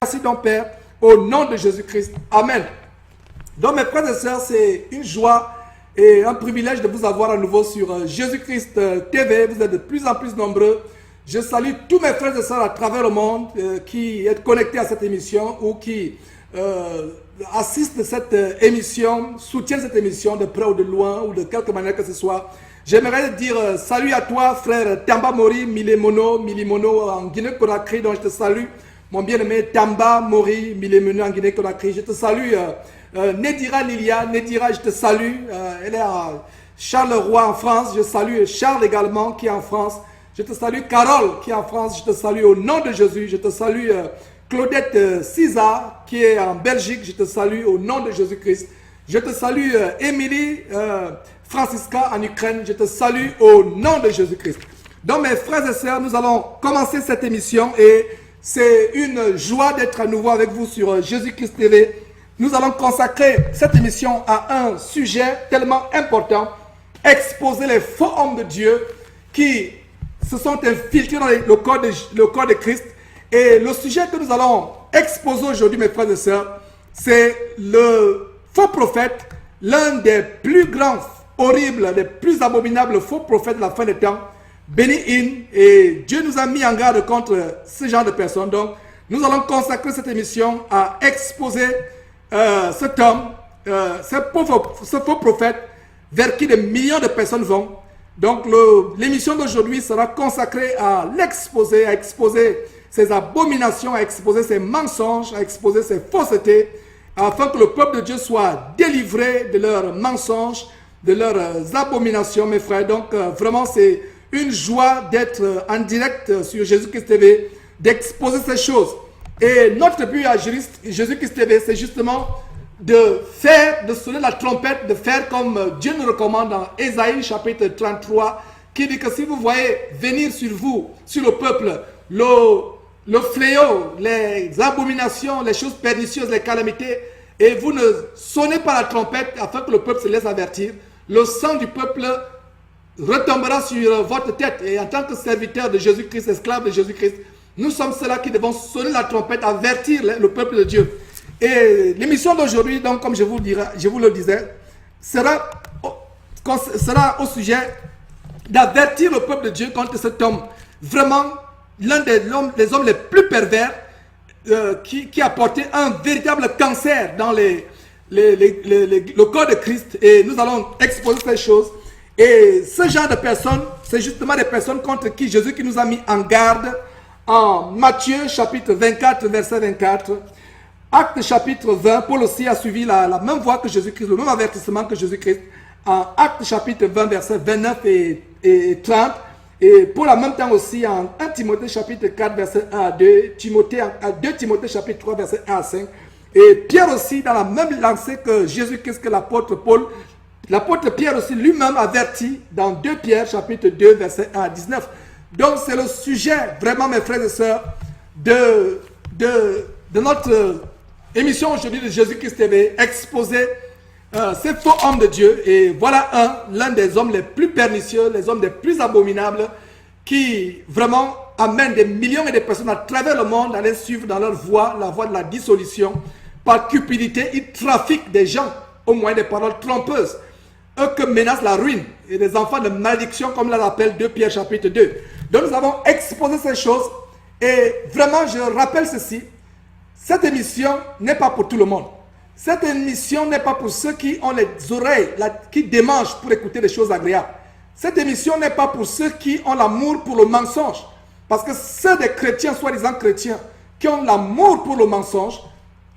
Merci donc Père, au nom de Jésus-Christ. Amen. Donc mes frères et sœurs, c'est une joie et un privilège de vous avoir à nouveau sur Jésus-Christ TV. Vous êtes de plus en plus nombreux. Je salue tous mes frères et sœurs à travers le monde qui sont connectés à cette émission ou qui assistent à cette émission, soutiennent cette émission de près ou de loin ou de quelque manière que ce soit. J'aimerais dire salut à toi frère Tamba Mori Milimono en Guinée-Conakry, donc je te salue. Mon bien-aimé Tamba Mori Milimono en Guinée-Conakry, je te salue. Nedira Lilia, Nedira, je te salue. Elle est à Charleroi en France. Je salue Charles également qui est en France. Je te salue Carole qui est en France. Je te salue au nom de Jésus. Je te salue Claudette Cisa qui est en Belgique. Je te salue au nom de Jésus-Christ. Je te salue Émilie Francisca en Ukraine. Je te salue au nom de Jésus-Christ. Donc mes frères et sœurs, nous allons commencer cette émission et c'est une joie d'être à nouveau avec vous sur Jésus-Christ TV. Nous allons consacrer cette émission à un sujet tellement important, exposer les faux hommes de Dieu qui se sont infiltrés dans le corps de Christ. Et le sujet que nous allons exposer aujourd'hui, mes frères et sœurs, c'est le faux prophète, l'un des plus grands, horribles, des plus abominables faux prophètes de la fin des temps, Benny Hinn. Et Dieu nous a mis en garde contre ce genre de personnes. Donc, nous allons consacrer cette émission à exposer cet homme, ce faux prophète vers qui des millions de personnes vont. Donc l'émission d'aujourd'hui sera consacrée à l'exposer, à exposer ses abominations, à exposer ses mensonges, à exposer ses faussetés, afin que le peuple de Dieu soit délivré de leurs mensonges, de leurs abominations, mes frères. Donc vraiment c'est une joie d'être en direct sur Jésus-Christ TV, d'exposer ces choses. Et notre but à Jésus-Christ TV, c'est justement de sonner la trompette, de faire comme Dieu nous recommande dans Ésaïe chapitre 33, qui dit que si vous voyez venir sur vous, sur le peuple, le fléau, les abominations, les choses pernicieuses, les calamités, et vous ne sonnez pas la trompette afin que le peuple se laisse avertir, le sang du peuple retombera sur votre tête. Et en tant que serviteur de Jésus-Christ, esclave de Jésus-Christ, nous sommes ceux-là qui devons sonner la trompette, avertir le peuple de Dieu. Et l'émission d'aujourd'hui, donc, comme je vous le disais, sera au sujet d'avertir le peuple de Dieu contre cet homme, vraiment l'un des hommes les plus pervers, qui a porté un véritable cancer dans le corps de Christ. Et nous allons exposer ces choses. Et ce genre de personnes, c'est justement des personnes contre qui Jésus qui nous a mis en garde. En Matthieu chapitre 24, verset 24, Actes chapitre 20, Paul aussi a suivi la même voie que Jésus-Christ, le même avertissement que Jésus-Christ. En Actes chapitre 20, verset 29 et 30, et pour la même temps aussi en 1 Timothée chapitre 4, verset 1 à 2, 2 Timothée chapitre 3, verset 1 à 5, et Pierre aussi dans la même lancée que Jésus-Christ, que l'apôtre Paul. L'apôtre Pierre aussi lui-même avertit dans 2 Pierre chapitre 2, verset 1 à 19. Donc c'est le sujet, vraiment mes frères et sœurs, de notre émission aujourd'hui de Jésus-Christ TV, exposer ces faux hommes de Dieu. Et voilà l'un des hommes les plus pernicieux, les hommes les plus abominables, qui vraiment amènent des millions et des personnes à travers le monde à les suivre dans leur voie, la voie de la dissolution. Par cupidité, ils trafiquent des gens au moyen des paroles trompeuses. Eux que menace la ruine et des enfants de malédiction, comme l'appelle 2 Pierre chapitre 2. Donc nous avons exposé ces choses et vraiment je rappelle ceci, cette émission n'est pas pour tout le monde. Cette émission n'est pas pour ceux qui ont les oreilles, qui démangent pour écouter des choses agréables. Cette émission n'est pas pour ceux qui ont l'amour pour le mensonge. Parce que ceux des chrétiens, soi-disant chrétiens, qui ont l'amour pour le mensonge,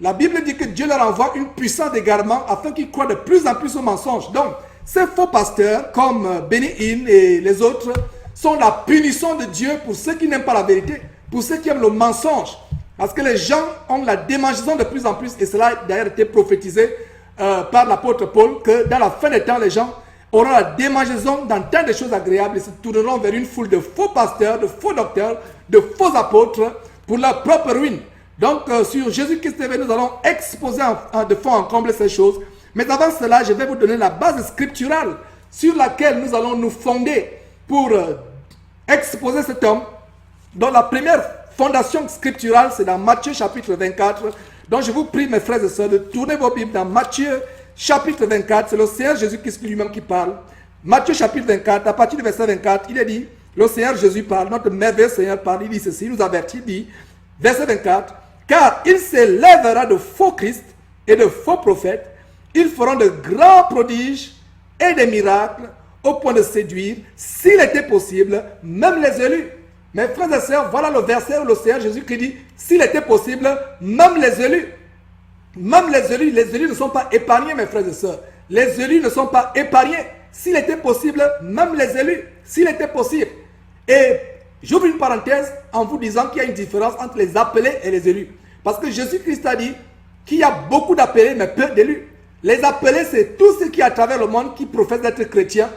la Bible dit que Dieu leur envoie une puissance d'égarement afin qu'ils croient de plus en plus au mensonge. Donc, ces faux pasteurs, comme Benny Hinn et les autres, sont la punition de Dieu pour ceux qui n'aiment pas la vérité, pour ceux qui aiment le mensonge. Parce que les gens ont la démangeaison de plus en plus, et cela a d'ailleurs été prophétisé par l'apôtre Paul, que dans la fin des temps, les gens auront la démangeaison d'entendre des choses agréables et se tourneront vers une foule de faux pasteurs, de faux docteurs, de faux apôtres pour leur propre ruine. Donc sur Jésus-Christ TV, nous allons exposer de fond en comble ces choses. Mais avant cela, je vais vous donner la base scripturale sur laquelle nous allons nous fonder pour exposer cet homme, dont la première fondation scripturale, c'est dans Matthieu chapitre 24. Donc je vous prie, mes frères et sœurs, de tourner vos Bibles dans Matthieu chapitre 24. C'est le Seigneur Jésus-Christ lui-même qui parle. Matthieu chapitre 24, à partir du verset 24, il est dit, le Seigneur Jésus parle, notre merveilleux Seigneur parle, il dit ceci, il nous avertit, il dit, verset 24, car il s'élèvera de faux Christ et de faux prophètes, ils feront de grands prodiges et des miracles au point de séduire, s'il était possible, même les élus. Mes frères et sœurs, voilà le verset où le Seigneur Jésus-Christ dit, s'il était possible, même les élus. Même les élus ne sont pas épargnés, mes frères et sœurs. Les élus ne sont pas épargnés. S'il était possible, même les élus, s'il était possible. Et j'ouvre une parenthèse en vous disant qu'il y a une différence entre les appelés et les élus. Parce que Jésus-Christ a dit qu'il y a beaucoup d'appelés, mais peu d'élus. Les appelés, c'est tous ceux qui, à travers le monde, qui professent d'être chrétiens,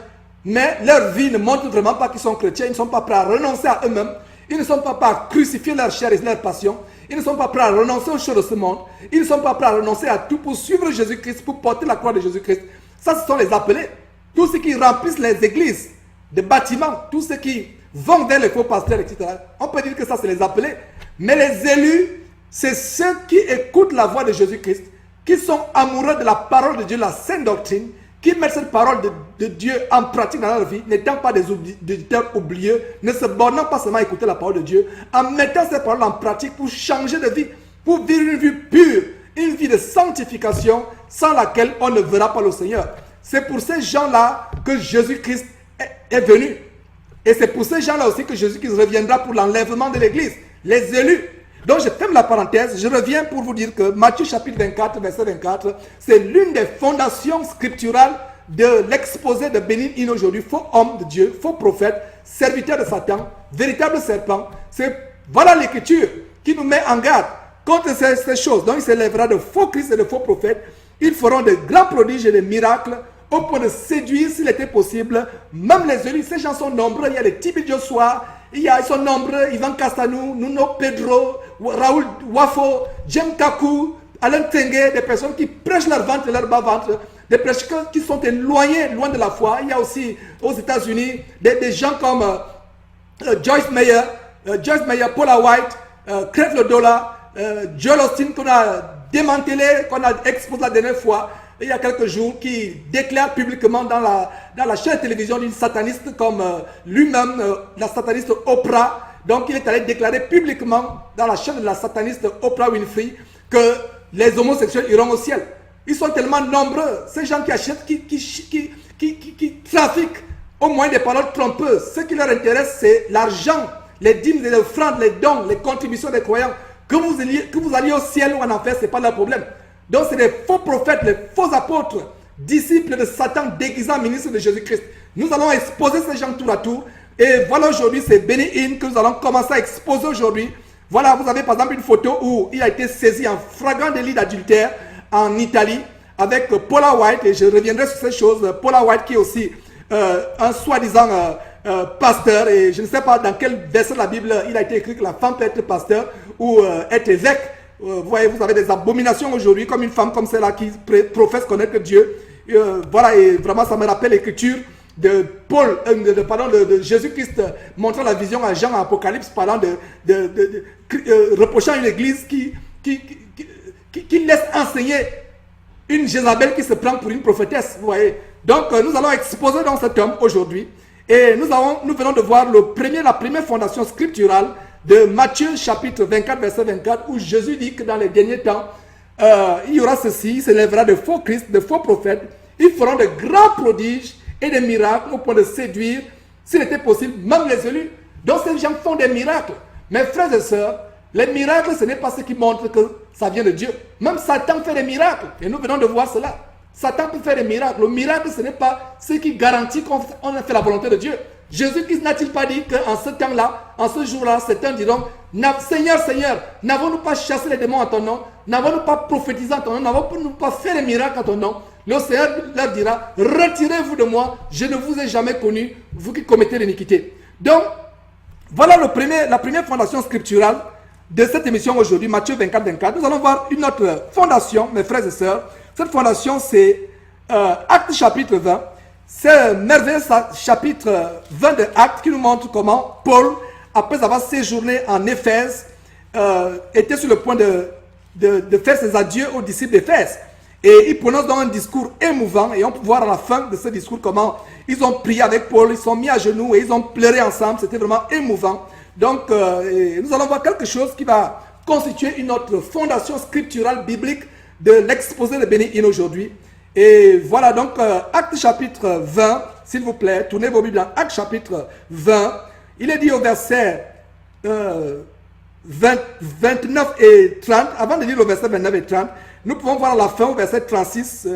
mais leur vie ne montre vraiment pas qu'ils sont chrétiens. Ils ne sont pas prêts à renoncer à eux-mêmes. Ils ne sont pas prêts à crucifier leur chair et leur passion. Ils ne sont pas prêts à renoncer aux choses de ce monde. Ils ne sont pas prêts à renoncer à tout pour suivre Jésus-Christ, pour porter la croix de Jésus-Christ. Ça, ce sont les appelés. Tous ceux qui remplissent les églises, des bâtiments, tous ceux qui vont vers les faux pasteurs, etc. On peut dire que ça, c'est les appelés. Mais les élus, c'est ceux qui écoutent la voix de Jésus-Christ, qui sont amoureux de la parole de Dieu, la sainte doctrine, qui mettent cette parole de Dieu en pratique dans leur vie, n'étant pas des auditeurs oublieux, ne se bornant pas seulement à écouter la parole de Dieu, en mettant cette parole en pratique pour changer de vie, pour vivre une vie pure, une vie de sanctification, sans laquelle on ne verra pas le Seigneur. C'est pour ces gens-là que Jésus-Christ est venu. Et c'est pour ces gens-là aussi que Jésus-Christ reviendra pour l'enlèvement de l'Église, les élus. Donc je ferme la parenthèse, je reviens pour vous dire que Matthieu chapitre 24, verset 24, c'est l'une des fondations scripturales de l'exposé de Bénin In aujourd'hui, faux homme de Dieu, faux prophète, serviteur de Satan, véritable serpent. Voilà l'écriture qui nous met en garde contre ces choses. Donc il s'élèvera de faux Christ et de faux prophètes, ils feront de grands prodiges et des miracles au point de séduire, s'il était possible, même les élus. Ces gens sont nombreux, il y a les Tibi Joshua, ils sont nombreux, Ivan Castanou, Nuno Pedro, Raoul Wafo, Jem Kaku, Alain Tengue, des personnes qui prêchent leur ventre et leur bas-ventre, des prêcheurs qui sont éloignés, loin de la foi. Il y a aussi aux États-Unis des gens comme Joyce Meyer, Paula White, Craig Lodola, Joel Austin qu'on a démantelé, qu'on a exposé la dernière fois, il y a quelques jours, qui déclare publiquement dans la chaîne de télévision d'une sataniste comme lui-même, la sataniste Oprah. Donc il est allé déclarer publiquement dans la chaîne de la sataniste Oprah Winfrey que les homosexuels iront au ciel. Ils sont tellement nombreux, ces gens qui achètent, qui trafiquent au moyen des paroles trompeuses. Ce qui leur intéresse, c'est l'argent, les dîmes, les offrandes, les dons, les contributions des croyants. Que vous alliez au ciel ou en enfer, ce n'est pas leur problème. Donc c'est des faux prophètes, les faux apôtres, disciples de Satan déguisés en ministres de Jésus-Christ. Nous allons exposer ces gens tour à tour. Et voilà, aujourd'hui, c'est Bénin In que nous allons commencer à exposer aujourd'hui. Voilà, vous avez par exemple une photo où il a été saisi en flagrant délit d'adultère en Italie avec Paula White. Et je reviendrai sur ces choses. Paula White qui est aussi un soi-disant pasteur. Et je ne sais pas dans quel verset de la Bible il a été écrit que la femme peut être pasteur ou être évêque. Vous voyez, vous avez des abominations aujourd'hui, comme une femme comme celle-là qui professe connaître Dieu. Voilà, et vraiment, ça me rappelle l'écriture de Paul, de Jésus-Christ montrant la vision à Jean en Apocalypse, parlant reprochant une église qui laisse enseigner une Jézabel qui se prend pour une prophétesse. Vous voyez. Donc, nous allons exposer dans cet homme aujourd'hui. Et nous venons de voir la première fondation scripturale de Matthieu chapitre 24, verset 24, où Jésus dit que dans les derniers temps, il y aura ceci, il s'élèvera de faux Christ, de faux prophètes, ils feront de grands prodiges et des miracles au point de séduire, s'il était possible, même les élus. Donc ces gens font des miracles. Mes frères et sœurs, les miracles, ce n'est pas ce qui montre que ça vient de Dieu. Même Satan fait des miracles, et nous venons de voir cela. Satan peut faire des miracles. Le miracle, ce n'est pas ce qui garantit qu'on a fait la volonté de Dieu. Jésus-Christ n'a-t-il pas dit qu'en ce temps-là, en ce jour-là, certains diront, Seigneur, Seigneur, n'avons-nous pas chassé les démons en ton nom? N'avons-nous pas prophétisé en ton nom? N'avons-nous pas fait les miracles en ton nom? Le Seigneur leur dira, retirez-vous de moi, je ne vous ai jamais connu, vous qui commettez l'iniquité. Donc, voilà la première fondation scripturale de cette émission aujourd'hui, Matthieu 24, 24. Nous allons voir une autre fondation, mes frères et sœurs. Cette fondation, c'est Actes chapitre 20. C'est un merveilleux chapitre 20 de Actes qui nous montre comment Paul, après avoir séjourné en Éphèse, était sur le point de faire ses adieux aux disciples d'Éphèse. Et il prononce dans un discours émouvant, et on peut voir à la fin de ce discours comment ils ont prié avec Paul, ils sont mis à genoux et ils ont pleuré ensemble. C'était vraiment émouvant. Donc, nous allons voir quelque chose qui va constituer une autre fondation scripturale biblique de l'exposé de Benny Hinn aujourd'hui. Et voilà donc, Acte chapitre 20, s'il vous plaît, tournez vos Bibles dans Acte chapitre 20. Il est dit au verset 29 et 30, avant de lire le verset 29 et 30, nous pouvons voir à la fin, au verset 36,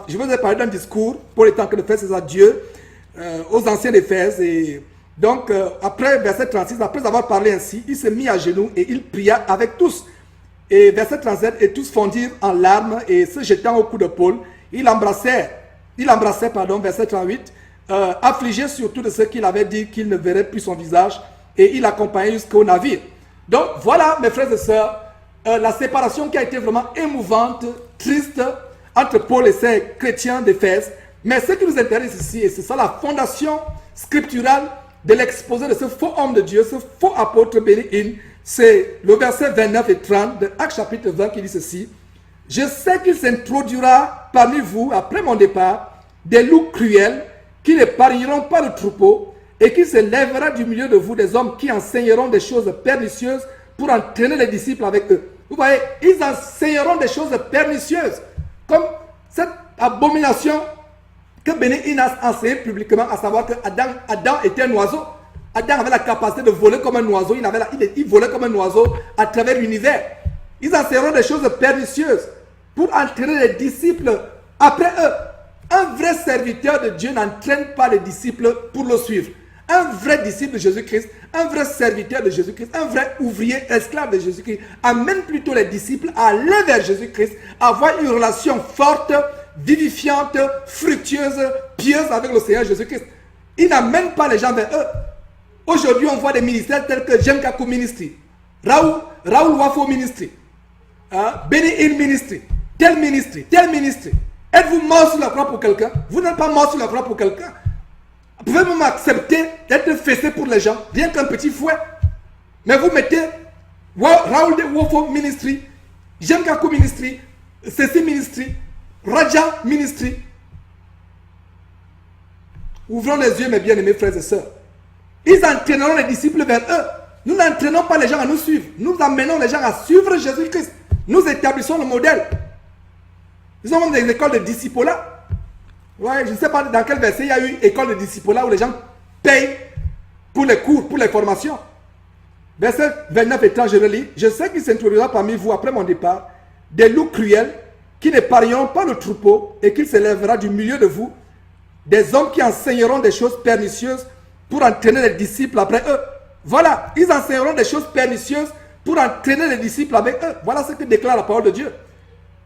je vous ai parlé d'un discours pour le temps que de faire ses adieux aux anciens d'Éphèse. Et donc, après verset 36, après avoir parlé ainsi, il s'est mis à genoux et il pria avec tous. Et verset 37, et tous fondirent en larmes et se jetant au cou de Paul, il embrassait, verset 38, affligé surtout de ce qu'il avait dit qu'il ne verrait plus son visage, et il l'accompagnait jusqu'au navire. Donc voilà, mes frères et sœurs, la séparation qui a été vraiment émouvante, triste, entre Paul et ses chrétiens d'Éphèse. Mais ce qui nous intéresse ici, et c'est ça la fondation scripturale de l'exposé de ce faux homme de Dieu, ce faux apôtre Benny Hinn, c'est le verset 29 et 30 de Actes chapitre 20 qui dit ceci. « Je sais qu'il s'introduira parmi vous, après mon départ, des loups cruels qui n'épargneront pas le troupeau, et qu'il se lèvera du milieu de vous des hommes qui enseigneront des choses pernicieuses pour entraîner les disciples avec eux. » Vous voyez, ils enseigneront des choses pernicieuses, comme cette abomination que Benny Hinn a enseigné publiquement, à savoir que Adam était un oiseau. Adam avait la capacité de voler comme un oiseau, il volait comme un oiseau à travers l'univers. Ils enseigneront des choses pernicieuses pour entraîner les disciples après eux. Un vrai serviteur de Dieu n'entraîne pas les disciples pour le suivre. Un vrai disciple de Jésus-Christ, un vrai serviteur de Jésus-Christ, un vrai ouvrier esclave de Jésus-Christ amène plutôt les disciples à aller vers Jésus-Christ, à avoir une relation forte, vivifiante, fructueuse, pieuse avec le Seigneur Jésus-Christ. Il n'amène pas les gens vers eux. Aujourd'hui, on voit des ministères tels que Jem Kakou Ministry, Raoul Wafo Ministry, Benny Hinn Ministry, tel ministry. Êtes-vous mort sur la croix pour quelqu'un? Vous n'êtes pas mort sur la croix pour quelqu'un. Vous pouvez même accepter d'être fessé pour les gens, rien qu'un petit fouet. Mais vous mettez Raoul Wafo Ministry, Jem Kakou Ministry, Ceci Ministry, Raja Ministry. Ouvrons les yeux, mes bien-aimés frères et sœurs. Ils entraîneront les disciples vers eux. Nous n'entraînons pas les gens à nous suivre. Nous amenons les gens à suivre Jésus-Christ. Nous établissons le modèle. Ils ont même des écoles de discipolat. Ouais, je ne sais pas dans quel verset il y a eu école de discipolat où les gens payent pour les cours, pour les formations. Verset 29 et 30, je le lis. Je sais qu'il s'introduira parmi vous après mon départ des loups cruels qui n'épargneront pas le troupeau et qu'il s'élèvera du milieu de vous des hommes qui enseigneront des choses pernicieuses pour entraîner les disciples après eux. Voilà, ils enseigneront des choses pernicieuses pour entraîner les disciples avec eux. Voilà ce que déclare la parole de Dieu.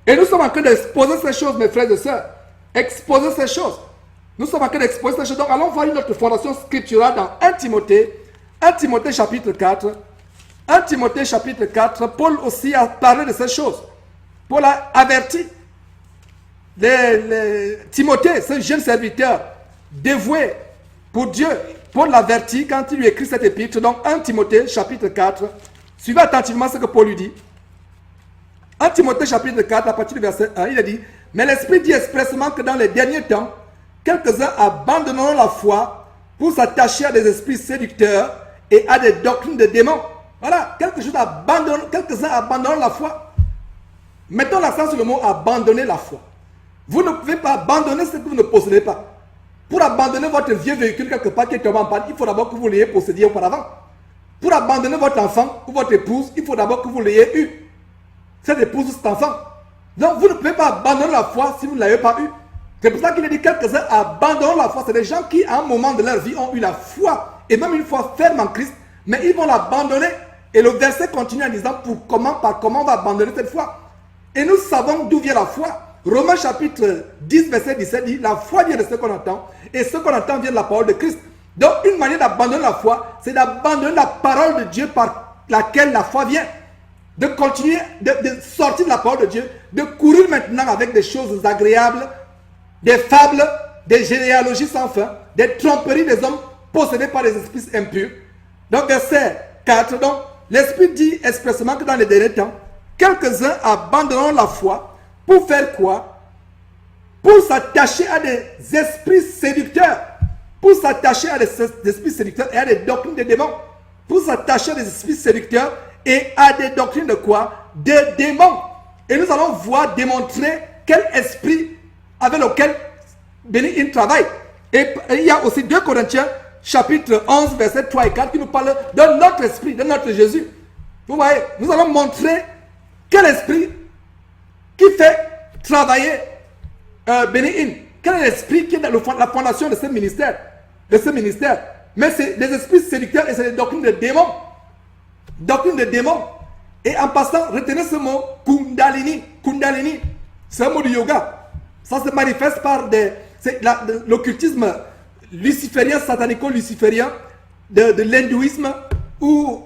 Et nous sommes en train d'exposer ces choses, mes frères et sœurs. Exposer ces choses. Nous sommes en train d'exposer ces choses. Donc allons voir une autre fondation scripturale dans 1 Timothée. 1 Timothée chapitre 4. 1 Timothée chapitre 4. Paul aussi a parlé de ces choses. Paul a averti Timothée, ce jeune serviteur dévoué pour Dieu. Paul l'avertit quand il lui écrit cette épître. Donc 1 Timothée chapitre 4. Suivez attentivement ce que Paul lui dit. 1 Timothée chapitre 4 à partir du verset 1, il a dit: mais l'Esprit dit expressément que dans les derniers temps, quelques-uns abandonneront la foi pour s'attacher à des esprits séducteurs et à des doctrines de démons. Voilà, quelques-uns abandonneront la foi. Mettons l'accent sur le mot abandonner la foi. Vous ne pouvez pas abandonner ce que vous ne possédez pas. Pour abandonner votre vieux véhicule quelque part qui est tombé en panne, il faut d'abord que vous l'ayez possédé auparavant. Pour abandonner votre enfant ou votre épouse, il faut d'abord que vous l'ayez eu. Cette épouse ou cet enfant. Donc vous ne pouvez pas abandonner la foi si vous ne l'avez pas eu. C'est pour ça qu'il a dit quelques-uns abandonnent la foi. C'est des gens qui à un moment de leur vie ont eu la foi et même une foi ferme en Christ, mais ils vont l'abandonner. Et le verset continue en disant par comment on va abandonner cette foi. Et nous savons d'où vient la foi. Romains chapitre 10 verset 17 dit: la foi vient de ce qu'on entend et ce qu'on entend vient de la parole de Christ. Donc une manière d'abandonner la foi, c'est d'abandonner la parole de Dieu par laquelle la foi vient. De continuer, de sortir de la parole de Dieu, de courir maintenant avec des choses agréables, des fables, des généalogies sans fin, des tromperies des hommes possédés par des esprits impurs. Donc verset 4, donc l'Esprit dit expressément que dans les derniers temps, quelques-uns abandonneront la foi pour faire quoi? Pour s'attacher à des esprits séducteurs. Pour s'attacher à des esprits séducteurs et à des doctrines de démons. Pour s'attacher à des esprits séducteurs et à des doctrines de quoi? Des démons. Et nous allons voir démontrer quel esprit avec lequel Benny Hinn travaille. Et il y a aussi 2 Corinthiens chapitre 11 verset 3 et 4 qui nous parle de notre esprit, de notre Jésus. Vous voyez, nous allons montrer quel esprit qui fait travailler Benny Hinn. Quel est l'esprit qui est dans la fondation de ce ministère? Mais c'est des esprits séducteurs et c'est des doctrines de démons. Doctrines de démons. Et en passant, retenez ce mot Kundalini. Kundalini, c'est un mot du yoga. Ça se manifeste par l'occultisme luciférien, satanico-luciférien, de l'hindouisme, où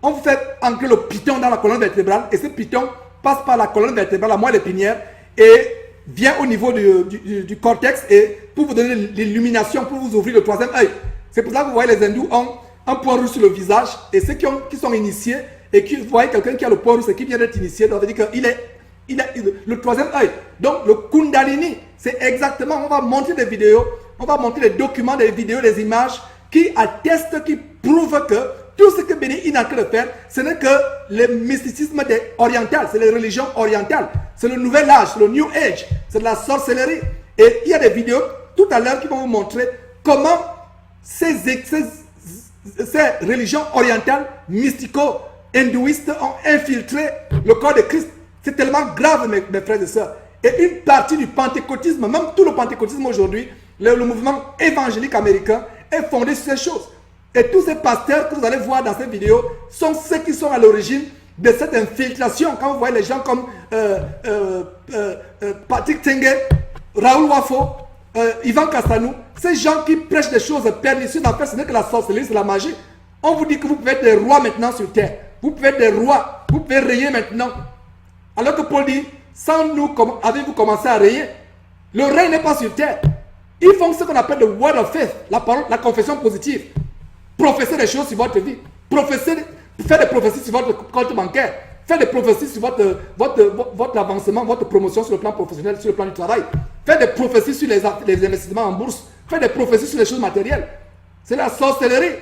on vous fait ancrer le python dans la colonne vertébrale, et ce python passe par la colonne vertébrale, la moelle épinière, et vient au niveau du cortex, et pour vous donner l'illumination, pour vous ouvrir le 3e œil. C'est pour ça que vous voyez les hindous ont un point rouge sur le visage, et ceux qui sont initiés, et qui voient quelqu'un qui a le point rouge et qui vient d'être initié, donc ça veut dire qu'il a le 3e œil. Donc le Kundalini, c'est exactement, on va montrer des vidéos, on va montrer des documents, des vidéos, des images qui attestent, qui prouvent que tout ce que Benny Hinn est en train de faire, ce n'est que le mysticisme oriental, c'est les religions orientales, c'est le nouvel âge, c'est le New Age, c'est de la sorcellerie. Et il y a des vidéos tout à l'heure qui vont vous montrer comment ces religions orientales, mystico-hindouistes ont infiltré le corps de Christ. C'est tellement grave, mes frères et sœurs. Et une partie du pentecôtisme, même tout le pentecôtisme aujourd'hui, le mouvement évangélique américain est fondé sur ces choses. Et tous ces pasteurs que vous allez voir dans cette vidéo sont ceux qui sont à l'origine de cette infiltration. Quand vous voyez les gens comme Patrick Tengue, Raoul Wafo, Ivan Castanou, ces gens qui prêchent des choses pernicieuses, en fait ce n'est que la sorcellerie, c'est la magie. On vous dit que vous pouvez être des rois maintenant sur terre. Vous pouvez être des rois, vous pouvez rayer maintenant. Alors que Paul dit, sans nous, avez-vous commencé à rayer? Le règne n'est pas sur terre. Ils font ce qu'on appelle le word of faith, la parole, la confession positive. Professer des choses sur votre vie. Faire des prophéties sur votre compte bancaire. Faire des prophéties sur votre avancement, votre promotion sur le plan professionnel, sur le plan du travail. Faire des prophéties sur les investissements en bourse. Faire des prophéties sur les choses matérielles. C'est la sorcellerie.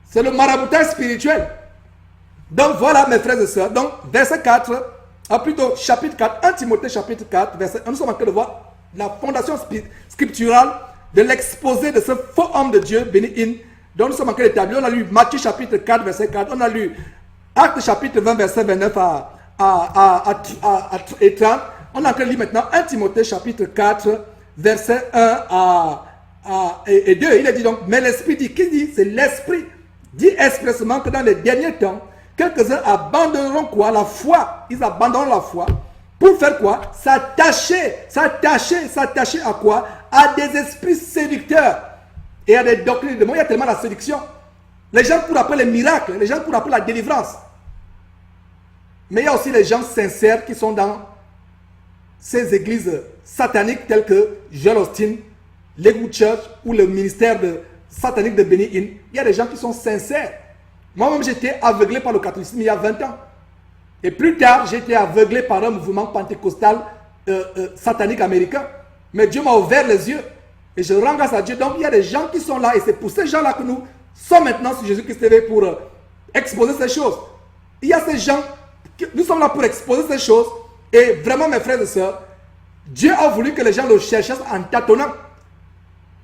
C'est le maraboutage spirituel. Donc voilà mes frères et sœurs. Donc verset 4, plutôt chapitre 4, 1 Timothée chapitre 4, verset 1, nous sommes en train de voir la fondation scripturale de l'exposé de ce faux homme de Dieu, Benny Hinn, dont nous sommes en train d'établir. On a lu Matthieu chapitre 4, verset 4, on a lu Actes chapitre 20, verset 29 et 30. On est en train de lire maintenant 1 Timothée chapitre 4, verset 1 et 2. Il a dit donc, mais l'Esprit dit, qui dit? C'est l'Esprit dit expressément que dans les derniers temps, quelques-uns abandonneront quoi? La foi. Ils abandonneront la foi. Pour faire quoi? S'attacher à quoi? À des esprits séducteurs et à des doctrines de démons. Il y a tellement la séduction. Les gens courent après les miracles, les gens courent après la délivrance. Mais il y a aussi les gens sincères qui sont dans ces églises sataniques telles que Joel Austin, Lakewood Church ou le ministère satanique de Benny Hinn. Il y a des gens qui sont sincères. Moi-même, j'étais aveuglé par le catholicisme il y a 20 ans. Et plus tard, j'ai été aveuglé par un mouvement pentecostal satanique américain. Mais Dieu m'a ouvert les yeux. Et je rends grâce à Dieu. Donc, il y a des gens qui sont là. Et c'est pour ces gens-là que nous sommes maintenant sur Jésus-Christ TV pour exposer ces choses. Il y a ces gens, nous sommes là pour exposer ces choses. Et vraiment, mes frères et sœurs, Dieu a voulu que les gens le cherchent en tâtonnant.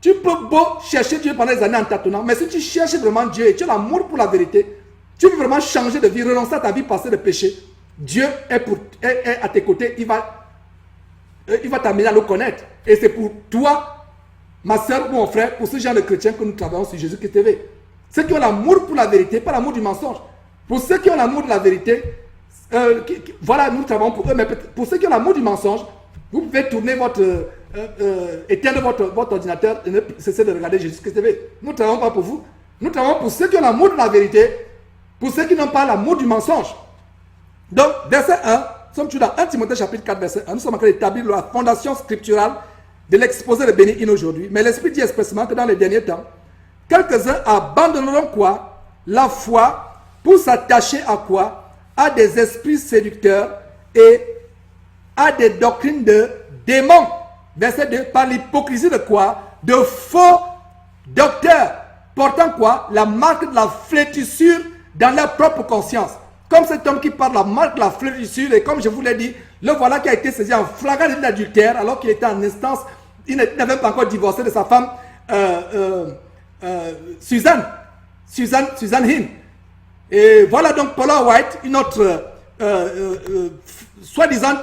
Tu peux beau chercher Dieu pendant des années en tâtonnant. Mais si tu cherches vraiment Dieu et tu as l'amour pour la vérité, tu veux vraiment changer de vie, renoncer à ta vie passée de péché, Dieu est à tes côtés. Il va t'amener à le connaître. Et c'est pour toi, ma soeur ou mon frère, pour ce genre de chrétiens que nous travaillons sur Jésus-Christ TV. Ceux qui ont l'amour pour la vérité, pas l'amour du mensonge. Pour ceux qui ont l'amour de la vérité, voilà, nous travaillons pour eux. Mais pour ceux qui ont l'amour du mensonge, vous pouvez tourner éteindre votre ordinateur et ne cesser de regarder Jésus-Christ TV. Nous ne travaillons pas pour vous. Nous travaillons pour ceux qui ont l'amour de la vérité, pour ceux qui n'ont pas l'amour du mensonge. Donc, verset 1, nous sommes toujours dans 1 Timothée chapitre 4, verset 1. Nous sommes en train d'établir la fondation scripturale de l'exposé de Benny Hinn aujourd'hui. Mais l'Esprit dit expressément que dans les derniers temps, quelques-uns abandonneront quoi? La foi pour s'attacher à quoi? À des esprits séducteurs et à des doctrines de démons. Verset 2, par l'hypocrisie de quoi? De faux docteurs, portant quoi? La marque de la flétrissure dans leur propre conscience. Comme cet homme qui parle de la marque de la flétrissure, et comme je vous l'ai dit, le voilà qui a été saisi en flagrant délit d'adultère, alors qu'il était en instance, il n'avait pas encore divorcé de sa femme, Suzanne Hinn. Et voilà donc Paula White, une autre soi-disant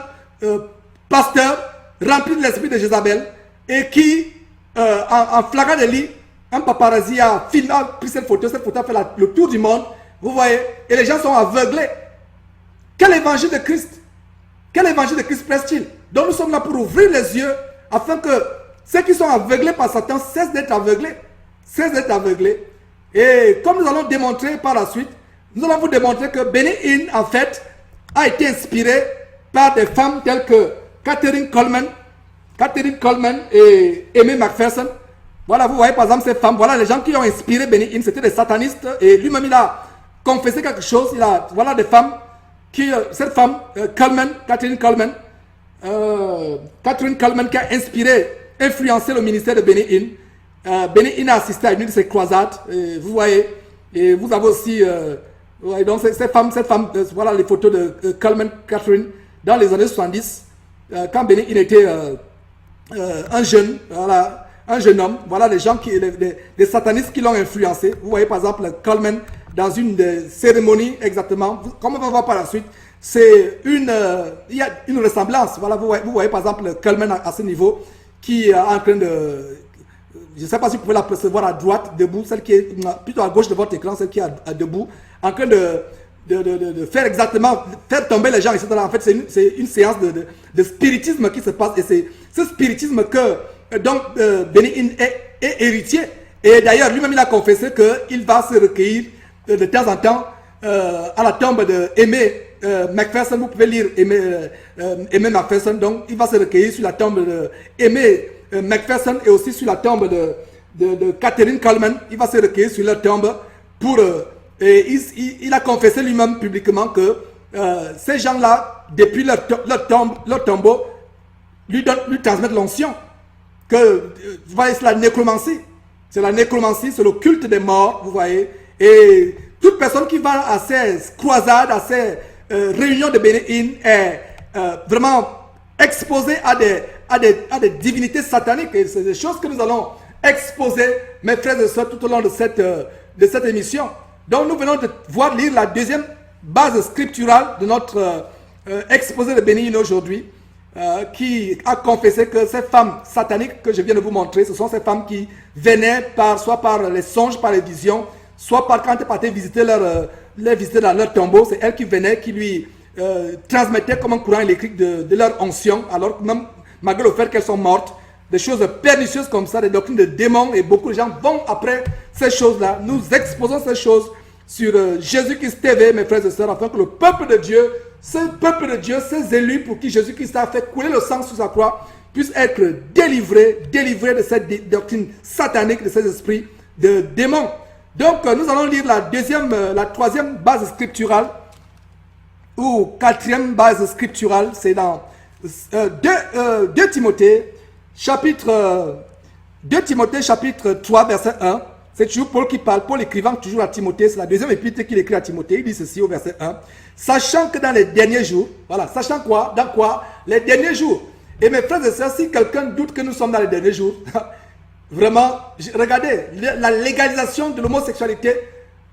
pasteur rempli de l'esprit de Jézabel, et qui, en flagrant délit, un paparazzi a filmé, a pris cette photo a fait le tour du monde, vous voyez, et les gens sont aveuglés. Quel évangile de Christ? Quel évangile de Christ presse-t-il? Donc nous sommes là pour ouvrir les yeux, afin que ceux qui sont aveuglés par Satan cessent d'être aveuglés. Cessent d'être aveuglés. Et comme nous allons démontrer par la suite, nous allons vous démontrer que Benny Hinn, en fait, a été inspiré par des femmes telles que Catherine Coleman et Aimee McPherson. Voilà, vous voyez par exemple ces femmes, voilà les gens qui ont inspiré Benny Hinn, c'était des satanistes, et lui-même il a confessé quelque chose. Voilà des femmes qui, cette femme, Catherine Coleman qui a inspiré, influencé le ministère de Benny Hinn. Benny Hinn a assisté à une de ses croisades, vous voyez, et vous avez aussi, donc cette femme, voilà les photos de Catherine, dans les années 70, quand Benny Hinn était un jeune homme, voilà les gens, des satanistes qui l'ont influencé. Vous voyez par exemple Coleman dans une des cérémonies exactement, comme on va voir par la suite, il y a une ressemblance. Voilà, vous voyez par exemple Coleman à ce niveau, qui est en train de, je ne sais pas si vous pouvez la percevoir à droite, debout, celle qui est plutôt à gauche de votre écran, celle qui est debout, en train de faire exactement, faire tomber les gens, etc. En fait, c'est une séance de spiritisme qui se passe, et c'est ce spiritisme que Benny Hinn est héritier. Et d'ailleurs, lui-même, il a confessé qu'il va se recueillir de temps en temps à la tombe de Aimee McPherson. Vous pouvez lire Aimee McPherson. Donc, il va se recueillir sur la tombe de Aimee McPherson et aussi sur la tombe de Catherine Coleman. Il va se recueillir sur leur tombe pour... et il a confessé lui-même publiquement que ces gens-là, depuis leur tombeau, lui transmettent l'onction. Que, vous voyez, c'est la nécromancie. C'est la nécromancie, c'est le culte des morts, vous voyez. Et toute personne qui va à ces croisades, à ces réunions de Benny Hinn est vraiment exposée à des divinités sataniques. Et c'est des choses que nous allons exposer, mes frères et sœurs, tout au long de cette émission. Donc nous venons de voir lire la deuxième base scripturale de notre exposé de Benny Hinn aujourd'hui, qui a confessé que ces femmes sataniques que je viens de vous montrer, ce sont ces femmes qui venaient soit par les songes, par les visions, soit par quand elles partaient visiter les visiter dans leur tombeau. C'est elles qui venaient, qui lui transmettaient comme un courant électrique de leur onction, alors que même malgré le fait qu'elles sont mortes, des choses pernicieuses comme ça, des doctrines de démons, et beaucoup de gens vont après ces choses-là. Nous exposons ces choses sur Jésus-Christ TV, mes frères et sœurs, afin que le peuple de Dieu, ces élus pour qui Jésus-Christ a fait couler le sang sur sa croix, puissent être délivrés de cette doctrine satanique, de ces esprits de démons. Donc nous allons lire la troisième base scripturale, ou quatrième base scripturale, c'est dans 2 Timothée, chapitre 3, verset 1. C'est toujours Paul qui parle, Paul écrivant toujours à Timothée, c'est la deuxième épître qu'il écrit à Timothée. Il dit ceci au verset 1. Sachant que dans les derniers jours, voilà, sachant quoi? Dans quoi? Les derniers jours. Et mes frères et sœurs, si quelqu'un doute que nous sommes dans les derniers jours, vraiment, regardez, la légalisation de l'homosexualité,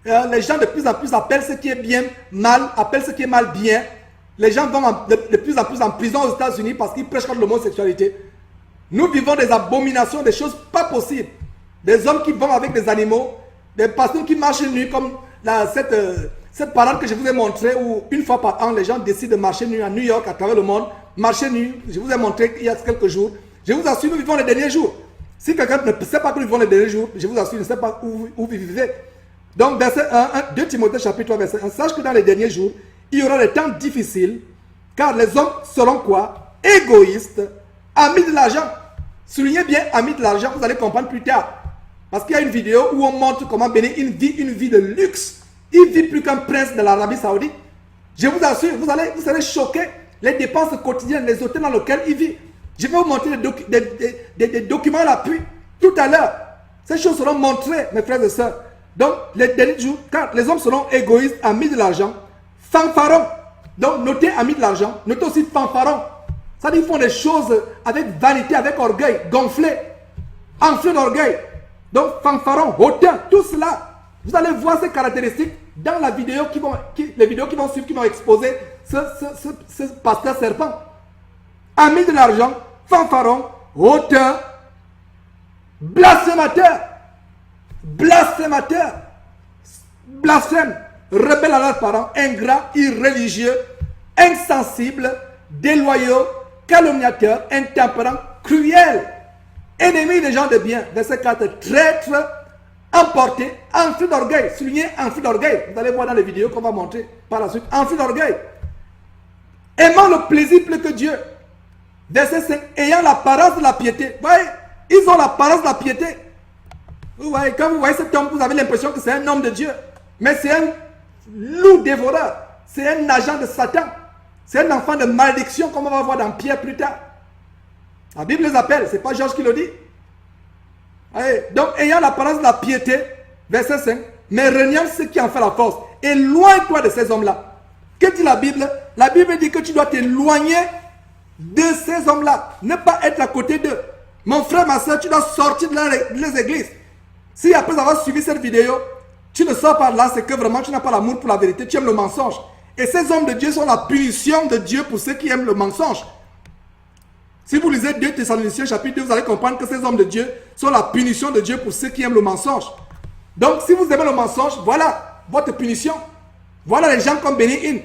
les gens de plus en plus appellent ce qui est bien mal, appellent ce qui est mal bien. Les gens vont de plus en plus en prison aux États-Unis parce qu'ils prêchent contre l'homosexualité. Nous vivons des abominations, des choses pas possibles. Des hommes qui vont avec des animaux, des pasteurs qui marchent nus comme cette parade que je vous ai montrée où une fois par an les gens décident de marcher nus à New York, à travers le monde, marcher nus. Je vous ai montré il y a quelques jours. Je vous assure, nous vivons les derniers jours. Si quelqu'un ne sait pas que nous vivons les derniers jours, je vous assure, il ne sait pas où vous vivez. Donc verset 2 Timothée chapitre 3 verset 1, sache que dans les derniers jours, il y aura des temps difficiles, car les hommes seront quoi? Égoïstes, amis de l'argent. Soulignez bien amis de l'argent, vous allez comprendre plus tard. Parce qu'il y a une vidéo où on montre comment Benny Hinn vit une vie de luxe. Il vit plus qu'un prince de l'Arabie Saoudite. Je vous assure, vous serez choqués. Les dépenses quotidiennes, les hôtels dans lesquels il vit. Je vais vous montrer des documents à l'appui tout à l'heure. Ces choses seront montrées, mes frères et sœurs. Donc, les derniers jours, car les hommes seront égoïstes, amis de l'argent, fanfarons. Donc, notez amis de l'argent, notez aussi fanfarons. Ça dit, ils font des choses avec vanité, avec orgueil, gonflés, enflés d'orgueil. Donc, fanfarons, hautains, tout cela. Vous allez voir ces caractéristiques dans la vidéo les vidéos qui vont suivre, qui vont exposer ce pasteur serpent. Amis de l'argent, fanfaron, hauteur, blasphémateur, blasphémateur, blasphème, rebelle à leurs parents, ingrat, irréligieux, insensible, déloyaux, calomniateur, intempérant, cruel, ennemi des gens de bien. Verset 4, traître, emporté, enflé d'orgueil, souligné enflé d'orgueil. Vous allez voir dans les vidéos qu'on va montrer par la suite. Enflé d'orgueil. Aimant le plaisir plus que Dieu. Verset 5, ayant l'apparence de la piété. Vous voyez, ils ont l'apparence de la piété. Vous voyez, quand vous voyez cet homme, vous avez l'impression que c'est un homme de Dieu. Mais c'est un loup dévoreur. C'est un agent de Satan. C'est un enfant de malédiction, comme on va voir dans Pierre plus tard. La Bible les appelle, c'est pas Georges qui le dit. Allez, donc, ayant l'apparence de la piété, verset 5, mais reniant ce qui en fait la force. Éloigne-toi de ces hommes-là. Que dit la Bible? La Bible dit que tu dois t'éloigner de ces hommes-là. Ne pas être à côté d'eux. Mon frère, ma soeur, tu dois sortir de les églises. Si après avoir suivi cette vidéo, tu ne sors pas de là, c'est que vraiment tu n'as pas l'amour pour la vérité, tu aimes le mensonge. Et ces hommes de Dieu sont la punition de Dieu pour ceux qui aiment le mensonge. Si vous lisez 2 Thessaloniciens chapitre 2, vous allez comprendre que ces hommes de Dieu sont la punition de Dieu pour ceux qui aiment le mensonge. Donc si vous aimez le mensonge, voilà votre punition. Voilà les gens comme Benny Hinn,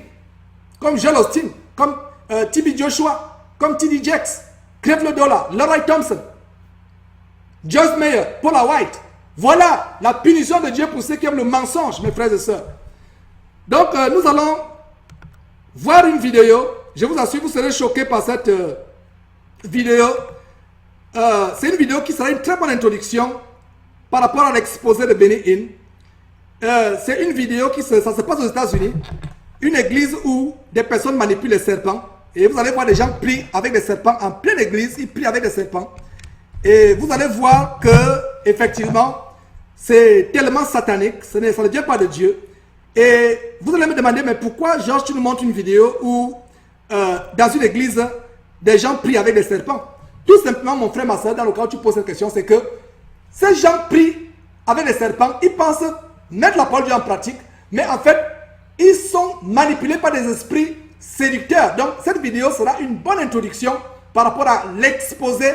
comme Joel Austin, comme TB Joshua, comme T.D. Jakes, Crève le Dollar, Leroy Thompson, Joyce Meyer, Paula White. Voilà la punition de Dieu pour ceux qui aiment le mensonge, mes frères et sœurs. Donc nous allons voir une vidéo. Je vous assure, vous serez choqués par cette vidéo. C'est une vidéo qui sera une très bonne introduction par rapport à l'exposé de Benny Hinn. C'est une vidéo ça se passe aux États-Unis. Une église où des personnes manipulent les serpents. Et vous allez voir des gens prient avec des serpents en pleine église. Ils prient avec des serpents. Et vous allez voir que, effectivement, c'est tellement satanique. Ça ne vient pas de Dieu. Et vous allez me demander, mais pourquoi, Georges, tu nous montres une vidéo où, dans une église, des gens prient avec des serpents? Tout simplement, mon frère, ma soeur, dans le cas où tu poses cette question, c'est que ces gens prient avec des serpents. Ils pensent mettre la parole de Dieu en pratique, mais en fait, ils sont manipulés par des esprits séducteurs. Donc, cette vidéo sera une bonne introduction par rapport à l'exposé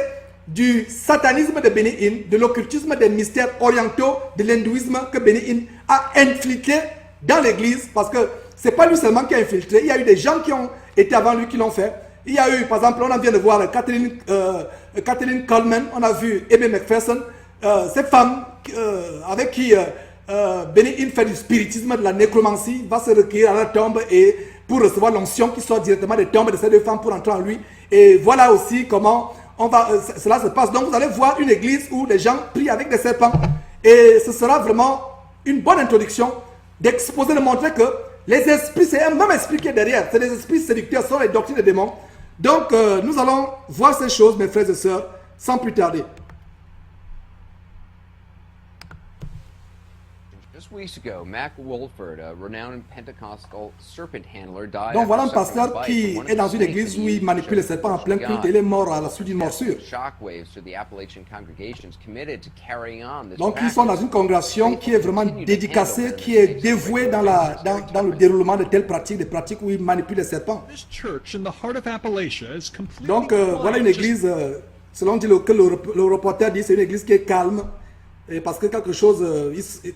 du satanisme de Benny Hinn, de l'occultisme, des mystères orientaux, de l'hindouisme que Benny Hinn a infiltré dans l'église, parce que c'est pas lui seulement qui a infiltré, il y a eu des gens qui ont été avant lui qui l'ont fait. Il y a eu, par exemple, on vient de voir Kathleen Coleman, on a vu Aimee McPherson, ces femmes avec qui Benny Hinn fait du spiritisme, de la nécromancie, va se recueillir à la tombe et pour recevoir l'onction qui sort directement des tombes de ces deux femmes pour entrer en lui. Et voilà aussi comment cela se passe. Donc vous allez voir une église où les gens prient avec des serpents. Et ce sera vraiment une bonne introduction d'exposer, de montrer que les esprits, c'est un même esprit qui est derrière. C'est des esprits séducteurs, ce sont les doctrines des démons. Donc nous allons voir ces choses, mes frères et sœurs, sans plus tarder. Donc voilà un pasteur qui est dans une église où il manipule les serpents en plein culte et il est mort à la suite d'une morsure. Donc ils sont dans une congrégation qui est vraiment dédicacée, qui est dévouée dans le déroulement de telles pratiques, des pratiques où ils manipulent les serpents. Donc voilà une église, selon que le reporter dit, c'est une église qui est calme. Et parce que quelque chose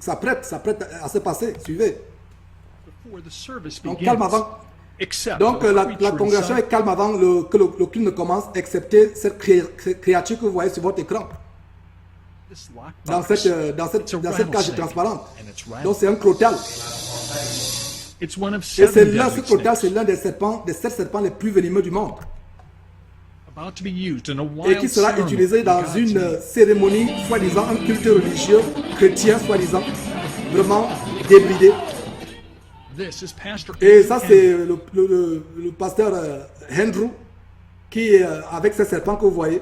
s'apprête à se passer. Suivez. Donc calme avant. Donc la congrégation est calme avant que le culte ne commence, excepté cette créature que vous voyez sur votre écran. Dans cette cage transparente. Donc c'est un crotal. Et ce crotal, c'est l'un des 7 serpents les plus venimeux du monde. Et qui sera utilisé dans une cérémonie, soi-disant un culte religieux, chrétien, soi-disant, vraiment débridé. This is Pastor Et Andrew ça, Campbell. c'est le pasteur Andrew qui est avec ces serpents que vous voyez.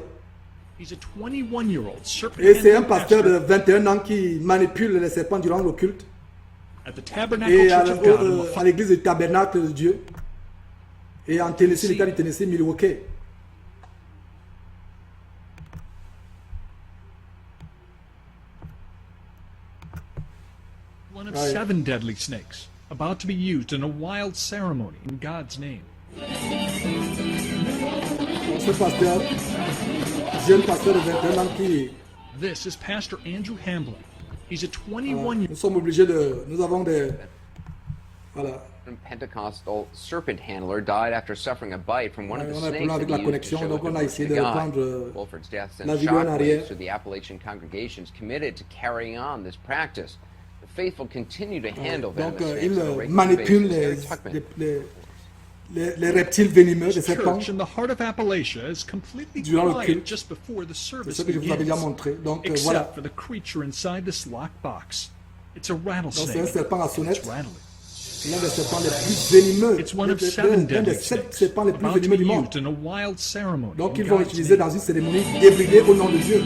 He's a 21-year-old serpent Et c'est un handling pasteur de pastor 21 ans qui manipule les serpents durant le culte. at the Tabernacle Et Church of God in à Moffitt. l'église du Tabernacle de Dieu. Et en Tennessee, l'État du Tennessee, Milwaukee. One of Right. 7 deadly snakes about to be used in a wild ceremony in God's name. Donc, ce pasteur, jeune pasteur de 21 ans qui... This is Pastor Andrew Hamblin. He's a 21 year Nous sommes obligés de... Nous avons des... Voilà. A Pentecostal serpent handler died after suffering a bite from one of the On a un snakes problème avec that la he used to connexion, show donc a on a essayé devotion de to God. reprendre Wolford's death la sent vidéo en arrière. shockwaves to the Appalachian congregations committed to carrying on this practice. The faithful continue to handle Donc, venomous snakes il on a regular manipule basis. Harry Tuckman. les reptiles venimeux, les serpents. church in the heart of Appalachia is completely Durant le quiet culte. just before the C'est service ce que je vous avais déjà begins, montré. Donc, except voilà. for the creature inside this locked box. It's a Donc, c'est un rattlesnake. serpent à sonnette. It's rattling. L'un des serpents les plus venimeux. It's one of L'un 7 des deadly 7 snakes serpents les plus about to venimeux be du monde. used in a wild ceremony Donc, in ils vont God's utiliser name. dans une cérémonie débridée au nom de Dieu.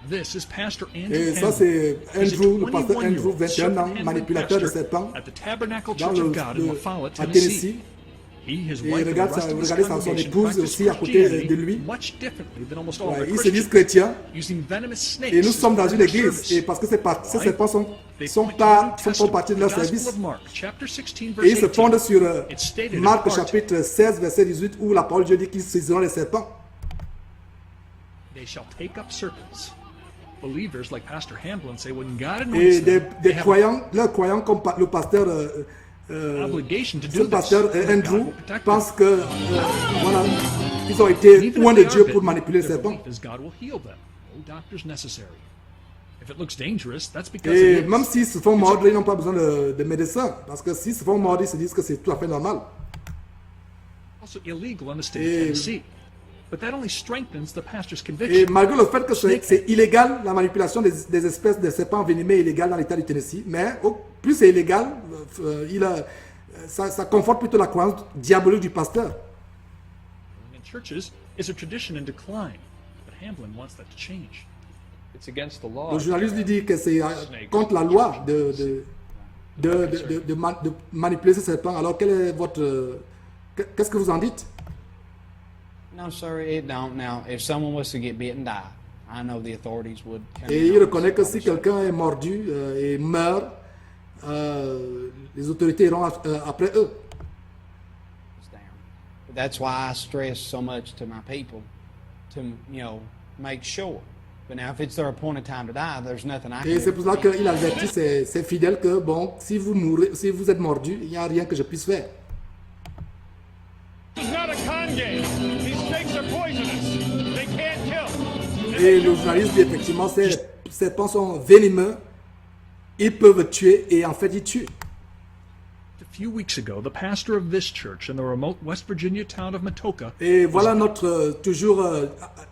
This is Pastor Andrew Et ça, Hamblin. c'est He's a Andrew, le pasteur 21-year-old Andrew, 21 ans, serpent-handling manipulateur de pastor serpents, at the Tabernacle dans Church of God in le, Moffitt, à Tennessee. Tennessee. He, his Et wife, and the regarde rest of his regardez son congregation épouse practice aussi à côté de Christianity lui. much differently than almost all Ouais, their ils se disent Christians, chrétiens. using venomous snakes Et nous as sommes dans part une of their église. service. Et parce que ces serpents They sont point to the New font Testament, partie de the leur Gospel service. of Mark, chapter 16, Et verse ils se 18. fondent sur It's stated in Marc part, chapitre 16, verset 18, où la parole de Dieu dit qu'ils saisiront les serpents. they shall take up serpents. Believers like Pastor Hamblin say when God anoints Et them, they des have croyants, leurs croyants comme le pasteur, an obligation to ce do this. pasteur God Andrew will protect them. pense que voilà, ils ont été Even loin if de they are Dieu bitten, pour manipuler les their serpents. belief is God will heal them. No doctors necessary. If it looks dangerous, that's because Et it même is. s'ils se font mordre, ils n'ont pas besoin de médecins. Parce que s'ils se font mordre, ils se disent que c'est tout à fait normal. Also illegal in the state Et- of Tennessee. But that only strengthens the pastor's Et conviction. malgré le fait que c'est illégal, la manipulation des espèces de serpents venimeux est illégale dans l'état du Tennessee, mais plus c'est illégal, ça conforte plutôt la croyance diabolique du pasteur. In churches is a tradition in decline, but Hamblin wants that to change. It's against the law. Le journaliste lui dit que c'est contre la loi de manipuler ces serpents. Alors, quel est votre... Qu'est-ce que vous en dites? No, sir, it don't. Now, if someone was to get bit and die, I know the authorities would come Et in il on reconnaît que this. si quelqu'un est mordu et meurt, les autorités iront après eux. Down. But that's why I stress so much to my people to, make sure. But now, if it's their appointed time to die, there's nothing I can Et c'est do. pour cela qu'il avertit ses fidèles que, bon, si vous êtes mordu, il n'y a rien que je puisse faire. This is not a con game. These snakes are poisonous. They can't kill. Et le journaliste dit effectivement, ces serpents sont venimeux, ils peuvent tuer, et en fait, ils tuent. A few weeks ago, the pastor of this church in the remote West Virginia town of Matoka Et voilà toujours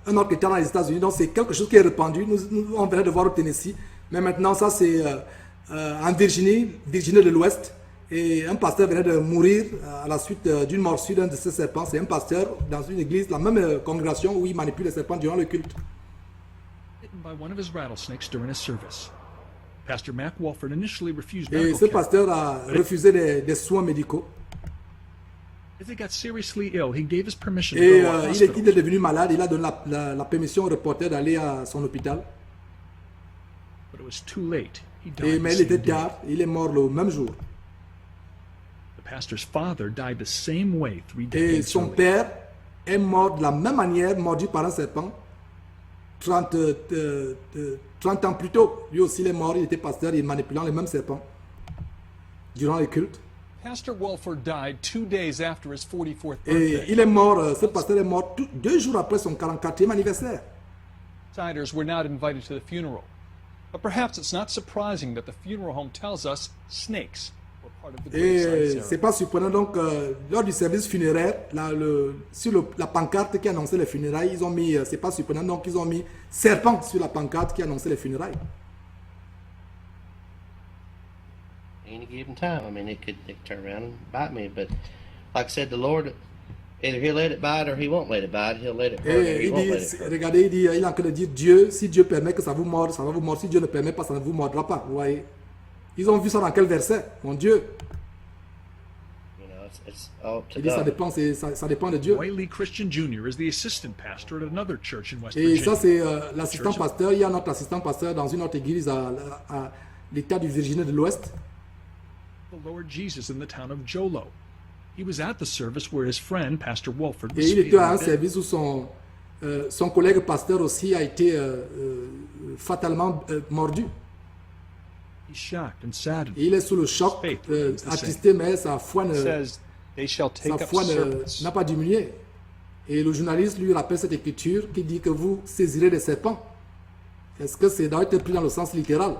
un autre état dans les États-Unis. Donc c'est quelque chose qui est répandu. On venait de voir au Tennessee. Mais maintenant, ça c'est en Virginie de l'Ouest. Et un pasteur venait de mourir à la suite d'une morsure d'un de ces serpents. C'est un pasteur dans une église, la même congrégation où il manipule les serpents durant le culte. bitten by one of his rattlesnakes during a service. Pastor Mac Walford initially refused Et medical ce care. pasteur a refusé des soins médicaux. As he got seriously ill, he gave his permission to Et go to a il est hospital. devenu malade. Il a donné la permission au reporter d'aller à son hôpital. But it was too late. He died Et, the mais il same était day. tard. Il est mort le même jour. The pastor's father died the same way 3 Et decades son earlier. père est mort de la même manière, mordu par un serpent, 30 ans plus tôt. Lui aussi, il est mort, il était pasteur, il manipulant les mêmes serpents durant les cultes. Pastor Walford died 2 days after his 44th Et birthday. il est mort, ce pasteur est mort 2 jours après son 44e anniversaire. Outsiders were not invited to the funeral. But perhaps it's not surprising that the funeral home tells us snakes were part of the Et graveside c'est ceremony. pas surprenant, donc, lors du service funéraire, sur la pancarte qui annonçait les funérailles, ils ont mis, c'est pas surprenant, donc ils ont mis serpent sur la pancarte qui annonçait les funérailles. any given time. I mean, it could turn around and bite me. But like I said, the Lord, either He'll let it bite or He won't let it bite. He'll let it hurt or Et He il won't let dit, it hurt. regardez, il est en train de dire Dieu, si Dieu permet que ça vous morde, ça va vous mordre. Si Dieu ne permet pas, ça ne vous mordra pas. Vous voyez? Ils ont vu ça dans quel verset? Mon Dieu. You know, it's all to Il dit ça God. dépend, ça dépend de Dieu. Roy Lee Christian Jr. is the assistant pastor at another church in West Et Virginia. ça, c'est l'assistant pasteur. Il y a notre assistant pasteur dans une autre église à l'état du Virginie de l'Ouest. The Lord Jesus in the town of Jolo. He was at the service where his friend, Pastor Wolford, was Et il était à un speaking. service où son collègue pasteur aussi a été fatalement mordu. He's shocked and saddened. Et il est sous le choc, Faith remains the attristé, mais sa foi It says, they shall take up serpents. n'a pas diminué. Et le journaliste lui rappelle cette écriture qui dit que vous saisirez des serpents. Est-ce que c'est doit être pris dans le sens littéral?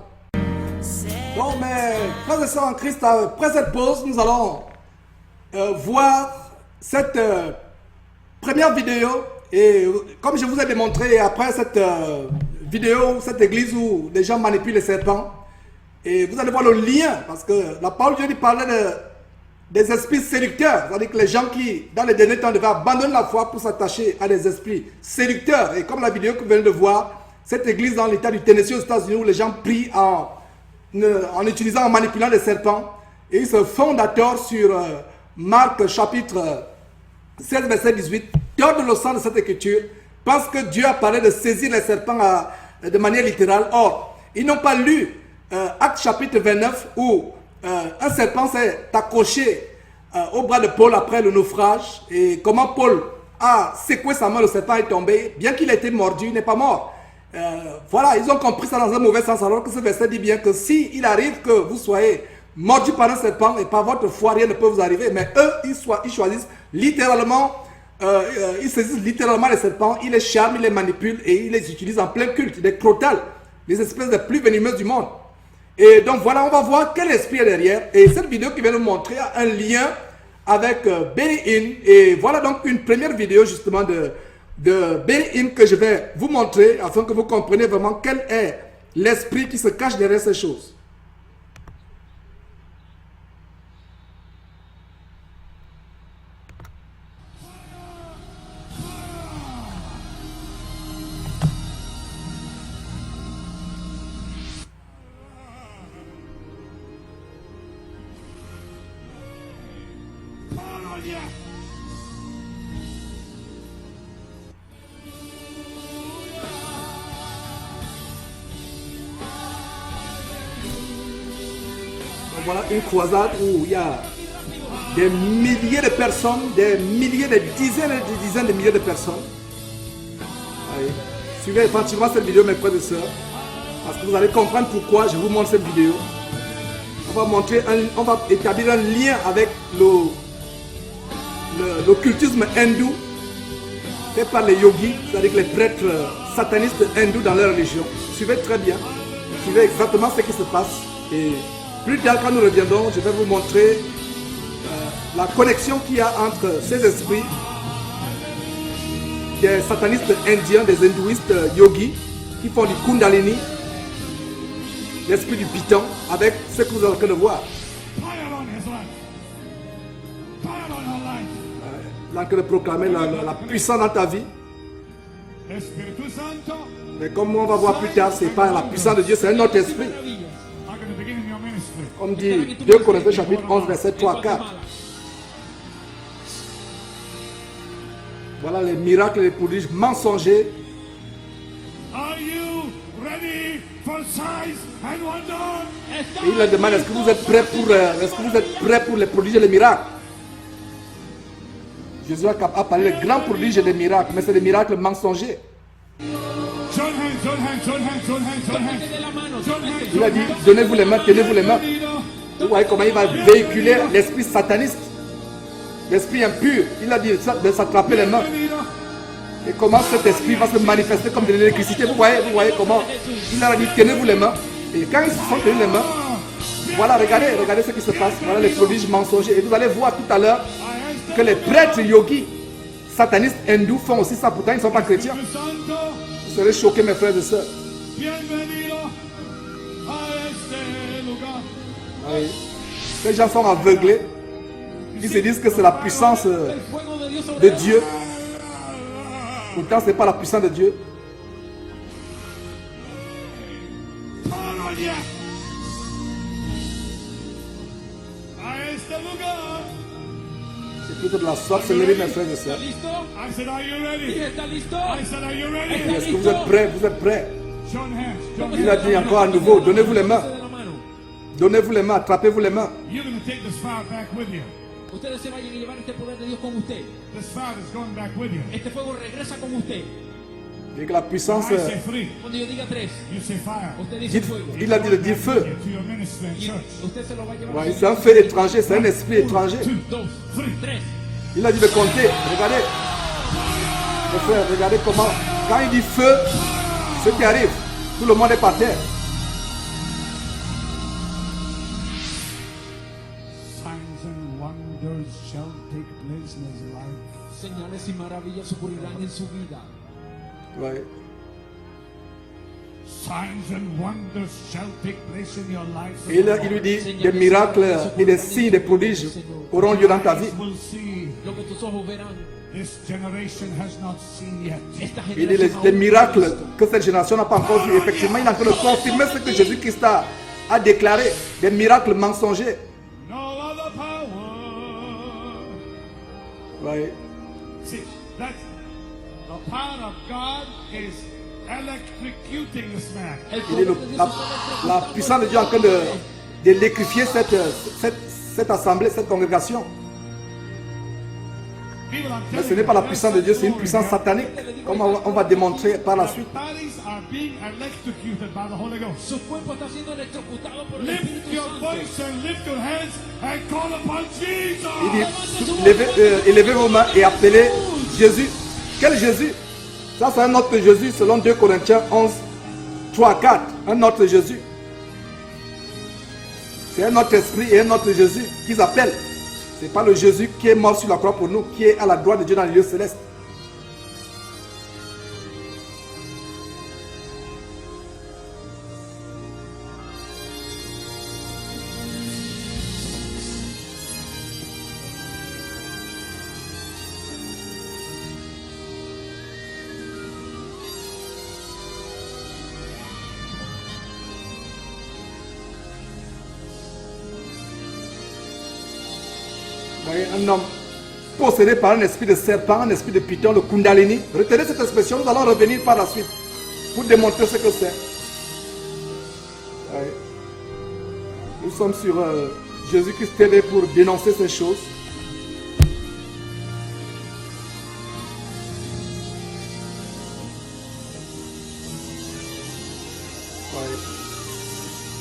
Bon, mais frères et sœurs en Christ, après cette pause, nous allons voir cette première vidéo. Et comme je vous ai démontré, après cette vidéo, cette église où les gens manipulent les serpents, et vous allez voir le lien, parce que la parole de Dieu parlait des esprits séducteurs, c'est-à-dire que les gens qui, dans les derniers temps, devaient abandonner la foi pour s'attacher à des esprits séducteurs. Et comme la vidéo que vous venez de voir, cette église dans l'état du Tennessee aux États-Unis où les gens prient en utilisant, en manipulant les serpents, et ils se fondent à tort sur Marc chapitre 16, verset 18, tort de le sens de cette écriture, parce que Dieu a parlé de saisir les serpents de manière littérale. Or, ils n'ont pas lu Acte chapitre 29 où un serpent s'est accroché au bras de Paul après le naufrage, et comment Paul a secoué sa main, le serpent est tombé, bien qu'il ait été mordu, il n'est pas mort. Voilà, ils ont compris ça dans un mauvais sens, alors que ce verset dit bien que si il arrive que vous soyez mordu par un serpent et par votre foi, rien ne peut vous arriver. Mais eux, ils choisissent littéralement, ils saisissent littéralement les serpents, ils les charment, ils les manipulent et ils les utilisent en plein culte, des crotales, les espèces les plus venimeuses du monde. Et donc voilà, on va voir quel esprit est derrière. Et cette vidéo qui vient nous montrer a un lien avec Benny Hinn. Et voilà donc une première vidéo justement de Benny Hinn que je vais vous montrer afin que vous compreniez vraiment quel est l'esprit qui se cache derrière ces choses. Donc voilà une croisade où il y a des milliers de personnes, des milliers, des dizaines et des dizaines de milliers de personnes. Allez, suivez attentivement cette vidéo mes frères et sœurs, parce que vous allez comprendre pourquoi je vous montre cette vidéo. On va établir un lien avec l'occultisme hindou fait par les yogis, c'est-à-dire les prêtres satanistes hindous dans leur religion. Suivez très bien, suivez exactement ce qui se passe. Et plus tard, quand nous reviendrons, je vais vous montrer la connexion qu'il y a entre ces esprits des satanistes indiens, des hindouistes yogis qui font du kundalini, l'esprit du piton, avec ce que vous êtes en train de voir. Là, que de proclamer la puissance dans ta vie. Mais comme on va voir plus tard, c'est pas la puissance de Dieu, c'est un autre esprit. Comme dit 2 Corinthiens chapitre 11, verset 3 à 4. Voilà les miracles et les prodiges mensongers. Et il leur demande, est-ce que vous êtes prêts pour les prodiges et les miracles? Jésus a parlé de grands prodiges et des miracles, mais c'est des miracles mensongers. Il a dit, donnez-vous les mains, tenez-vous les mains. Vous voyez comment il va véhiculer l'esprit sataniste, l'esprit impur. Il a dit de s'attraper les mains. Et comment cet esprit va se manifester comme de l'électricité. Vous voyez comment il a dit, tenez-vous les mains. Et quand ils se sont tenus les mains, voilà, regardez ce qui se passe. Voilà les prodiges mensongers. Et vous allez voir tout à l'heure que les prêtres yogis, satanistes hindous font aussi ça. Pourtant, ils ne sont pas chrétiens. Vous serez choqués, mes frères et sœurs. Oui. Ces gens sont aveuglés. Ils se disent que c'est la puissance de Dieu. Pourtant, ce n'est pas la puissance de Dieu. Paranoia. A este lugar. C'est plutôt de la sorcellerie, mes frères et sœurs. I said, are you ready? I said, are you ready? Est-ce que vous êtes prêts? Vous êtes prêts? Join hands. Join Il a dit encore à nouveau, donnez-vous les mains. Donnez-vous les mains, attrapez-vous les mains. You're going to take this fire back with you. Ustedes se vayan a llevar este poder de Dios con usted. This fire is going back with you. Este fuego regresa con usted. Et que la puissance, I say three. Cuando yo diga 3, You say fire. usted dice dites- fuego. il a dit de dire feu. To your ministry and church. Usted se lo va a llevar. Ouais, c'est un feu étranger, c'est un esprit étranger. 2, 3. 3. Il a dit de compter. Regardez. Mes frères, regardez comment, quand il dit feu, ce qui arrive, tout le monde est par terre. Signs and wonders shall take place in his life. Señales y maravillas ocurrirán en su vida. Ouais. Signs and wonders shall take place in your life. Et il lui dit, des miracles et des signes, des prodiges auront lieu dans ta vie. Will see. Lo que tus ojos verán. This generation has not seen yet. Esta Il dit generación les aún miracles que cette génération n'a pas encore vu. Effectivement, il est en train de confirmer ce que Jésus-Christ a déclaré. Des miracles mensongers. No other power. Ouais. See, that's the power of God is electrocuting this man. el Il est poder de Dios la, está la puissance de Dieu est en train d'électrifier cette assemblée, cette congrégation. People, I'm Mais telling ce n'est you, pas la there's puissance de Dieu, c'est une glory puissance here. satanique. Comme on va démontrer par la suite. Bodies are being electrocuted by the Holy Ghost. Su cuerpo está siendo electrocutado por el Lift Espíritu your Santo. voice and lift your hands and call upon Jesus. Il dit, élevez vos mains et appelez Jésus. Quel Jésus? Ça, c'est un autre Jésus selon 2 Corinthiens 11, 3 à 4. Un autre Jésus. C'est un autre esprit et un autre Jésus qu'ils appellent. Ce n'est pas le Jésus qui est mort sur la croix pour nous, qui est à la droite de Dieu dans les lieux célestes. Vous voyez, un homme possédé par un esprit de serpent, un esprit de python, le Kundalini. Retenez cette expression, nous allons revenir par la suite pour démontrer ce que c'est. Ouais. Nous sommes sur Jésus-Christ TV pour dénoncer ces choses. Ouais.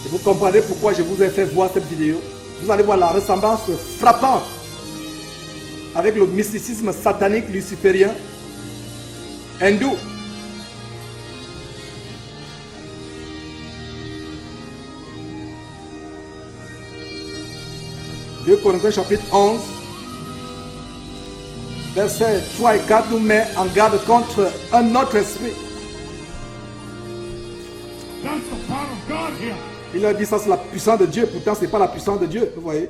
Et vous comprenez pourquoi je vous ai fait voir cette vidéo. Vous allez voir la ressemblance frappante avec le mysticisme satanique luciférien hindou. Deux Corinthiens chapitre 11, versets 3 et 4 nous met en garde contre un autre esprit. That's the power of God here. Il a dit ça c'est la puissance de Dieu, pourtant ce n'est pas la puissance de Dieu, vous voyez.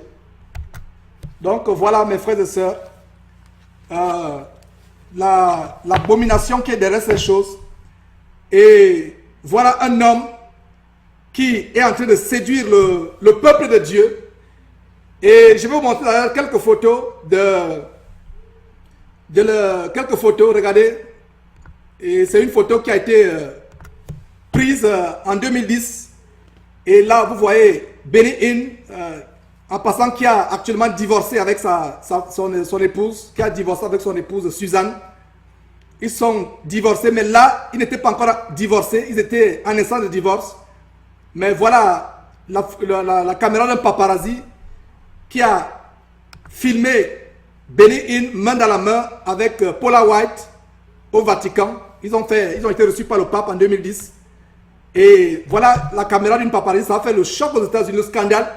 Donc voilà mes frères et sœurs, l'abomination qui est derrière ces choses. Et voilà un homme qui est en train de séduire le peuple de Dieu. Et je vais vous montrer d'ailleurs quelques photos quelques photos, regardez. Et c'est une photo qui a été prise en 2010. Et là, vous voyez Benny Hinn, en passant, qui a actuellement divorcé avec son épouse, qui a divorcé avec son épouse Suzanne. Ils sont divorcés, mais là, ils n'étaient pas encore divorcés, ils étaient en instance de divorce. Mais voilà la caméra d'un paparazzi qui a filmé Benny Hinn main dans la main avec Paula White au Vatican. Ils ont été reçus par le pape en 2010. Et voilà la caméra d'une paparazzi, ça a fait le choc aux États-Unis, le scandale.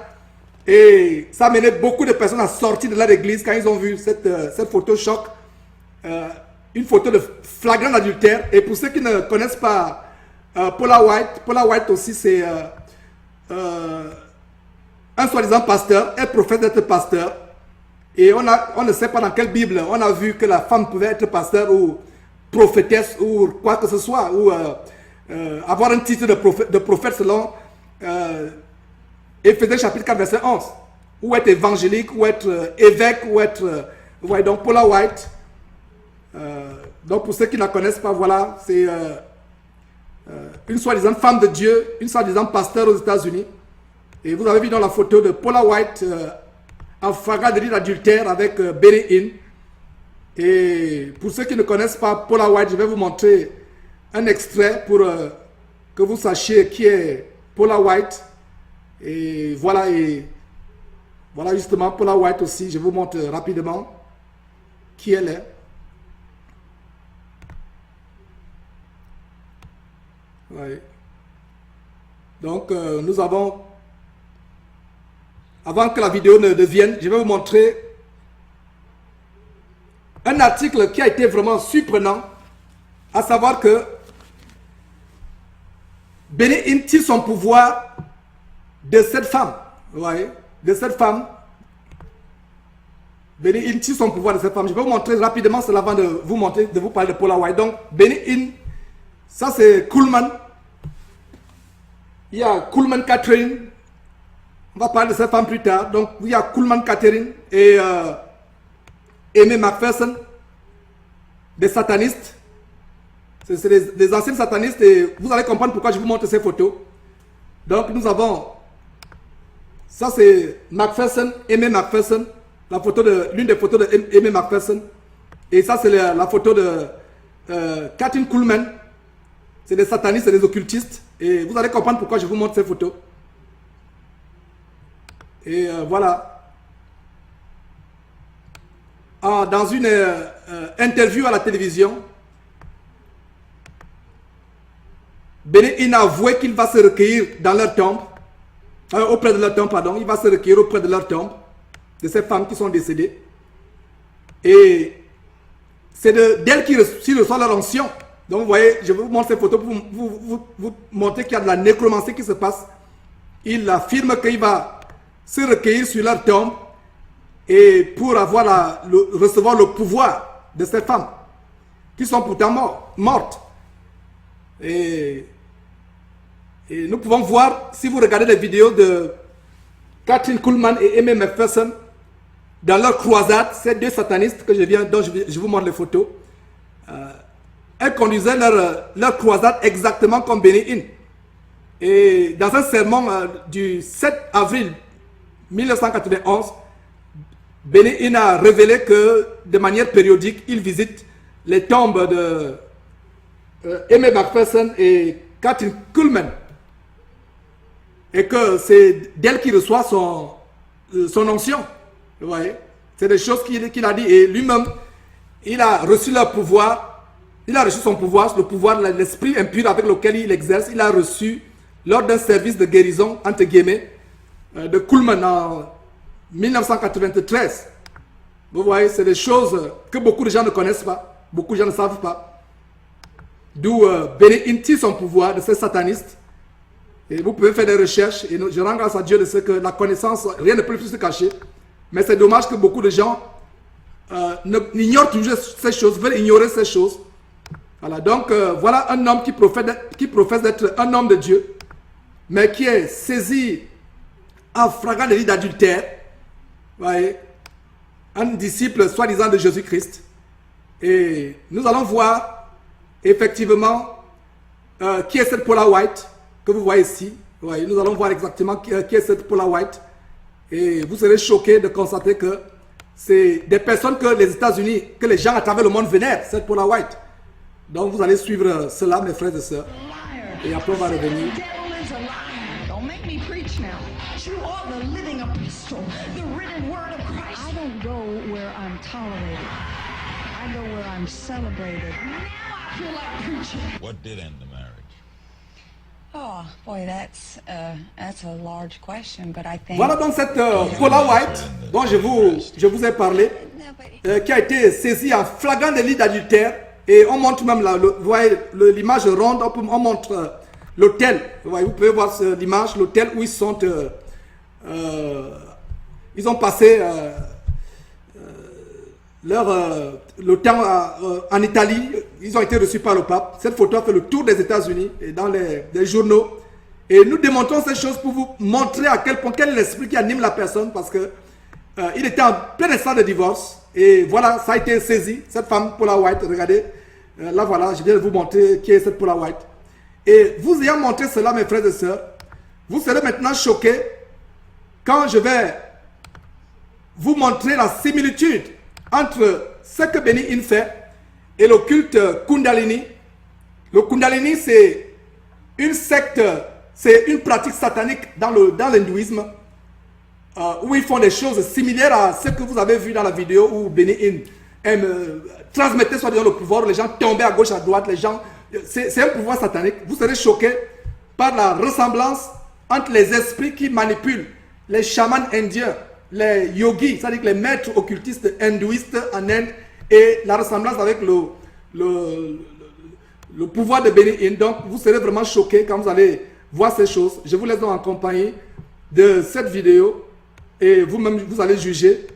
Et ça a mené beaucoup de personnes à sortir de leur église quand ils ont vu cette photo choc. Une photo de flagrant adultère. Et pour ceux qui ne connaissent pas Paula White aussi c'est un soi-disant pasteur, elle professe d'être pasteur. Et on ne sait pas dans quelle Bible on a vu que la femme pouvait être pasteur ou prophétesse ou quoi que ce soit, ou avoir un titre de prophète selon Éphésiens chapitre 4 verset 11, ou être évangélique, ou être évêque, ou être... vous voyez, donc Paula White, donc pour ceux qui ne la connaissent pas, voilà, c'est une soi-disant femme de Dieu, une soi-disant pasteur aux États-Unis. Et vous avez vu dans la photo de Paula White en flagrant délit d'adultère avec Benny Hinn. Et pour ceux qui ne connaissent pas Paula White, je vais vous montrer un extrait pour que vous sachiez qui est Paula White. Et voilà justement Paula White aussi, je vous montre rapidement qui elle est. Ouais. Donc nous avons, avant que la vidéo ne devienne, je vais vous montrer un article qui a été vraiment surprenant, à savoir que Benny Hinn tire son pouvoir de cette femme. Vous voyez, de cette femme. Benny Hinn tire son pouvoir de cette femme. Je vais vous montrer rapidement cela avant de vous montrer, de vous parler de Paula White. Donc, Benny Hinn, ça c'est Kuhlman. Il y a Kuhlman Catherine. On va parler de cette femme plus tard. Donc, il y a Kuhlman Catherine et Aimee McPherson, des satanistes. C'est des anciens satanistes et vous allez comprendre pourquoi je vous montre ces photos. Donc, nous avons, ça c'est McPherson, Aimee McPherson, l'une des photos de Aimee McPherson. Et ça c'est la photo de Kathryn Kuhlman. C'est des satanistes et des occultistes. Et vous allez comprendre pourquoi je vous montre ces photos. Et voilà. Dans une interview à la télévision, Benny Hinn a avoué qu'il va se recueillir dans leur tombe, auprès de leur tombe, pardon. Il va se recueillir auprès de leur tombe, de ces femmes qui sont décédées. Et c'est d'elles qu'il reçoit leur onction. Donc vous voyez, je vais vous montrer ces photos pour vous montrer qu'il y a de la nécromancie qui se passe. Il affirme qu'il va se recueillir sur leur tombe et pour avoir recevoir le pouvoir de ces femmes qui sont pourtant mortes. Et nous pouvons voir, si vous regardez les vidéos de Kathryn Kuhlman et Aimee McPherson, dans leur croisade, ces deux satanistes dont je vous montre les photos, elles conduisaient leur croisade exactement comme Benny Hinn. Et dans un sermon du 7 avril 1991, Benny Hinn a révélé que de manière périodique, il visite les tombes de Aimee McPherson et Kathryn Kuhlman. Et que c'est d'elle qu'il reçoit son onction. Vous voyez, c'est des choses qu'il a dit. Et lui-même, il a reçu leur pouvoir. Il a reçu son pouvoir, le pouvoir de l'esprit impur avec lequel il exerce. Il a reçu lors d'un service de guérison, entre guillemets, de Kuhlman en 1993. Vous voyez, c'est des choses que beaucoup de gens ne connaissent pas. Beaucoup de gens ne savent pas. D'où Benny Hinn tire son pouvoir de ces satanistes. Et vous pouvez faire des recherches. Et je rends grâce à Dieu de ce que la connaissance, rien ne peut plus se cacher. Mais c'est dommage que beaucoup de gens ignorent toujours ces choses, veulent ignorer ces choses. Voilà, donc voilà un homme qui professe d'être un homme de Dieu, mais qui est saisi en flagrant délit d'adultère. Voyez, un disciple soi-disant de Jésus-Christ. Et nous allons voir effectivement qui est cette Paula White que vous voyez ici. Voyez, nous allons voir exactement qui est cette Paula White. Et vous serez choqués de constater que c'est des personnes que les États-Unis, que les gens à travers le monde vénèrent, cette Paula White. Donc vous allez suivre cela, mes frères et sœurs. Et après on va revenir. What did end the marriage? Oh, boy, that's a large question, but I think... Voilà donc cette Paula White dont je vous ai parlé, qui a été saisie en flagrant délit d'adultère. Et on montre même, vous voyez l'image ronde, on montre l'hôtel. Vous pouvez voir l'image, l'hôtel où ils sont ils ont passé le temps en Italie. Ils ont été reçus par le pape. Cette photo a fait le tour des États-Unis et dans les journaux. Et nous démontrons ces choses pour vous montrer à quel point, quel est l'esprit qui anime la personne, parce que il était en plein instant de divorce. Et voilà, ça a été saisi. Cette femme, Paula White, regardez. Là, voilà, je viens de vous montrer qui est cette Paula White. Et vous ayant montré cela, mes frères et sœurs, vous serez maintenant choqués quand je vais vous montrer la similitude entre ce que Benny Hinn fait et le culte Kundalini. Le Kundalini, c'est une secte, c'est une pratique satanique dans l'hindouisme, où ils font des choses similaires à ce que vous avez vu dans la vidéo où Benny Hinn transmettait soi-disant le pouvoir, les gens tombaient à gauche, à droite, les gens... C'est un pouvoir satanique. Vous serez choqués par la ressemblance entre les esprits qui manipulent les chamans indiens, les yogis, c'est-à-dire les maîtres occultistes hindouistes en Inde, et la ressemblance avec le pouvoir de Benny Hinn. Donc, vous serez vraiment choqués quand vous allez voir ces choses. Je vous laisse donc en compagnie de cette vidéo et vous-même, vous allez juger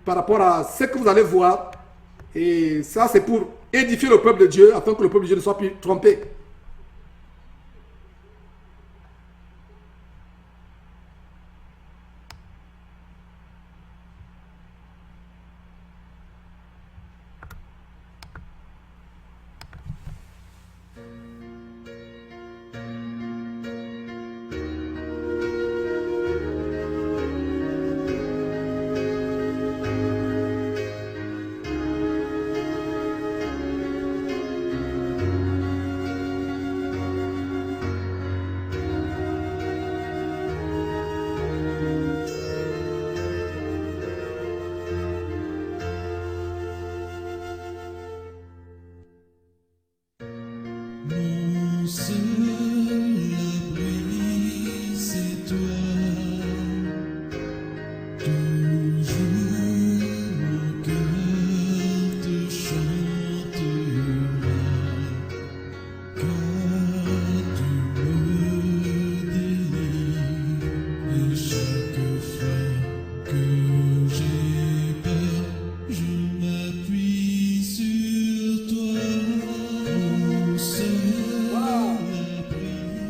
par rapport à ce que vous allez voir. Et ça, c'est pour édifier le peuple de Dieu, afin que le peuple de Dieu ne soit plus trompé.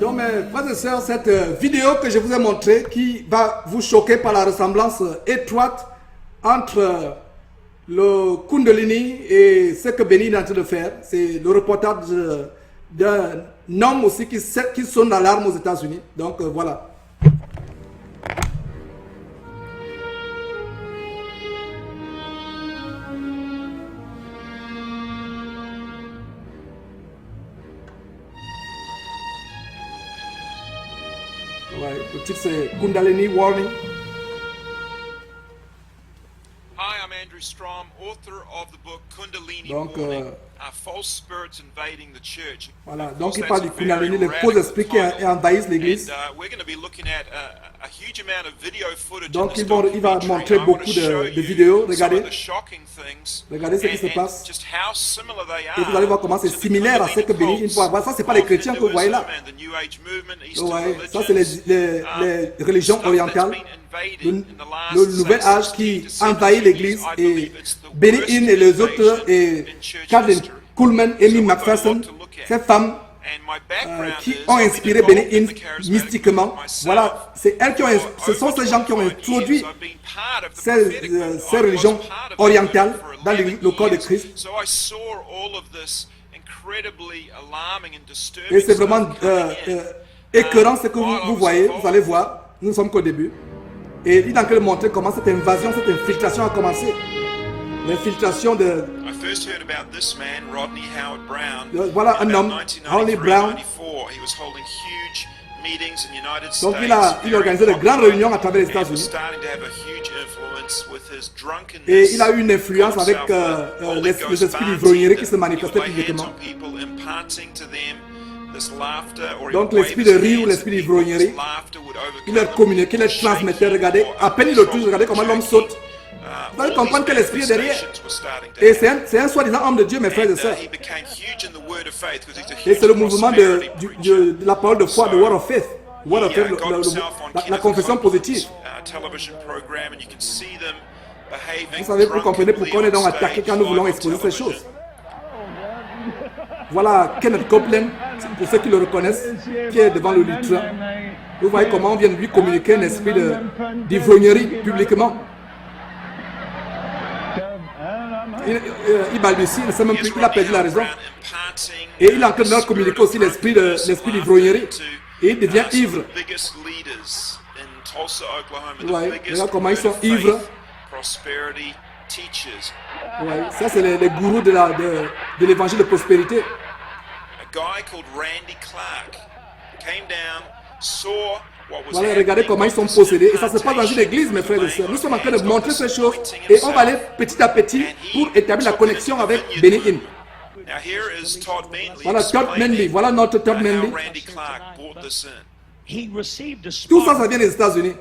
Donc mes frères et sœurs, cette vidéo que je vous ai montrée qui va vous choquer par la ressemblance étroite entre le Kundalini et ce que Benny est en train de faire, c'est le reportage d'un homme aussi qui sonne l'alarme aux États-Unis. Donc voilà. Ouais, le titre c'est Kundalini Warning. Hi, I'm Andrew Strom, author of the book Kundalini Donc, Warning, False Spirits Invading the Church. Voilà, donc il parle du Kundalini, les faux esprits qui envahissent l'église. Donc il va montrer beaucoup de vidéos, regardez. Regardez ce qui se passe. Et vous allez voir comment c'est similaire à ce que Benny Hinn peut avoir. Ça, c'est pas les chrétiens que vous voyez là. Ouais, ça, c'est les religions orientales. Le nouvel âge qui envahit l'église. Et Benny Hinn et les autres, et Kathryn Kuhlman, Amy McPherson, ces femmes qui ont inspiré Benny Hinn mystiquement. Voilà, c'est elles qui ont, ce sont ces gens qui ont introduit ces religions orientales dans le corps de Christ. Et c'est vraiment écœurant ce que vous voyez, vous allez voir, nous ne sommes qu'au début. Et il est en train de montrer comment cette invasion, cette infiltration a commencé. L'infiltration de... Voilà un homme, Rodney Brown. Donc il a organisé de grandes réunions à travers les États-Unis. Et il a eu une influence avec les esprits d'ivrognerie qui se manifestaient publiquement. Donc l'esprit de rire ou l'esprit d'ivrognerie, il leur communiquait, il leur transmettait. Regardez, à peine il le touche, regardez comment l'homme saute. Vous allez comprendre que l'esprit est derrière. Et c'est un soi-disant homme de Dieu, mes frères et sœurs. Et c'est le mouvement de la parole de foi, de Word of Faith. Voilà, faire la confession positive. Vous savez, vous comprenez pourquoi on est donc attaqué quand nous voulons exposer ces choses. Voilà Kenneth Copeland, pour ceux qui le reconnaissent, qui est devant le lutrin. Vous voyez comment on vient de lui communiquer un esprit d'ivrognerie publiquement. Il balbutie, il ne sait même plus, il a perdu la raison. Et il est en train de leur communiquer aussi l'esprit d'ivrognerie. Et il devient ivre. Ouais, regarde comment ils sont ivres. Ouais, ça c'est les gourous de l'évangile de prospérité. Voilà, regardez comment ils sont possédés. Et ça se passe dans une église, mes frères et sœurs. Nous sommes en train de montrer ces choses et on va aller petit à petit pour établir la connexion avec Benny Hinn. Voilà Todd Manley. Voilà notre Todd Manley. Tout ça, ça vient des États-Unis.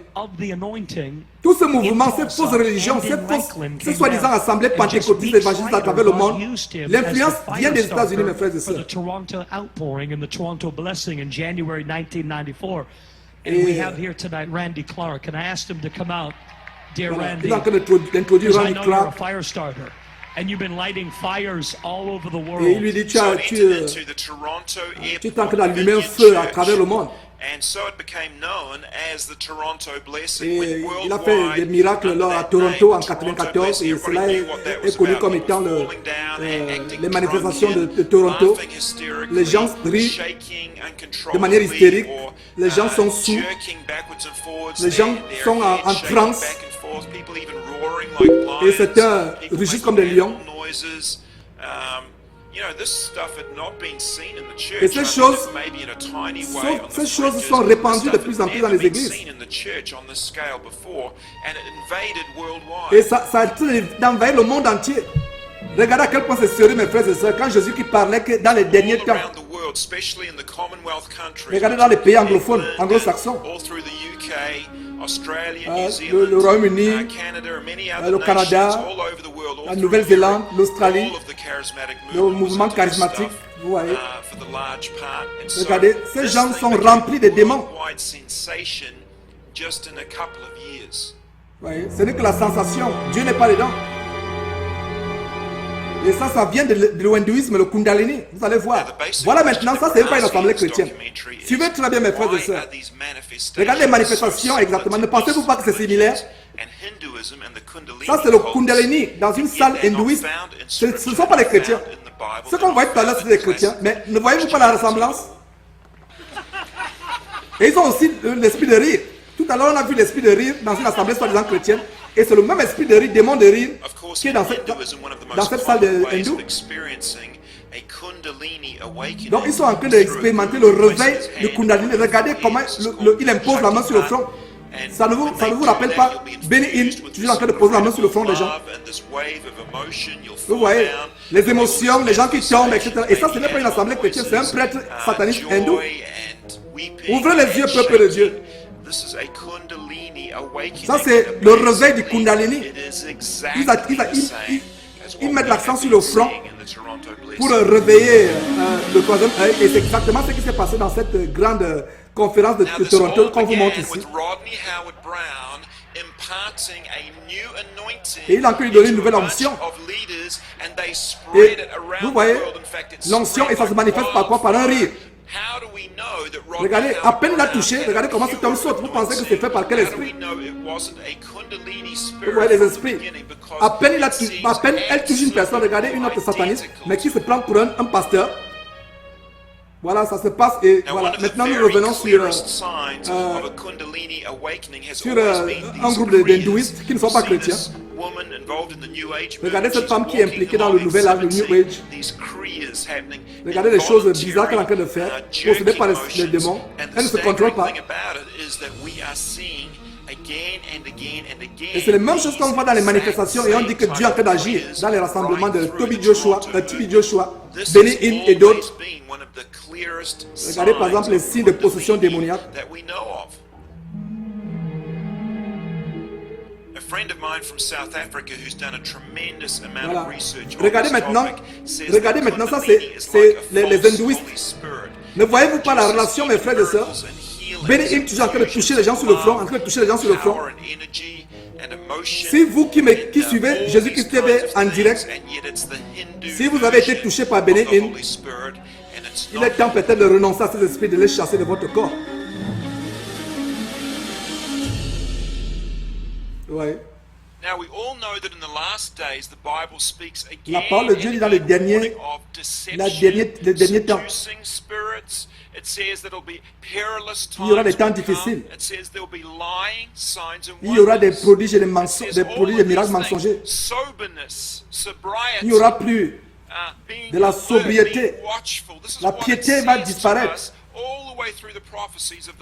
Tout ce mouvement, cette fausse religion, ces soi-disant assemblées pentecôtistes évangélistes à travers le monde, l'influence vient des États-Unis, mes frères et sœurs. And we have here tonight Randy Clark, and I asked him to come out. Dear Randy, il est en train d'introduire Randy you're a Clark. fire starter, and you've been lighting fires all over the world. Et il lui dit, tu es en train d'allumer un feu à travers le monde. Et il a fait des miracles là à Toronto en 1994 et cela est connu comme étant les manifestations de Toronto. Les gens rient de manière hystérique, les gens sont sous, les gens sont en transe et c'est un rugissent comme des lions. Et ces choses sont répandues de plus en plus dans les églises. Et ça a d'envahir le monde entier. Regardez à quel point c'est sérieux, mes frères et sœurs, quand Jésus qui parlait que dans les derniers temps, regardez dans les pays anglophones, anglo-saxons, le Royaume-Uni, le Canada, la Nouvelle-Zélande, l'Australie, le mouvement charismatique, vous voyez. Regardez, ces gens sont remplis de démons. Voyez, ce n'est que la sensation, Dieu n'est pas dedans. Et ça vient de l'hindouisme, le Kundalini. Vous allez voir. Voilà maintenant, ça c'est pas une assemblée chrétienne. Suivez très bien mes frères et sœurs. Regardez les manifestations exactement. Ne pensez-vous pas que c'est similaire? Ça c'est le Kundalini dans une salle hindouiste. Ce ne sont pas les chrétiens. Ce qu'on voyait tout à l'heure c'était des chrétiens. Mais ne voyez-vous pas la ressemblance? Et ils ont aussi l'esprit de rire. Tout à l'heure on a vu l'esprit de rire dans une assemblée soi-disant chrétienne. Et c'est le même esprit de rire, démon de rire, qui est dans cette salle de hindou. Donc ils sont en train d'expérimenter le réveil du Kundalini. Regardez comment il impose la main sur le front. Ça ne vous rappelle pas Benny Hinn, toujours en train de poser la main sur le front des gens. Vous voyez, les émotions, les gens qui tombent, etc. Et ça, ce n'est pas une assemblée chrétienne, c'est un prêtre sataniste hindou. Ouvrez les yeux, peuple de Dieu. Ça, c'est le réveil du Kundalini. Ils mettent l'accent sur le front pour réveiller le troisième œil. Et c'est exactement ce qui s'est passé dans cette grande conférence de Toronto qu'on vous montre ici. Et il a pu lui donner une nouvelle onction. Et vous voyez, l'onction, et ça se manifeste par quoi? Par un rire. Regardez, à peine l'a touché, regardez comment cet homme saute. Vous pensez que c'est fait par quel esprit? Vous voyez les esprits. À peine elle touche une personne, regardez une autre sataniste, mais qui se prend pour un pasteur. Voilà, ça se passe et voilà. Maintenant nous revenons sur un groupe d'hindouistes qui ne sont pas chrétiens. Regardez cette femme qui est impliquée dans le nouvel âge, le New Age. Regardez les choses bizarres qu'elle est en train de faire, possédée par les démons. Elle ne se contrôle pas. Et c'est les mêmes choses qu'on voit dans les manifestations et on dit que Dieu est en train d'agir dans les rassemblements de Toby Joshua, Benny Hinn et d'autres. Regardez par exemple les signes de possession démoniaque. Voilà. Regardez maintenant, ça c'est les hindouistes. Ne voyez-vous pas la relation, mes frères et sœurs, Benny Hinn toujours en train de toucher les gens sur le front, en train de toucher les gens sur le front. Si vous qui suivez Jésus-Christ TV en direct, si vous avez été touché par Benny Hinn, il est temps peut-être de renoncer à ces esprits, de les chasser de votre corps. Ouais. La parole de Dieu dit dans les derniers temps, il y aura des temps difficiles. Il y aura des prodiges et des miracles mensongers. Il n'y aura plus de la sobriété. La piété va disparaître.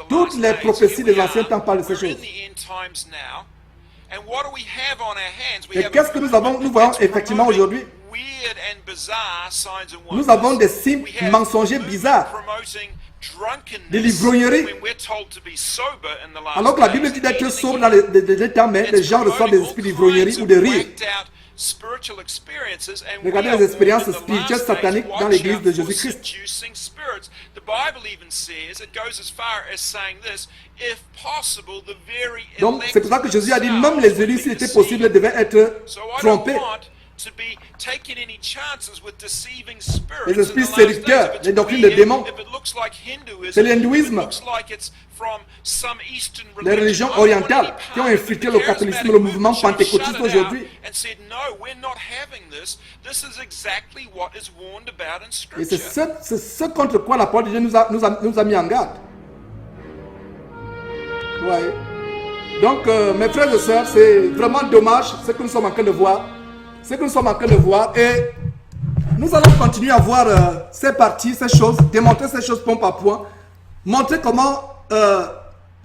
Toutes les prophéties des anciens temps parlent de ces choses. Et qu'est-ce que nous avons? Nous voyons effectivement aujourd'hui, nous avons des signes mensongers bizarres, des l'ivrognerie. Alors que la Bible dit d'être sobre dans les temps, mais les gens reçoivent des esprits d'ivrognerie ou de rire. Regardez les expériences spirituelles sataniques dans l'église de Jésus-Christ. Donc c'est pour ça que Jésus a dit même les élus, s'il était possible, devaient être trompés. Les esprits séducteurs, les doctrines de démons, c'est l'hindouisme, les religions orientales qui ont infiltré le catholicisme, le mouvement pentecôtiste aujourd'hui. Et c'est ce contre quoi la parole de Dieu nous a mis en garde. Ouais. Donc, mes frères et sœurs, c'est vraiment dommage ce que nous sommes en train de voir. Et nous allons continuer à voir ces parties, ces choses, démontrer ces choses point par point, montrer comment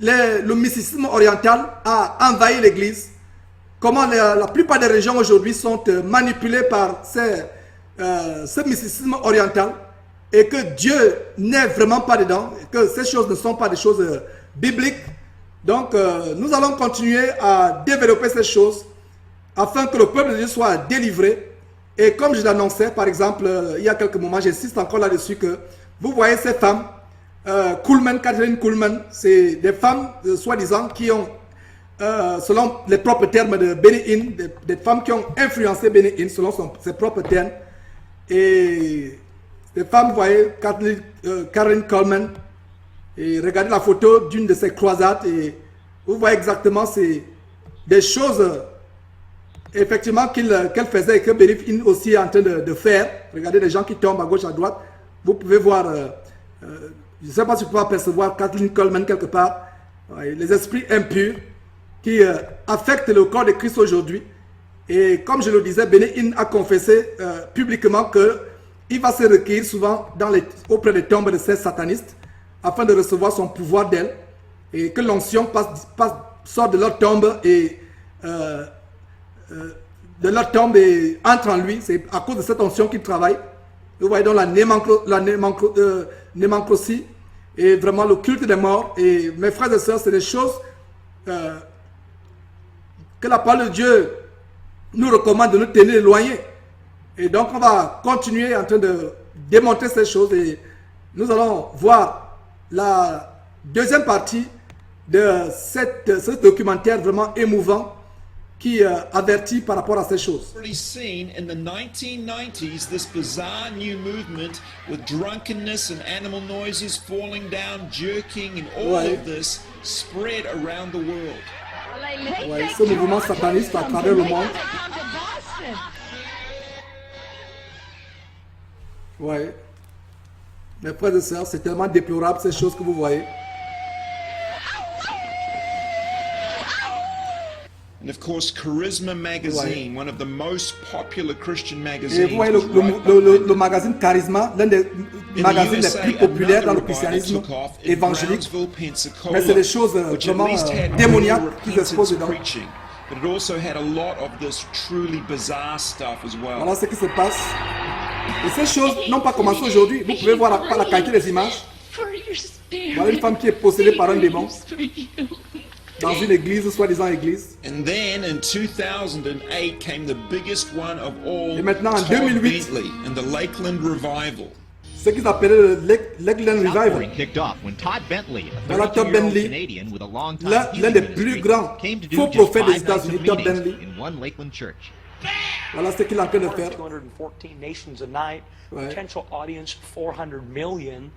le mysticisme oriental a envahi l'église, comment la plupart des régions aujourd'hui sont manipulées par ce mysticisme oriental et que Dieu n'est vraiment pas dedans, et que ces choses ne sont pas des choses bibliques. Donc nous allons continuer à développer ces choses afin que le peuple de Dieu soit délivré. Et comme je l'annonçais, par exemple, il y a quelques moments, j'insiste encore là-dessus, que vous voyez ces femmes, Catherine Kuhlman, c'est des femmes, soi-disant, qui ont, selon les propres termes de Benny Hinn, des femmes qui ont influencé Benny Hinn, selon ses propres termes. Et des femmes, vous voyez, Catherine Kuhlman, et regardez la photo d'une de ses croisades, et vous voyez exactement, c'est des choses effectivement qu'elle faisait et que Benny Hinn aussi est en train de faire. Regardez les gens qui tombent à gauche, à droite. Vous pouvez voir, je ne sais pas si vous pouvez apercevoir Kathleen Coleman quelque part, les esprits impurs qui affectent le corps de Christ aujourd'hui. Et comme je le disais, Benny Hinn a confessé publiquement qu'il va se recueillir souvent auprès des tombes de ces satanistes afin de recevoir son pouvoir d'elle et que l'onction sort de leur tombe et entre en lui. C'est à cause de cette onction qu'il travaille. Vous voyez donc la némancrocie et vraiment le culte des morts. Et mes frères et sœurs, c'est des choses que la parole de Dieu nous recommande de nous tenir éloignés. Et donc on va continuer en train de démontrer ces choses et nous allons voir la deuxième partie de ce documentaire vraiment émouvant qui avertit par rapport à ces choses. Seen in the 1990s this bizarre new movement with drunkenness and animal noises falling down, jerking, and all of this spread around the world. Ouais, ce mouvement sataniste à travers le monde. Ouais. Mes frères et sœurs, c'est tellement déplorable ces choses que vous voyez. And of course, Charisma magazine, one of the most popular Christian magazines. Et vous voyez le magazine Charisma, l'un des magazines les plus populaires dans le christianisme évangélique. Mais c'est des choses vraiment démoniaques qui s'exposent dedans. But it also had a lot of this truly bizarre stuff as well. Voilà ce qui se passe. Et ces choses n'ont pas commencé aujourd'hui. Vous pouvez voir par la qualité des images. Voilà une femme qui est possédée par un démon dans une église, soi-disant église. And then in 2008 came the biggest one of all. Et maintenant en 2008, and the Lakeland Revival. ce qu'ils appelaient le Lakeland Revival. Outpouring kicked off when Todd Bentley, a Voilà, Todd 32-year-old Bentley, Canadian with a long time l'un healing des ministry, plus grands came to do faux just prophètes des 5 nights of États-Unis, Todd meetings Bentley. in one Lakeland church. Voilà ce qu'il est en train de faire. 214 nations a night, Ouais. potential audience 400 million,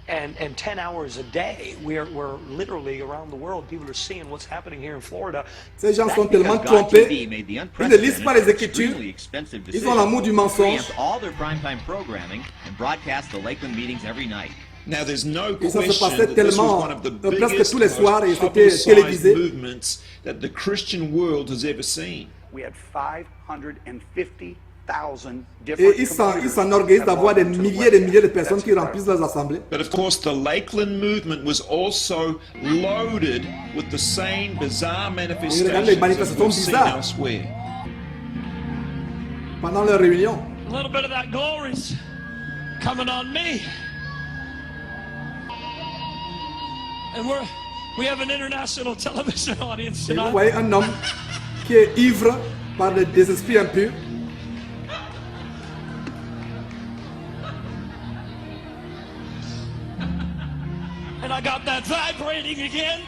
and 10 hours a day. We're literally around the world. People are seeing what's happening here in Florida. Ces gens sont tellement Because God trompés, TV made the ils ne lisent pas les unprecedented, Écritures, extremely expensive ils ont l'amour du decision to mensonge. preempt all their primetime programming and broadcast the Lakeland meetings every night. Now, there's no Et ça se question passait that this was tellement, one of the presque biggest, tous les soirs, et most c'était télévisé. publicized movements that the Christian world has ever seen. We had 550,000 Et different ils computers s'enorgueillissent that d'avoir des logged into the milliers et des milliers de webcast. personnes That's qui remplissent incredible. leurs assemblées. But of course, the Lakeland movement was also loaded with the same bizarre manifestations that manifestations we've seen bizarres. elsewhere. Pendant leur réunion, A little bit of that glory's coming on me. And we have an international television audience et vous tonight. voyez un homme qui est ivre par des esprits impurs. And I got that vibrating again.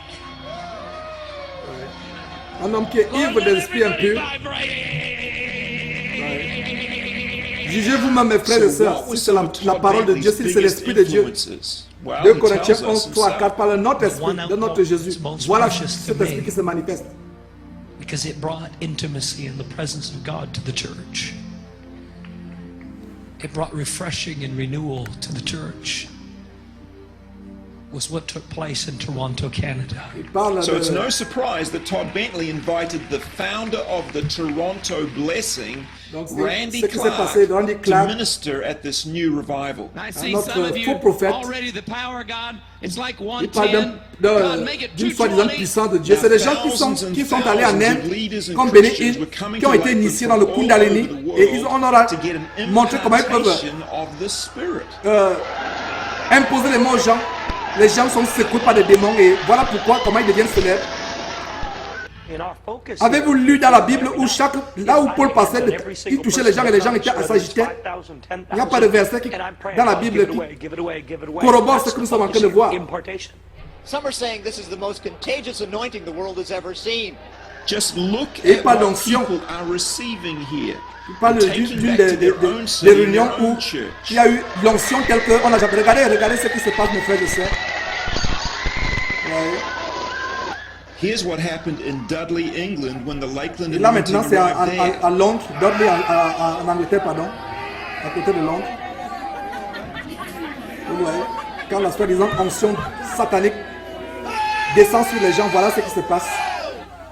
Un homme qui est ivre des esprits impurs. Jugez vous-même, mes frères et sœurs, si c'est la parole de Dieu, si c'est l'Esprit de Dieu. 2 Corinthiens 11, 3 à 4 parle de notre esprit, de notre Jésus. Voilà cet esprit qui se manifeste. Because it brought intimacy and the presence of God to the church. It brought refreshing and renewal to the church. Was what took place in Toronto, Canada. So it's no surprise that Todd Bentley invited the founder of the Toronto Blessing, Randy Clark, to minister at this new revival. I see some of you already the power of God. It's like Il parle 110. God, make it d'une soi-disant 220. puissance de Dieu. C'est des gens qui sont allés en Inde, comme Benny Hinn, qui ont été initiés dans le Kundalini, et on leur a montré comment ils peuvent imposer les mots aux gens. Les gens sont secoués par des démons, et voilà pourquoi, comment ils deviennent célèbres. Avez-vous lu dans la Bible où là où Paul passait, il touchait les gens et les gens étaient assagités? Il n'y a pas de verset dans la Bible qui corrobore ce que nous sommes en train de voir. Some are saying this is the most contagious anointing the world has ever seen. Just look Et at pas what d'onction. people are receiving here. Il parle Taking d'une back to their own des city and réunions their où own church. il y a eu l'onction telle qu'on a jamais regardé ce qui se passe, mes frères et sœurs. Ouais. Here's what happened in Dudley, England, when the Lakeland Et là anointing maintenant c'est arrived there. à Londres, Dudley en Angleterre, pardon, à côté de Londres. Vous voyez, quand la soi-disant onction satanique descend sur les gens, voilà ce qui se passe.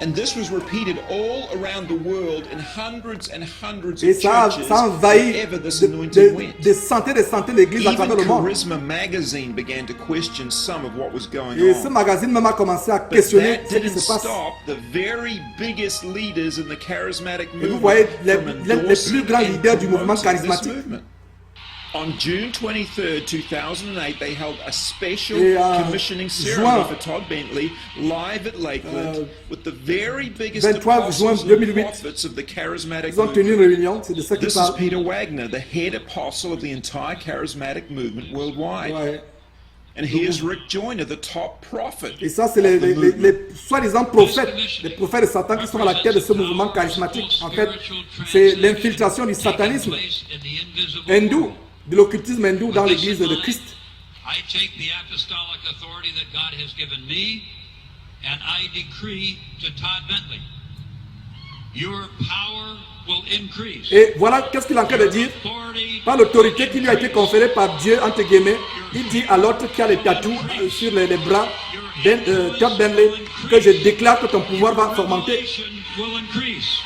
And this was repeated all around the world in hundreds and hundreds Et of ça churches envahit wherever this anointing went. des centaines d'églises à Even travers le monde. Charisma magazine began to question some of what was going Et ce on. magazine même a commencé à But questionner that ce qui didn't se passe. stop the very biggest leaders in the charismatic Et vous movement voyez from les endorsing plus grands and leaders du mouvement promoting this charismatique. movement. On June 23rd, 2008, they held a special Et commissioning juin, ceremony for Todd Bentley live at Lakeland with the very biggest 23 juin apostles and 2008, prophets of the charismatic ils ont tenu une movement. réunion, c'est de ça qu'ils This is parlent. Peter Wagner, the head apostle of the entire charismatic movement worldwide. Ouais. And here's Rick Joyner, the top prophet. Et ça, c'est of the movement. les soi-disant prophètes, les prophètes de Satan qui sont à la tête de ce mouvement charismatique. En fait, c'est l'infiltration du satanisme hindou, de l'occultisme hindou dans l'église de Christ. I take the apostolic authority that God has given me, and I decree to Todd Bentley, your power will increase. Et voilà qu'est-ce qu'il est en train de dire. Par l'autorité qui lui a été conférée par Dieu, entre guillemets, il dit à l'autre qui a les tatous sur les bras, Todd Bentley, que je déclare que ton pouvoir va augmenter.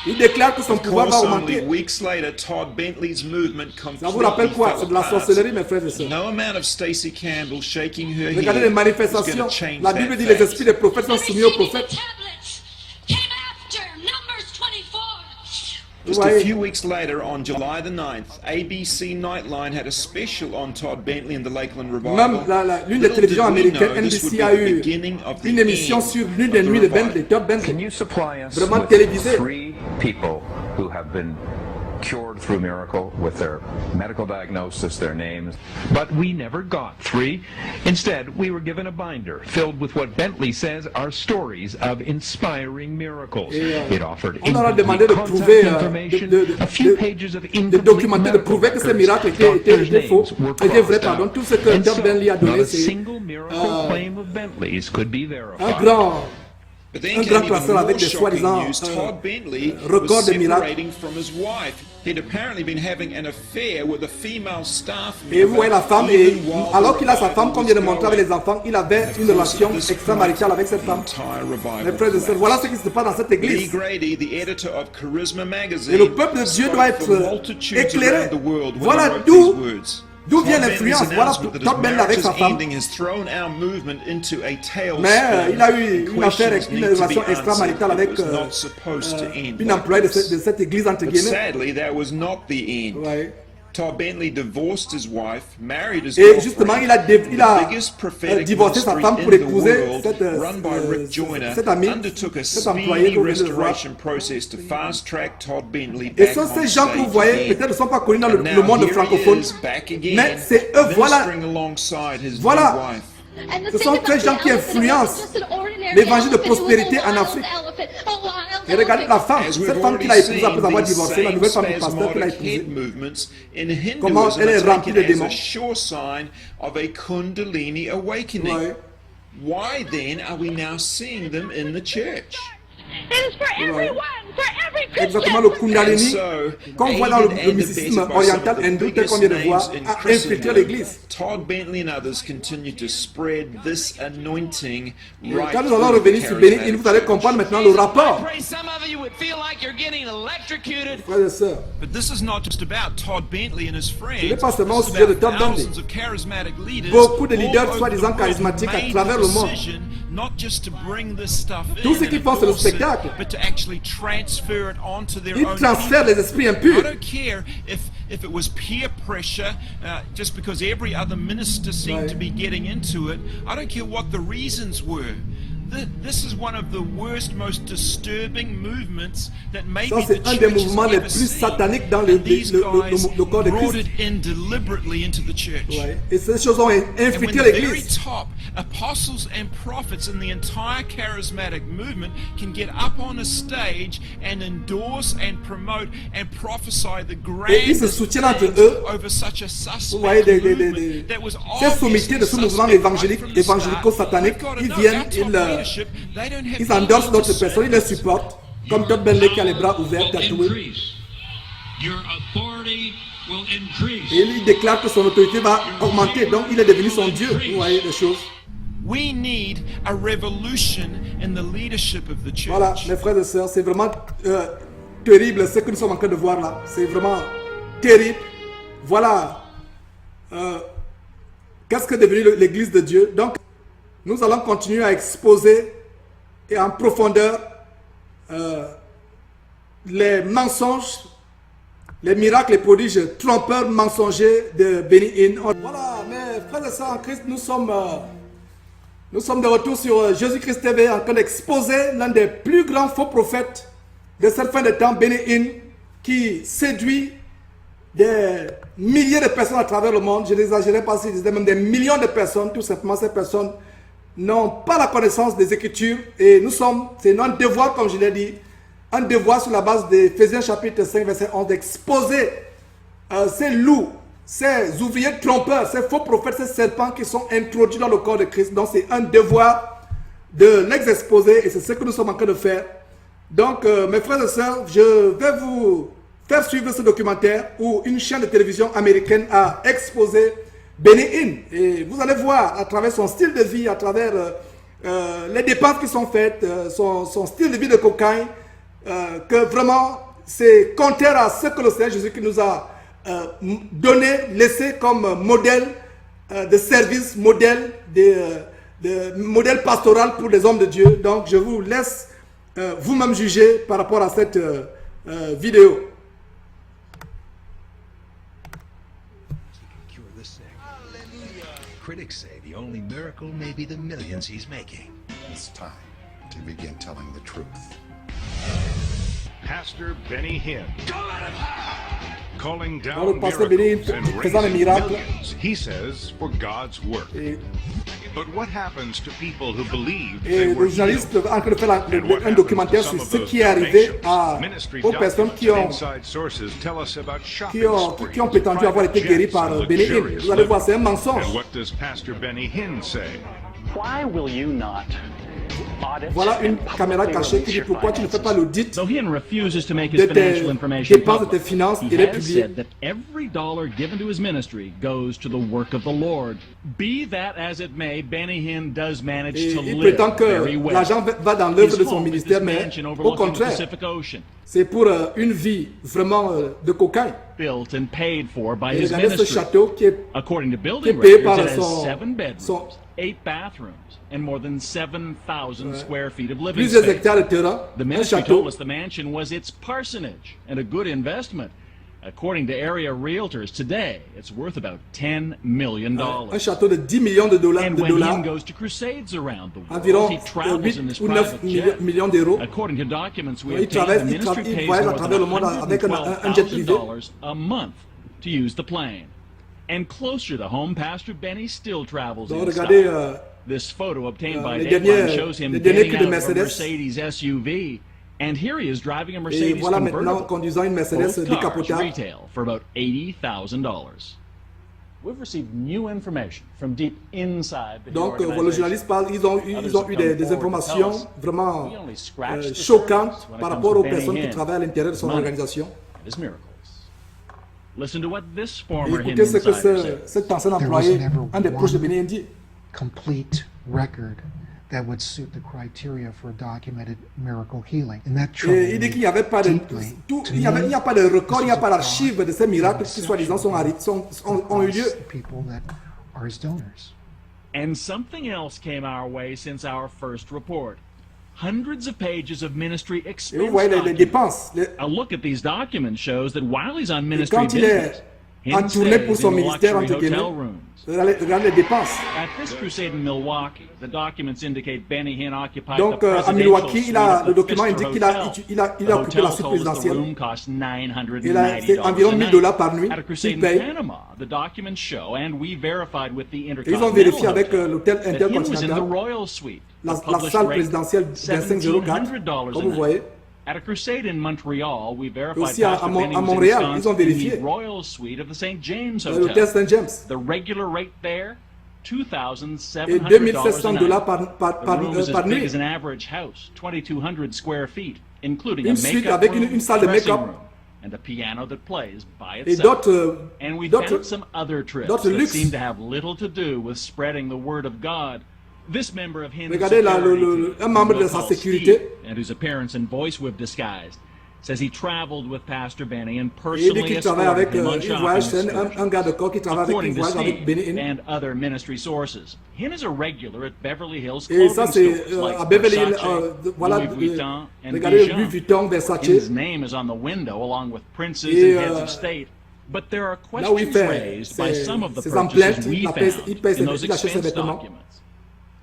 Il déclare que son Of pouvoir va course, only augmenter. weeks later, Todd Bentley's movement Ça vous rappelle completely quoi? fell C'est de la apart. sorcellerie, mes frères et sœurs. No amount of Stacey Campbell shaking her Regardez les head is going manifestations. to change La that Bible dit les fact. esprits des prophètes sont soumis aux prophètes. Just Ouais. a few weeks later, on July the 9th, ABC Nightline had a special on Todd Bentley and the Lakeland Revival. Même l'une des Little télévisions did we know américaines, this would NBC, be a the eu beginning of the une émission end sur l'une of des the nuits de revival. Bentley, Todd Bentley. Can you supply us Vraiment with télévisé. 3 people who have been cured through miracle with their medical diagnosis, their names. But we never got 3. Instead, we were given a binder filled with what Bentley says are stories of inspiring miracles. It offered demandé de prouver, a few pages of de documenter, de prouver que ces miracles étaient faux, étaient vrais, pardon. Tout ce que Todd Bentley a donné, c'est un grand classeur avec des soi-disant records de miracles. Et vous voyez la femme, et alors qu'il a sa femme, comme vient de montrer avec les enfants, il avait une relation extramaritale avec cette femme. Mes frères et sœurs, voilà ce qui se passe dans cette église. Et le peuple de Dieu doit être éclairé. Voilà d'où vient l'influence. Voilà Todd Bentley avec sa femme. Mais il a eu une affaire, une relation extramaritale avec une employée de cette église, entre guillemets. Todd Bentley divorced his wife, married his Et justement, il a divorcé sa femme pour épouser cette amie, cette employée que vous venez de voir. Et ce sont ces gens que vous voyez, peut-être ne sont pas connus dans le monde francophone, mais c'est eux, voilà. Ce sont ces gens qui influencent l'évangile de prospérité en Afrique. Et regardez la femme, cette femme qu'il a épousée après avoir divorcé, la nouvelle femme du pasteur qu'il a épousée. Comment elle est remplie de démons. Ouais. Why then are we now seeing them in the church? It is for everyone, for every Christian. Exactement, le Kundalini, comme on voit dans le mysticisme oriental hindou, tel qu'on vient de voir, a infiltré l'église. Todd Bentley and others continue to spread this anointing right. Quand nous allons revenir sur Benny, vous allez comprendre maintenant le rapport. Frères et sœurs, but this is not just about Todd Bentley and his friends. Ce n'est pas seulement au sujet de Todd Bentley. Beaucoup de leaders soi-disant charismatiques à travers le monde. Tout ce qu'ils font, c'est le spectacle. Ils transfèrent les esprits impurs. If it was peer pressure, just because every other minister seemed to be getting into it, I don't care what the reasons were. This is one of the worst, most disturbing movements that maybe the church has ever seen. Dans le corps de Christ. Brought it in deliberately into the church. Ouais. Et ces choses ont infiltré l'église. Top apostles and prophets in the entire charismatic movement can get up on a stage and endorse and promote and prophesy the grandest things over such a suspect movement that was obviously de ce mouvement évangélico-satanique, ils viennent, ils endorsent d'autres personnes, ils les supportent, comme Todd Bentley qui a les bras ouverts, tatoués. Et il déclare que son autorité va augmenter, donc il est devenu son Dieu. Vous voyez les choses. We need a revolution in the leadership of the church. Voilà, mes frères et sœurs, c'est vraiment terrible ce que nous sommes en train de voir là. C'est vraiment terrible. Voilà. Qu'est-ce que est devenu l'Église de Dieu? Donc, nous allons continuer à exposer et en profondeur les mensonges, les miracles, les prodiges trompeurs, mensongers de Benny Hinn. Voilà, mes frères et sœurs en Christ, nous sommes de retour sur Jésus-Christ TV en train d'exposer l'un des plus grands faux prophètes de cette fin de temps, Benny Hinn, qui séduit des milliers de personnes à travers le monde. Je n'exagérais pas si je disais même des millions de personnes. Tout simplement, ces personnes n'ont pas la connaissance des Écritures. Et c'est notre devoir, comme je l'ai dit, un devoir sur la base d'Éphésiens chapitre 5, verset 11, d'exposer ces loups, ces ouvriers trompeurs, ces faux prophètes, ces serpents qui sont introduits dans le corps de Christ. Donc c'est un devoir de les exposer et c'est ce que nous sommes en train de faire. Donc mes frères et sœurs, je vais vous faire suivre ce documentaire où une chaîne de télévision américaine a exposé Benny Hinn. Et vous allez voir à travers son style de vie, à travers les dépenses qui sont faites, son style de vie de cocaïne, que vraiment c'est contraire à ce que le Seigneur Jésus qui nous a donné, laissé comme modèle de service, modèle modèle pastoral pour les hommes de Dieu. Donc je vous laisse vous-même juger par rapport à cette vidéo. Critics say the only miracle may be the millions he's making. It's time to begin telling the truth. Pastor Benny Hinn. Go let him! calling Dans le down pasteur Benny miracles and faisant les raising miracles. millions, he says, for God's work. Et, But what happens to people who believe et they le were journaliste healed? est en train de faire And what un happens documentaire to sur some ce of those qui est arrivé donations? Ministry aux personnes documents and inside sources tell us about shopping qui ont prétendu avoir été guéris par Benny Hinn. Vous allez voir, c'est un mensonge. And what does Pastor Benny Hinn say? Why will you not audit Voilà une and caméra publicly cachée qui dit release your pourquoi tu ne fais pas finances? l'audit Though Hinn refuses to make de his tes financial information dépenses de tes public, finances he et les has publier. said that every dollar given to his ministry goes to the work of the Lord. Be that as it may, Benny Hinn does manage Et to il live prétend que very well. l'argent va dans l'œuvre His de son home is ministère, this mais mansion au overlooking the contraire, Pacific Ocean, c'est pour une vie vraiment de cocaïne. built and paid for by Et his regardez ce ministry. château qui est According to qui building est payé records, par it has son- 7 bedrooms, son- 8 bathrooms, and more than 7,000 square feet of living plusieurs space. hectares de terrain, The un ministry château. told us the mansion was its parsonage and a good investment. According to area realtors today, it's worth about $10 million. Un château de 10 millions de dollars. And when Hinn goes to crusades around the world, Environ he travels 8 in this ou 9 private jet. millions d'euros. According to documents we Il obtained, the ministry pays voyage à more travers le than monde avec un jet privé. $112,000 a month to use the plane. And closer to home, Pastor Benny still travels Donc in regardez style. This photo obtained by les Dateline derniers- shows him les derniers getting cris de out of a Mercedes. Mercedes SUV. And here he is driving a Et Mercedes voilà maintenant convertible. conduisant une Mercedes Both cars décapotable. retail for about $80,000. We've received new information from deep inside the Donc, Hill le organization. journaliste parle, ils ont eu Others have des come forward to informations tell us vraiment we only scratched the choquantes surface when it par comes rapport to aux Benny personnes qui Hinn, travaillent à l'intérieur de son money, organisation. his miracles. Listen to what this Et former Hinn écoutez ce que insider said. cet ancien There was employé, never un des proches de one Benny Hinn dit. complete record that would suit the criteria for documented miracle healing. And that Et il dit qu'il n'y avait pas de deeply. il n'y a pas de record, il n'y a pas d'archive de ces miracles qui soi-disant ont eu lieu. People that are his donors. And something else came our way since our first report. Hundreds of pages of ministry Et expense vous voyez les documents. dépenses. A look at these documents shows that while he's on Et ministry quand il business, est en Hinn tournée pour stays son in ministère, luxury entre guillemets, hotel rooms. regardez les dépenses. At this crusade in Milwaukee, the documents indicate Benny Hinn occupied Donc, the à presidential Milwaukee, suite of le the document Pfister indique qu'il Hotel. il a occupé la The suite hotel told us the présidentielle. room cost C'est $990 environ a $1,000 night. par nuit At a crusade qu'il in paye. Panama, the documents show, and we verified with the Et ils ont Intercontinental vérifié avec Hotel, l'hôtel that Hinn was in the intercontinental, Royal Suite. la The published salle rate, présidentielle d'un 504, $1,700 comme a vous night. voyez. At a crusade in Montreal, we verified Aussi à Pastor Benny was Montréal, ensconced ils ont in vérifié. the Royal Suite of the St. James L'hôtel Hotel. St. James. The regular rate there, Et $2,700 $2,700 a night. par The room is as par big nuit. as an average house, 2,200 square feet, including Une a suite makeup avec room, une salle de dressing make-up. room, and a piano that plays by Et itself. d'autres And we d'autres- found some other trips d'autres that luxe. seem to have little to do with spreading the word of God. This member of Hinn's Regardez là, security un membre de we'll sa call sécurité. Steve, and whose appearance and voice we've disguised, says he traveled with Pastor Benny and Et il dit personally qu'il travaille escorted avec him on il shopping voyage, c'est excursions. un gars de corps qui travaille avec, According il to voyage avec Steve Benny Hinn. and other ministry sources, Hinn is a regular at Beverly Hills Et clothing ça, c'est stores like à Beverly Hills, Versace, voilà, Louis Vuitton, and regardez Bijan. Louis Vuitton, Versace. Hinn's name is on the window along with princes Et, and heads of state. But there are là où il questions fait raised by some of the ses purchases emplettes, we il paye found ses- in those il achète ses expense vêtements. documents.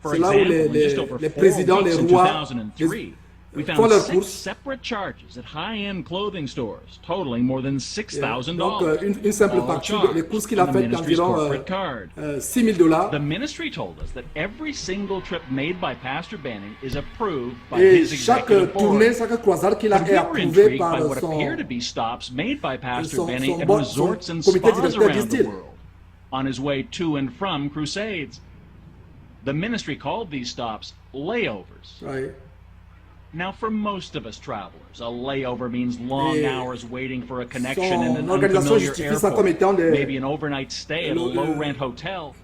For C'est là où example, in just over les 4 présidents, weeks les in rois, 2003, we font found leurs 6 courses. separate charges at high-end clothing stores, totaling more than $6,000. Donc, une simple all partie, charged les courses qu'il a on the faites ministry's d'environ corporate card. $6,000. The ministry told us that every single trip made by Pastor Benny is approved by Et his chaque executive tournée, board. chaque croisade qu'il a But est we were approuvée intrigued by par what son, appear to be stops made by Pastor son- Benny son at boss- son resorts and comité spas directeur around the disent-ils. world on his way to and from crusades. The ministry called these stops layovers. Ouais. Now, for most of us travelers, a layover means long Et hours waiting for a connection in an son organisation unfamiliar justifie ça comme airport, étant des- maybe an overnight stay at a le- low-rent hotel.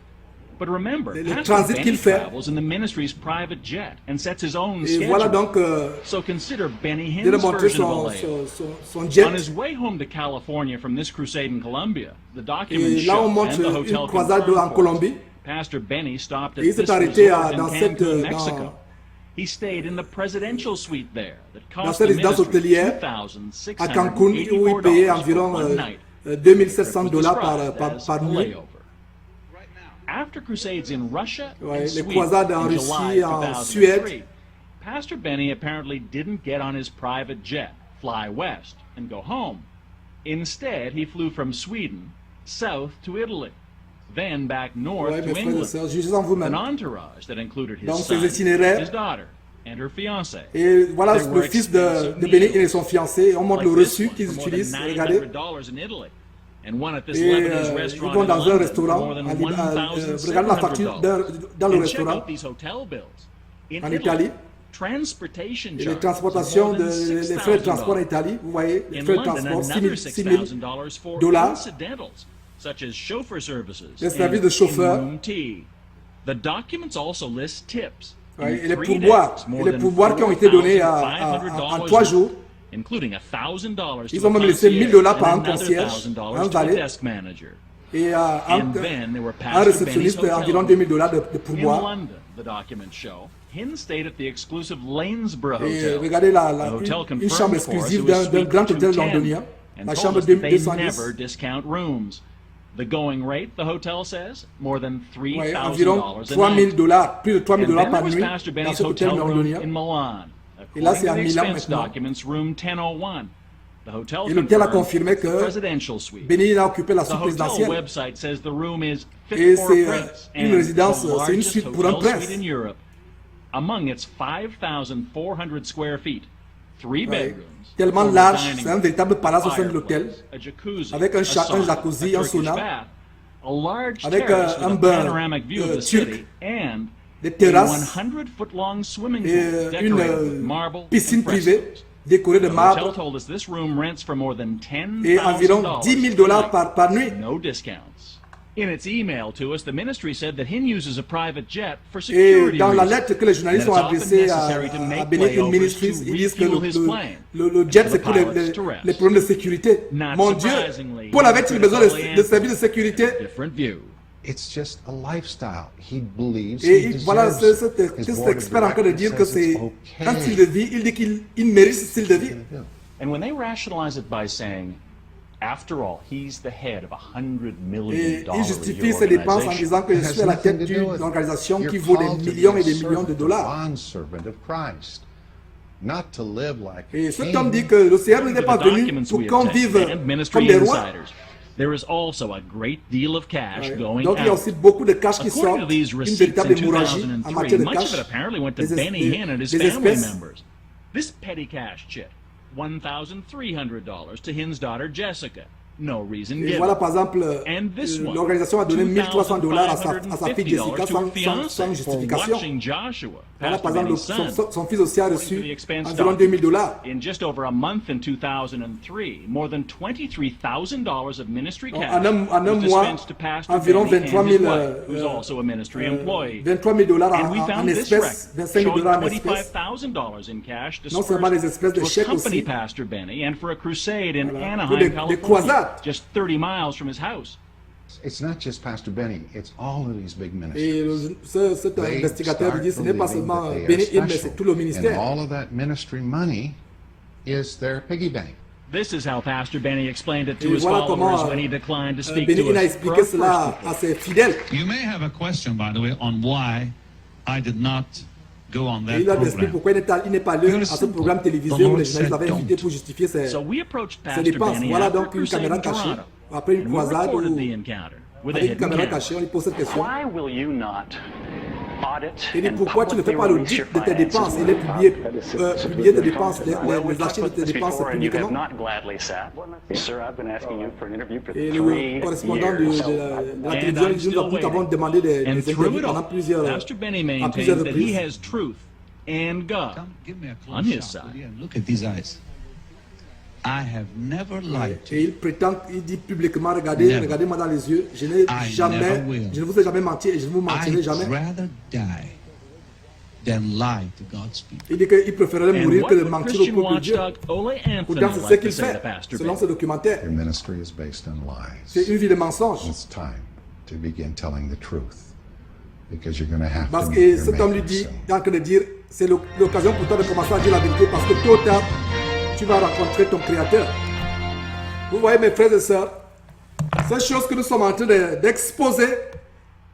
But remember, le Pastor transit Benny qu'il fait. travels in the ministry's private jet and sets his own Et schedule. voilà donc, So consider Benny de Hinn's montrer version of a son, layover. son jet. On his way home to California from this crusade in Colombia, the documents Et là, show on montre and the hotel une croisade confirmed en for us, Colombie. Pastor Benny stopped at Et il s'est this arrêté resort dans in cette, Cancun, dans- Mexico. He stayed in the presidential suite there that Dans cost cette the résidence ministry hôtelière à Cancun, où il payait environ $2,784 $2,700 par nuit. After crusades in Russia Ouais, and les Sweden croisades en in Russie, July en 2003, Suède. Pastor Benny apparently didn't get on his private jet, fly west, and go home. Instead, he flew from Sweden south to Italy, then back north Ouais, to mes frères et England. sœurs, jugez en An vous-même. entourage that included his Donc, son, ses itinéraires. his daughter, and her fiancé. Et voilà There le were fils expensive de Béni et meals, son fiancé. On montre like le this reçu one, qu'ils for more than utilisent. Regardez. $900 in Italy. And one at this Et Lebanese ils restaurant vont in dans un London for restaurant. more than Regardez la facture $1,700. dans le And check restaurant out these hotel bills. In en Italy, Italie. transportation Et les charges transportations, more than les frais de transport en $6,000. Italie, vous voyez, les In frais de London, transport, another $6 000 $6,000 for dollars. incidentals, such as chauffeur services Les services de chauffeur. in-room tea. The documents also list tips. Ouais, In et les 3 pourboires, days, more et les than pourboires qui ont été donnés en 3 jours. including $1,000 Ils to ont a même laissé $1 000 concierge par un and another concierge, $1,000 un to a valet. desk manager. Et And then there were un Pastor réceptionniste, Benny's environ hotel $2 000 de In pourboire. London, the documents show, Hinn stayed at the exclusive Lanesborough Et Hotel. regardez The hotel une chambre confirmed for us exclusive it was d'un suite grand hôtel 210, londonien, and la told chambre us that they 210. never discount rooms. The going rate, the hotel says, more than Ouais, $3,000 environ a $3 night. 000, plus de $3 000 And then par there was nuit Pastor dans Benny's cet hôtel hotel room londonien. in Milan. Et là, According c'est to à the Milan expense maintenant. documents, room 1001. The hotel Et l'hôtel a confirmed confirmé the que presidential suite. Béni a occupé la The suite hotel présidentielle. website says the room is fit Et for a c'est prince une and résidence, the c'est une largest suite pour un hotel prince. suite in Europe. Among its 5,400 square feet, 3 Ouais. bedrooms, Tellement former large, dining c'est un room, véritable palace au sein de fireplace, l'hôtel, a jacuzzi, avec un a sauna, jacuzzi, a un Turkish sauna, bath, a large avec terrace with un a bain panoramic view of the turc, city, and des a terrasses 100-foot-long swimming pool et decorated with marble piscine and privée frescoes. décorée de The hotel marbre told us this room rents for more than et environ $10,000 $10 000 par nuit. No discounts. In its email to us, the ministry said that Hinn uses a private jet for Et security dans la reasons. lettre que les journalistes And ont it's often adressée necessary to à make Béni layovers Ministries, to ils disent que refuel his plane le jet and c'est for pour the pilots to rest. les problèmes de sécurité. Not Mon Dieu, surprisingly, Paul avait-il besoin critically de services de sécurité? Different view. It's just a lifestyle. He believes Et he voilà, deserves cet it. His cet board of expert en train de dire que directors says c'est it's un okay. style de vie. Il dit qu'il mérite ce style de vie. And when they rationalize it by saying, after all, he's the head of $100 million Et il a justifie year ses dépenses en organization. disant que je suis à la tête d'une organisation qui vaut des millions et des millions de dollars. Et cet homme dit que le Seigneur n'était pas venu pour qu'on vive comme des rois. There is also a great deal of cash going Donc il y a out. aussi beaucoup de cash qui According sort, to these une receipts véritable in hémorragie en 2003, matière de much of cash. it apparently went to Des Benny Hinn and his des family espèces. members. This petty cash chit, $1,300 to Hinn's daughter Jessica. No reason Et given. voilà par exemple, And this one, l'organisation a donné $1,300 à sa fille Jessica $2,550 to her fiancé sans for justification. watching Joshua, Voilà par Pastor exemple, Benny's son. son fils aussi a According to the reçu expense environ document, $2,000. in just over a month in 2003, more than $23,000 of ministry En cash un was mois, dispensed to Pastor environ Benny and 23 his 000 wife, who's also a ministry employee. $23,000 And we en found this espèces, record 25 000 showing en espèces. $25,000 in cash Non seulement les espèces de to chèques accompany aussi, Pastor Benny and for a crusade in pour Anaheim, des California, croisades. just 30 miles from his house. It's not just Pastor Benny, it's all of these big Et ministries. cet They investigateur start dit ce n'est pas believing seulement that they are Benny Hinn, mais special. c'est tout le And ministère. all of that ministry money is their piggy bank. This is how Pastor Benny explained it to Et his voilà comment followers when he declined to speak Benny to Hinn a us. expliqué cela à ses fidèles. You may have a question, by the way, on why I did not go on Et that il a expliqué program. pourquoi il n'est pas allé à ce programme télévisé où les journalistes l'avaient invité pour justifier ses So we approached ses Pastor dépenses. Benny Voilà after donc une crusade caméra in cachée. Toronto. Après une And we croisade recorded où, the encounter with a avec une hidden caméra camera. cachée, on lui pose cette question. Why will you not audit Il dit and pourquoi tu ne fais publicly pas release l'audit your de tes finances? dépenses et les publier tes dépenses, les archives de tes This dépenses before, and you have publiquement. not gladly sat. Sir, I've been asking you for an interview for Et 3 le correspondant de years. la And télévision I'm nous still a nous avons waiting. demandé des And through interviews it pendant all, plusieurs Pastor Benny à maintains plusieurs that he reprises. has truth and God Give me a on close his shot, will side. you? And look at these eyes. I have never lied to Et you. il prétend, il dit publiquement, regardez, Never. regardez-moi dans les yeux, je n'ai I jamais, never will. je ne vous ai jamais menti et je ne vous mentirai I'd jamais. rather die than lie to God's people. Il dit qu'il préférerait And mourir what que de would mentir au Christian peuple de Dieu. watchdog Ole Anthony Pourtant, c'est ce like to qu'il say to fait, Pastor selon Benny? ce documentaire. Your ministry is based on lies. C'est une vie de mensonges. It's time to begin telling the truth because you're going to have Parce to que meet your cet homme lui maker dit, soon. il est en train de dire, c'est l'occasion pour toi de commencer à dire la vérité parce que tôt ou tard, tu vas rencontrer ton Créateur. Vous voyez mes frères et sœurs, ces choses que nous sommes en train d'exposer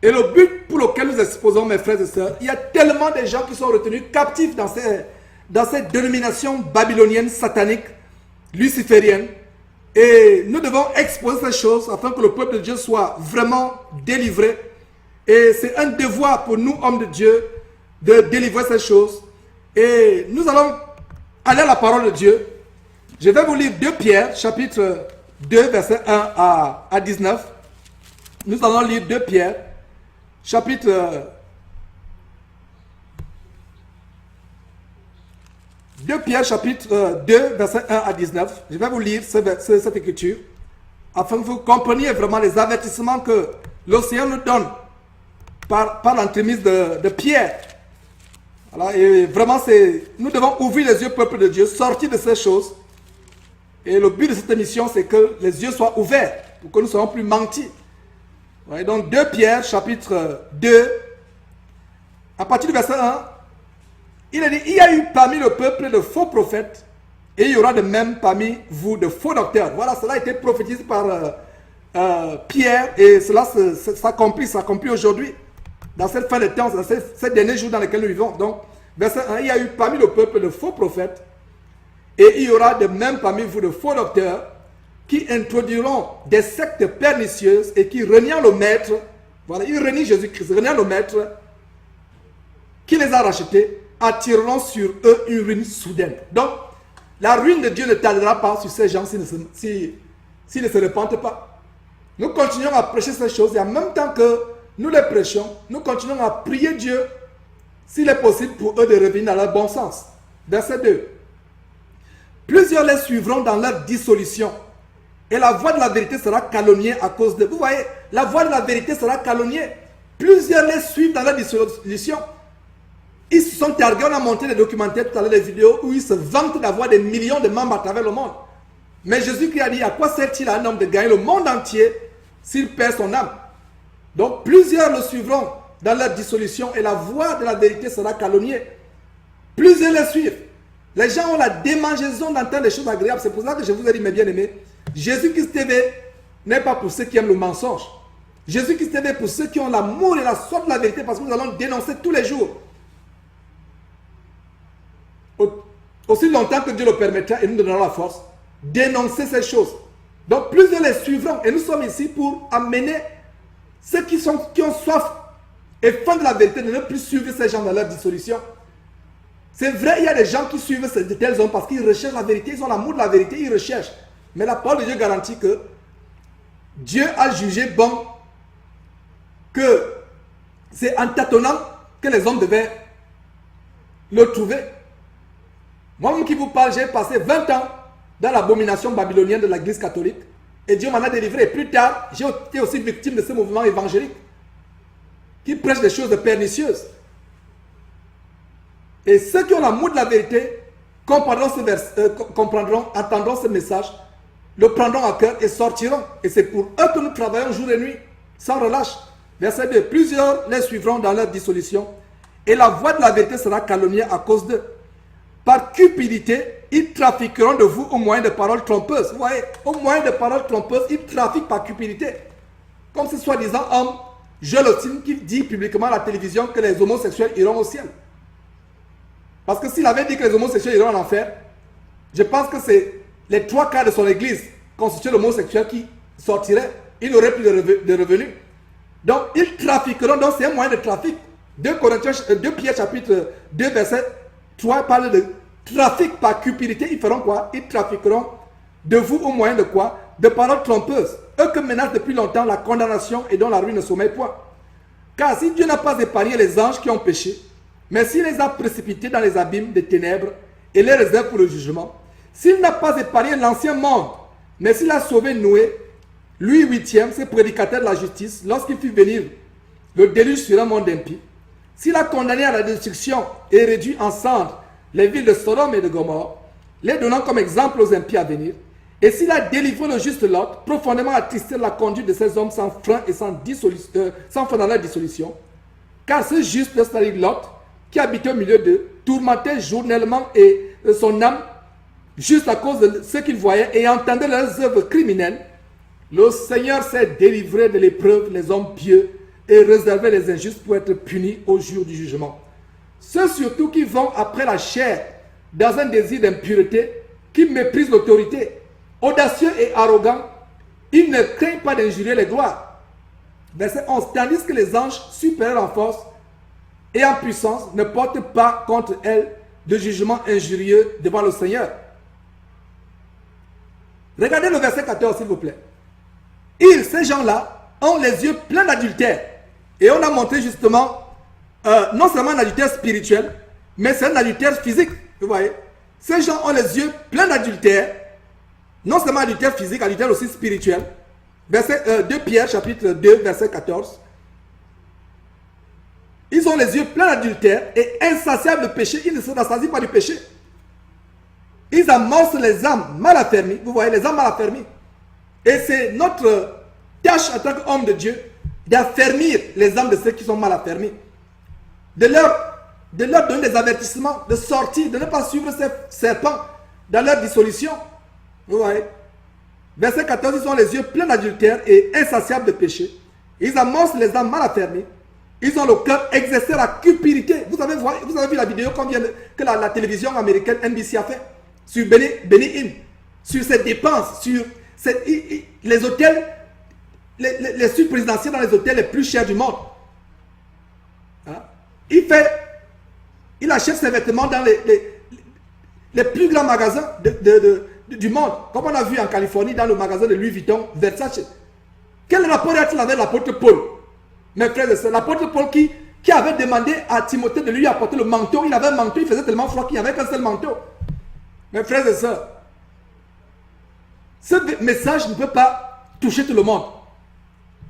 et le but pour lequel nous exposons mes frères et sœurs, il y a tellement de gens qui sont retenus captifs dans ces dénominations babyloniennes, sataniques, lucifériennes, Et nous devons exposer ces choses afin que le peuple de Dieu soit vraiment délivré. Et c'est un devoir pour nous, hommes de Dieu, de délivrer ces choses. Et nous allons aller à la parole de Dieu. Je vais vous lire 2 Pierre, chapitre 2, verset 1 à 19. Nous allons lire 2 Pierre, chapitre 2 Pierre, chapitre 2, verset 1 à 19. Je vais vous lire cette écriture afin que vous compreniez vraiment les avertissements que le Seigneur nous donne par l'entremise de Pierre. Voilà, et vraiment, nous devons ouvrir les yeux, peuple de Dieu, sortir de ces choses. Et le but de cette émission, c'est que les yeux soient ouverts pour que nous ne soyons plus mentis. Ouais, donc 2 Pierre, chapitre 2, à partir du verset 1, il a dit, il y a eu parmi le peuple de faux prophètes, et il y aura de même parmi vous de faux docteurs. Voilà, cela a été prophétisé par Pierre, et cela s'accomplit aujourd'hui, dans cette fin de temps, dans ces derniers jours dans lesquels nous vivons. Donc, verset 1, il y a eu parmi le peuple de faux prophètes, et il y aura de même parmi vous de faux docteurs, qui introduiront des sectes pernicieuses et qui reniant le maître, voilà, ils renient Jésus-Christ, reniant le maître, qui les a rachetés, attireront sur eux une ruine soudaine. Donc, la ruine de Dieu ne tardera pas sur ces gens s'ils ne se repentent pas. Nous continuons à prêcher ces choses et en même temps que nous les prêchons, nous continuons à prier Dieu s'il est possible pour eux de revenir dans leur bon sens. Verset 2. Plusieurs les suivront dans leur dissolution et la voix de la vérité sera calomniée à cause de... Vous voyez, la voix de la vérité sera calomniée. Plusieurs les suivent dans leur dissolution. Ils se sont targués, on a monté des documentaires tout à l'heure, des vidéos où ils se vantent d'avoir des millions de membres à travers le monde. Mais Jésus-Christ a dit, à quoi sert-il à un homme de gagner le monde entier s'il perd son âme? Donc plusieurs le suivront dans leur dissolution et la voix de la vérité sera calomniée. Plusieurs les suivent. Les gens ont la démangeaison d'entendre des choses agréables. C'est pour ça que je vous ai dit, mes bien-aimés, Jésus-Christ TV n'est pas pour ceux qui aiment le mensonge. Jésus-Christ TV est pour ceux qui ont l'amour et la soif de la vérité, parce que nous allons dénoncer tous les jours. Aussi longtemps que Dieu le permettra et nous donnera la force, dénoncer ces choses. Donc plusieurs les suivront et nous sommes ici pour amener ceux qui ont soif et faim de la vérité de ne plus suivre ces gens dans leur dissolution. C'est vrai, il y a des gens qui suivent de tels hommes parce qu'ils recherchent la vérité, ils ont l'amour de la vérité, ils recherchent. Mais la parole de Dieu garantit que Dieu a jugé bon que c'est en tâtonnant que les hommes devaient le trouver. Moi-même qui vous parle, j'ai passé 20 ans dans l'abomination babylonienne de l'église catholique et Dieu m'en a délivré. Et plus tard, j'ai été aussi victime de ce mouvement évangélique qui prêche des choses pernicieuses. Et ceux qui ont l'amour de la vérité comprendront, entendront ce message, le prendront à cœur et sortiront. Et c'est pour eux que nous travaillons jour et nuit, sans relâche. Verset 2. Plusieurs les suivront dans leur dissolution et la voix de la vérité sera calomniée à cause d'eux. Par cupidité, ils trafiqueront de vous au moyen de paroles trompeuses. Vous voyez, au moyen de paroles trompeuses, ils trafiquent par cupidité. Comme ce soi-disant homme, Joel Osteen, qui dit publiquement à la télévision que les homosexuels iront au ciel. Parce que s'il avait dit que les homosexuels iront en enfer, je pense que c'est les 3/4 de son église constituée d'homosexuels qui sortiraient. Il n'aurait plus de revenus. Donc, ils trafiqueront. Donc, c'est un moyen de trafic. 2 Pierre chapitre 2, verset 3 parle de trafic par cupidité. Ils feront quoi? Ils trafiqueront de vous au moyen de quoi? De paroles trompeuses. Eux que menacent depuis longtemps la condamnation et dont la ruine ne sommeille point. Car si Dieu n'a pas épargné les anges qui ont péché, mais s'il les a précipités dans les abîmes des ténèbres et les réserve pour le jugement, s'il n'a pas épargné l'ancien monde, mais s'il a sauvé Noé, lui 8e, ce prédicateur de la justice, lorsqu'il fit venir le déluge sur un monde impie, s'il a condamné à la destruction et réduit en cendres les villes de Sodome et de Gomorrhe, les donnant comme exemple aux impies à venir, et s'il a délivré le juste Lot, profondément attristé de la conduite de ces hommes sans frein et sans frein dans leur dissolution, car ce juste, c'est-à-dire Lot, qui habitait au milieu d'eux, tourmentait journellement et son âme, juste à cause de ce qu'il voyait et entendait leurs œuvres criminelles, le Seigneur s'est délivré de l'épreuve les hommes pieux et réservé les injustes pour être punis au jour du jugement. Ceux surtout qui vont après la chair dans un désir d'impureté, qui méprisent l'autorité, audacieux et arrogant, il ne craint pas d'injurier les gloires. Verset 11. Tandis que les anges supérieurs en force et en puissance ne portent pas contre elle de jugement injurieux devant le Seigneur. Regardez le verset 14, s'il vous plaît. Ils, ces gens-là, ont les yeux pleins d'adultère. Et on a montré justement, non seulement un adultère spirituel, mais c'est un adultère physique. Vous voyez? Ces gens ont les yeux pleins d'adultère. Non seulement adultère physique, adultère aussi spirituel. Verset 2 Pierre, chapitre 2, verset 14. Ils ont les yeux pleins d'adultère et insatiables de péché. Ils ne se rassasient pas du péché. Ils amorcent les âmes mal affermies. Vous voyez, les âmes mal affermies. Et c'est notre tâche en tant qu'homme de Dieu d'affermir les âmes de ceux qui sont mal affermis. De leur donner des avertissements, de sortir, de ne pas suivre ces serpents dans leur dissolution. Vous voyez. Verset 14, ils ont les yeux pleins d'adultère et insatiables de péché. Ils amorcent les âmes mal affermies. Ils ont le cœur exercé à la cupidité. Vous avez vu la vidéo que la télévision américaine NBC a fait sur Benny Hinn, sur ses dépenses, sur les hôtels, les suites présidentielles dans les hôtels les plus chers du monde. Hein? Il achète ses vêtements dans les plus grands magasins du monde, comme on a vu en Californie dans le magasin de Louis Vuitton, Versace. Quel rapport a-t-il avec l'apôtre Paul? Mes frères et sœurs, l'apôtre Paul qui avait demandé à Timothée de lui apporter le manteau, il avait un manteau, il faisait tellement froid qu'il n'y avait qu'un seul manteau. Mes frères et sœurs, ce message ne peut pas toucher tout le monde.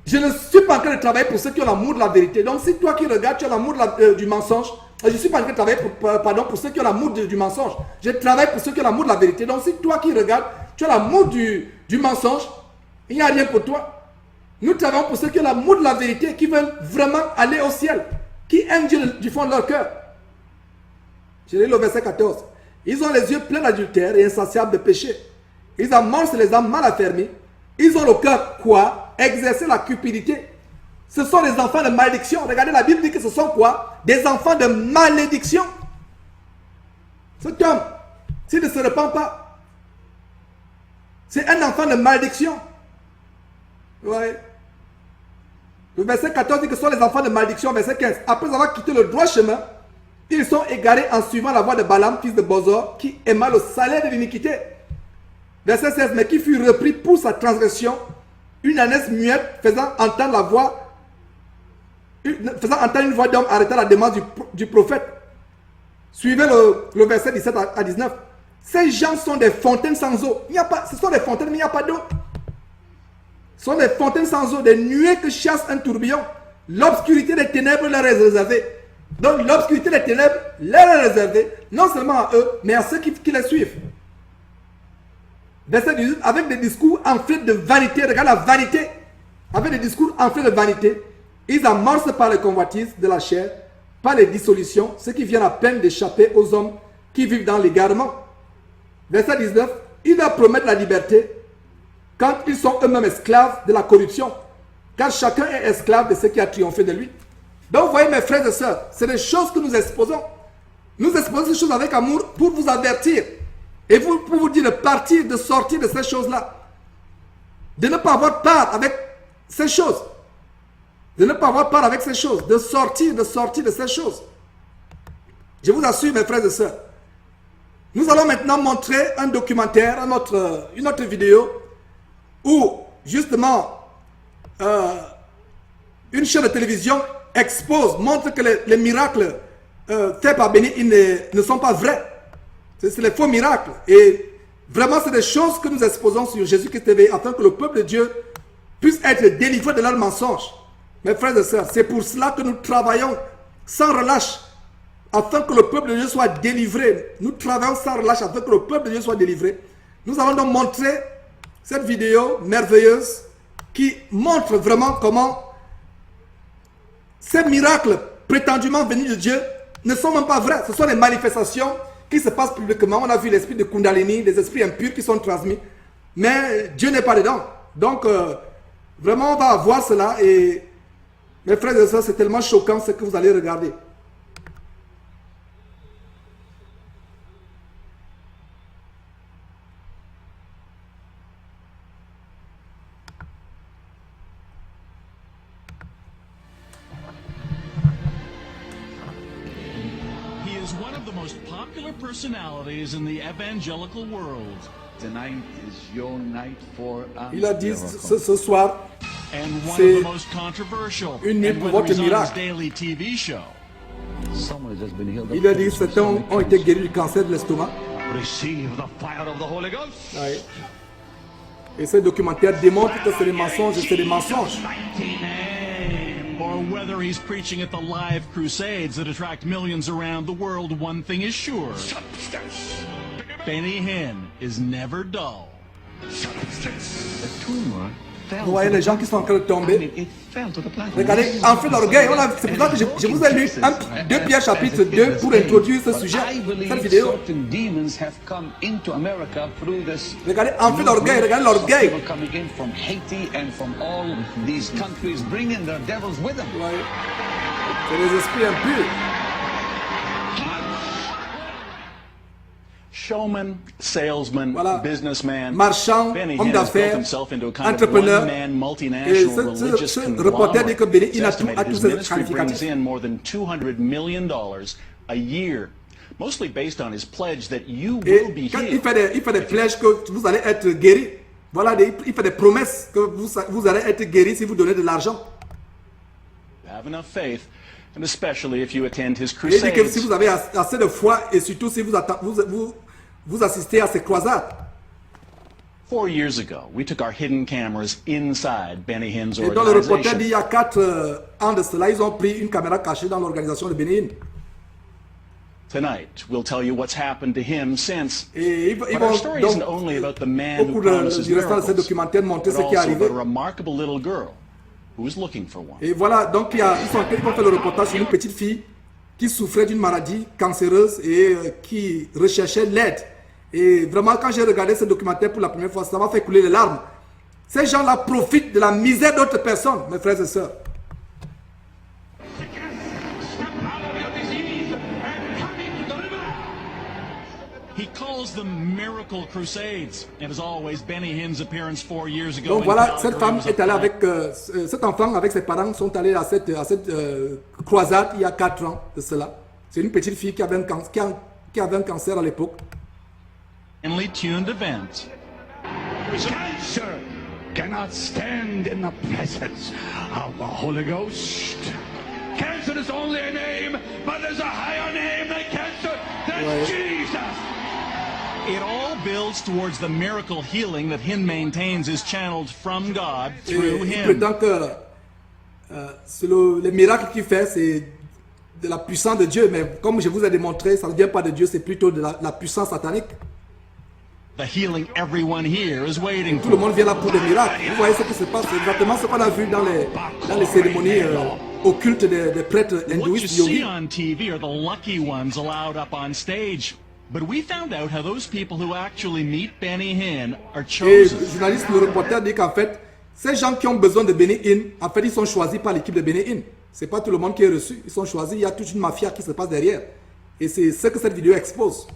Je ne suis pas en train de travailler pour ceux qui ont l'amour de la vérité. Donc si toi qui regardes, tu as l'amour du mensonge, je ne suis pas en train de travailler pour ceux qui ont l'amour du mensonge. Je travaille pour ceux qui ont l'amour de la vérité. Donc si toi qui regardes, tu as l'amour du mensonge, il n'y a rien pour toi. Nous travaillons pour ceux qui ont l'amour de la vérité, qui veulent vraiment aller au ciel, qui aiment Dieu du fond de leur cœur. Je lis le verset 14. Ils ont les yeux pleins d'adultère et insatiables de péché. Ils amorcent les âmes mal affermies. Ils ont le cœur quoi? Exercer la cupidité. Ce sont des enfants de malédiction. Regardez, la Bible dit que ce sont quoi? Des enfants de malédiction. Cet homme, s'il ne se repent pas, c'est un enfant de malédiction. Ouais. Le verset 14 dit que ce sont les enfants de malédiction. Verset 15. Après avoir quitté le droit chemin, ils sont égarés en suivant la voie de Balaam, fils de Bozor, qui aima le salaire de l'iniquité. Verset 16. Mais qui fut repris pour sa transgression, une ânesse muette faisant entendre une voix d'homme arrêta la demande du prophète. Suivez le verset 17 à 19. Ces gens sont des fontaines sans eau. Ce sont des fontaines, mais il n'y a pas d'eau. Ce sont des fontaines sans eau, des nuées que chasse un tourbillon. L'obscurité des ténèbres leur est réservée. Donc l'obscurité des ténèbres leur est réservée, non seulement à eux, mais à ceux qui les suivent. Verset 18, avec des discours enflés de vanité, regarde la vanité, avec des discours enflés de vanité, ils amorcent par les convoitises de la chair, par les dissolutions, ceux qui viennent à peine d'échapper aux hommes qui vivent dans l'égarement. Verset 19, ils leur promettent la liberté quand ils sont eux-mêmes esclaves de la corruption, car chacun est esclave de ce qui a triomphé de lui. Donc, vous voyez, mes frères et sœurs, c'est des choses que nous exposons. Nous exposons ces choses avec amour pour vous avertir. Et pour vous dire de partir, de sortir de ces choses-là. De ne pas avoir part avec ces choses. De ne pas avoir part avec ces choses. De sortir de ces choses. Je vous assure, mes frères et sœurs. Nous allons maintenant montrer un documentaire, une autre vidéo, où, justement, une chaîne de télévision montre que les miracles faits par Benny Hinn ne sont pas vrais. C'est les faux miracles. Et vraiment, c'est des choses que nous exposons sur Jésus-Christ TV afin que le peuple de Dieu puisse être délivré de leurs mensonges. Mes frères et sœurs, c'est pour cela que nous travaillons sans relâche afin que le peuple de Dieu soit délivré. Nous travaillons sans relâche afin que le peuple de Dieu soit délivré. Nous allons donc montrer cette vidéo merveilleuse qui montre vraiment comment ces miracles prétendument venus de Dieu ne sont même pas vrais. Ce sont des manifestations qui se passent publiquement. On a vu l'esprit de Kundalini, les esprits impurs qui sont transmis. Mais Dieu n'est pas dedans. Donc, vraiment, on va voir cela. Et mes frères et sœurs, c'est tellement choquant ce que vous allez regarder. of the most popular personalities in the evangelical world. Tonight is your night for a Il a dit miracle. ce soir, And one of c'est the most controversial. une nuit And pour whether votre he's on his miracle. daily TV show. Someone has just been healed of Il a dit cancer. certains ont été guéris du cancer de l'estomac. Receive the fire of the Holy Ghost. Ouais. Et ce documentaire démontre que c'est des mensonges et c'est des mensonges. Or whether he's preaching at the live crusades that attract millions around the world, one thing is sure. Benny Hinn is never dull. The tumor fell Vous voyez to les the gens qui sont en train de tomber. It fell to the platform. Regardez, en fait l'orgueil, c'est pour ça que je vous ai lu 2 Pierre chapitre 2 pour introduire ce sujet, cette vidéo. Certain demons have come into America through this. Regardez, en fait l'orgueil, regardez l'orgueil. People coming in from Haiti and from all these countries, bringing their devils with them. Ouais. C'est les esprits impurs. Showman, salesman, Voilà. businessman, Marchand, Benny homme Hinn has built d'affaires, himself into a kind entrepreneur. of one-man Et multinational religious ce reporter dit que conglomerate. Benny It's Hinn a tous estimated his ces ministry brings qualificatifs. in more than $200 million a year, mostly based on his pledge that you will be Et quand healed. il fait des flèches que vous allez être guéri. Voilà, il fait des promesses que vous allez être guéri si vous donnez de l'argent. Have enough faith, and especially if you attend his Et il dit que si crusades. vous avez assez de foi et surtout si vous assistez à ces croisades. 4 years ago, we took our hidden cameras inside Benny Hinn's Et dans le reporter dit il organization. y a 4 ans de cela, ils ont pris une caméra cachée dans l'organisation de Benny Hinn. Tonight, we'll tell you what's happened to him since. Et ils But vont our story donc, isn't only about the man au who cours promises du restant de ce miracles, documentaire, montrer but ce qui est also arrivé. about a remarkable little girl who is looking for one. Et voilà, donc ils vont faire le reportage sur une petite fille qui souffrait d'une maladie cancéreuse et qui recherchait l'aide. Et vraiment, quand j'ai regardé ce documentaire pour la première fois, ça m'a fait couler les larmes. Ces gens-là profitent de la misère d'autres personnes, mes frères et sœurs. He calls them miracle crusades, and as always, Benny Hinn's appearance 4 years ago. Donc in voilà, Calgary cette femme was a est allée fact. avec, cet enfant avec ses parents sont allés à cette croisade il y a 4 ans de cela. C'est une petite fille qui avait un cancer à l'époque. Finely tuned event. Cancer cannot stand in the presence of the Holy Ghost. Cancer is only a name, but there's a higher name than cancer. That's Jesus. It all builds towards the miracle healing that Hinn maintains is channeled from God Et through il him. prétend que les miracles qu'il fait, c'est de la puissance de Dieu. Mais comme je vous ai démontré, ça ne vient pas de Dieu, c'est plutôt de la puissance satanique. The healing everyone here is waiting Tout le for. monde vient là pour des miracles. Vous voyez ce qui se passe, c'est exactement ce qu'on a vu dans les cérémonies occultes des prêtres What you hindouistes see yogis. on TV are the lucky ones allowed up on stage. But we found out how those people who actually meet Benny Hinn are Et chosen. le journaliste, le reporter dit qu'en fait, ces gens qui ont besoin de Benny Hinn, en fait, ils sont choisis par l'équipe de Benny Hinn. C'est pas tout le monde qui est reçu. Ils sont choisis. Il y a toute une mafia qui se passe derrière. Et c'est ce que cette vidéo expose.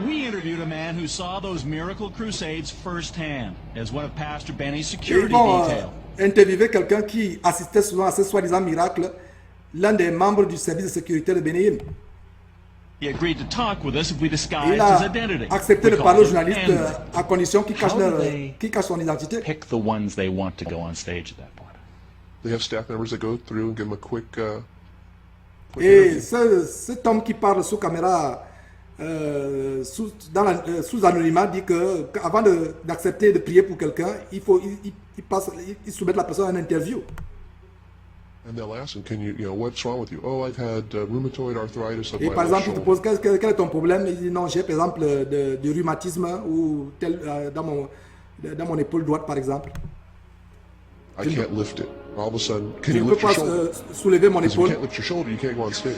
We interviewed a man who saw those miracle crusades firsthand as one of Pastor Benny's Et ils security vont detail. interviewer quelqu'un qui assistait souvent à ces soi-disant miracles, l'un des membres du service de sécurité de Benny Hinn. He agreed to talk with us if we Et disguised il his a identity. accepté We de parler aux called him journalistes Andrew. à condition qu'il cache, How do they qu'il cache son identité. pick the ones they want to go on stage at that point? They have staff members that go through and give them a quick Et cet homme qui parle sous caméra, sous anonymat, dit qu'avant d'accepter de prier pour quelqu'un, il soumet la personne à une interview. and they'll ask them, can you what's wrong with you? Oh, I've had rheumatoid arthritis of Et my par left exemple, il te shoulder. pose quel est ton problème? Il dit non, j'ai par exemple du rhumatisme ou dans mon épaule droite par exemple. I can't lift it. All of a sudden, can Je you ne peux lift your pas shoulder? soulever mon Because if you épaule. can't lift your shoulder, you can't go on stage.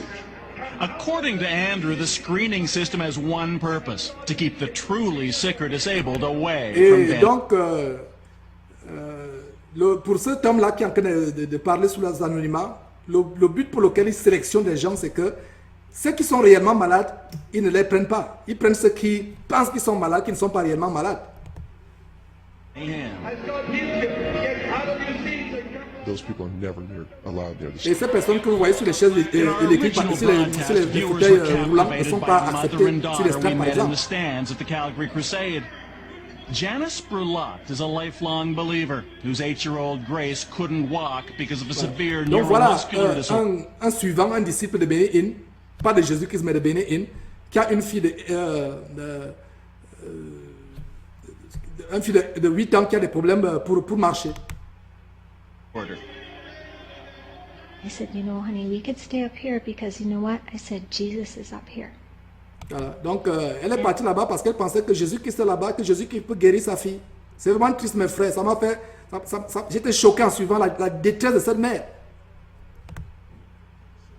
According to Andrew, the screening system has one purpose: to keep the truly sick or disabled away from Et Benny. donc, pour cet homme-là qui est en train de parler sous les anonymats, le but pour lequel il sélectionne des gens, c'est que ceux qui sont réellement malades, ils ne les prennent pas. Ils prennent ceux qui pensent qu'ils sont malades, qui ne sont pas réellement malades. Amen. As God heals you, get out of your seats and come those people are never allowed near the Et stage. ces personnes que vous voyez sur les chaises électriques, sur les fauteuils roulants, ne sont pas acceptées sur les strates, par exemple. Stands at the Calgary Crusade. Janice Brulotte is a lifelong believer whose 8-year-old Grace couldn't walk because of a severe Donc voilà neuromuscular disorder. un suivant, un disciple de Benny Hinn, pas de Jésus-Christ mais de Benny Hinn, qui a une fille de 8 ans qui a des problèmes pour marcher. I said, you know, honey, we could stay up here because you know what? I said, Jesus is up here. Voilà. Donc, elle est partie là-bas parce qu'elle pensait que Jésus-Christ est là-bas, que Jésus-Christ peut guérir sa fille. C'est vraiment triste, mes frères. Ça m'a fait... J'étais choqué en suivant la détresse de cette mère.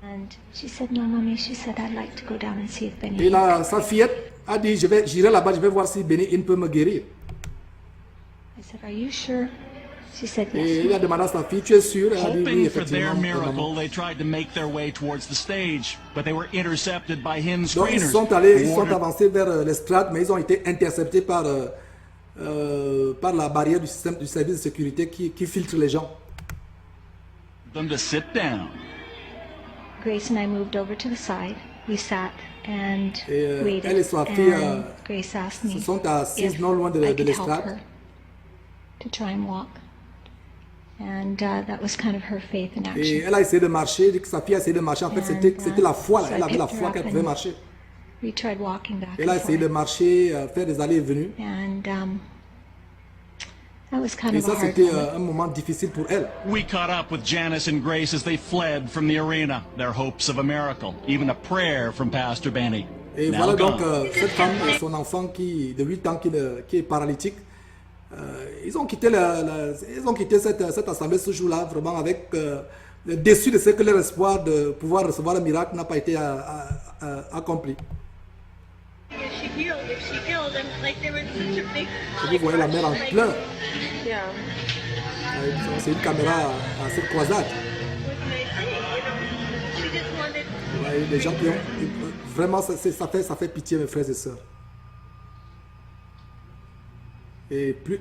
And she said, no, mommy. She said, I'd like to go down and see if Benny. Et sa fillette a dit, j'irai là-bas, je vais voir si Benny Hinn peut me guérir. I said, are you sure? She said, yes. Et il a demandé à sa fille, tu es sûre? Elle a dit, oui, Hoping for their effectivement. miracle, they tried to make their way towards the stage, but they were intercepted by Hinn's Donc ils trainers. sont avancés vers l'estrade, mais ils ont été interceptés par la barrière du service de sécurité qui filtre les gens. Them to sit down. Grace and I moved over to the side. We sat and Et waited. elle et sa fille And Grace asked me se sont assises if non loin de I could help l'estrade. her to try and walk. And that was kind of her faith in Et action. elle a essayé de marcher, elle dit que sa fille a essayé de marcher. En fait, c'était la foi, là. so I Elle avait la picked her foi up qu'elle and pouvait marcher. We tried walking back Elle a and essayé de forth. marcher, faire des allées et venues. And that was kind Et of a ça, hard c'était moment. un moment difficile pour elle. We caught up with Janice and Grace as they fled from the arena, their hopes of a miracle, even a prayer from Pastor Benny. Et Now voilà donc gone. cette femme et son enfant de 8 ans qui est paralytique. Ils ont quitté, cette assemblée ce jour-là, vraiment avec déçus de ce que leur espoir de pouvoir recevoir le miracle n'a pas été accompli. If she healed, and like there was such a big. Et vous voyez la mère en pleurs. Yeah. C'est une caméra à cette croisade. She just wanted. Vous voyez des gens qui ont... Vraiment, ça fait pitié, mes frères et sœurs. Et plus...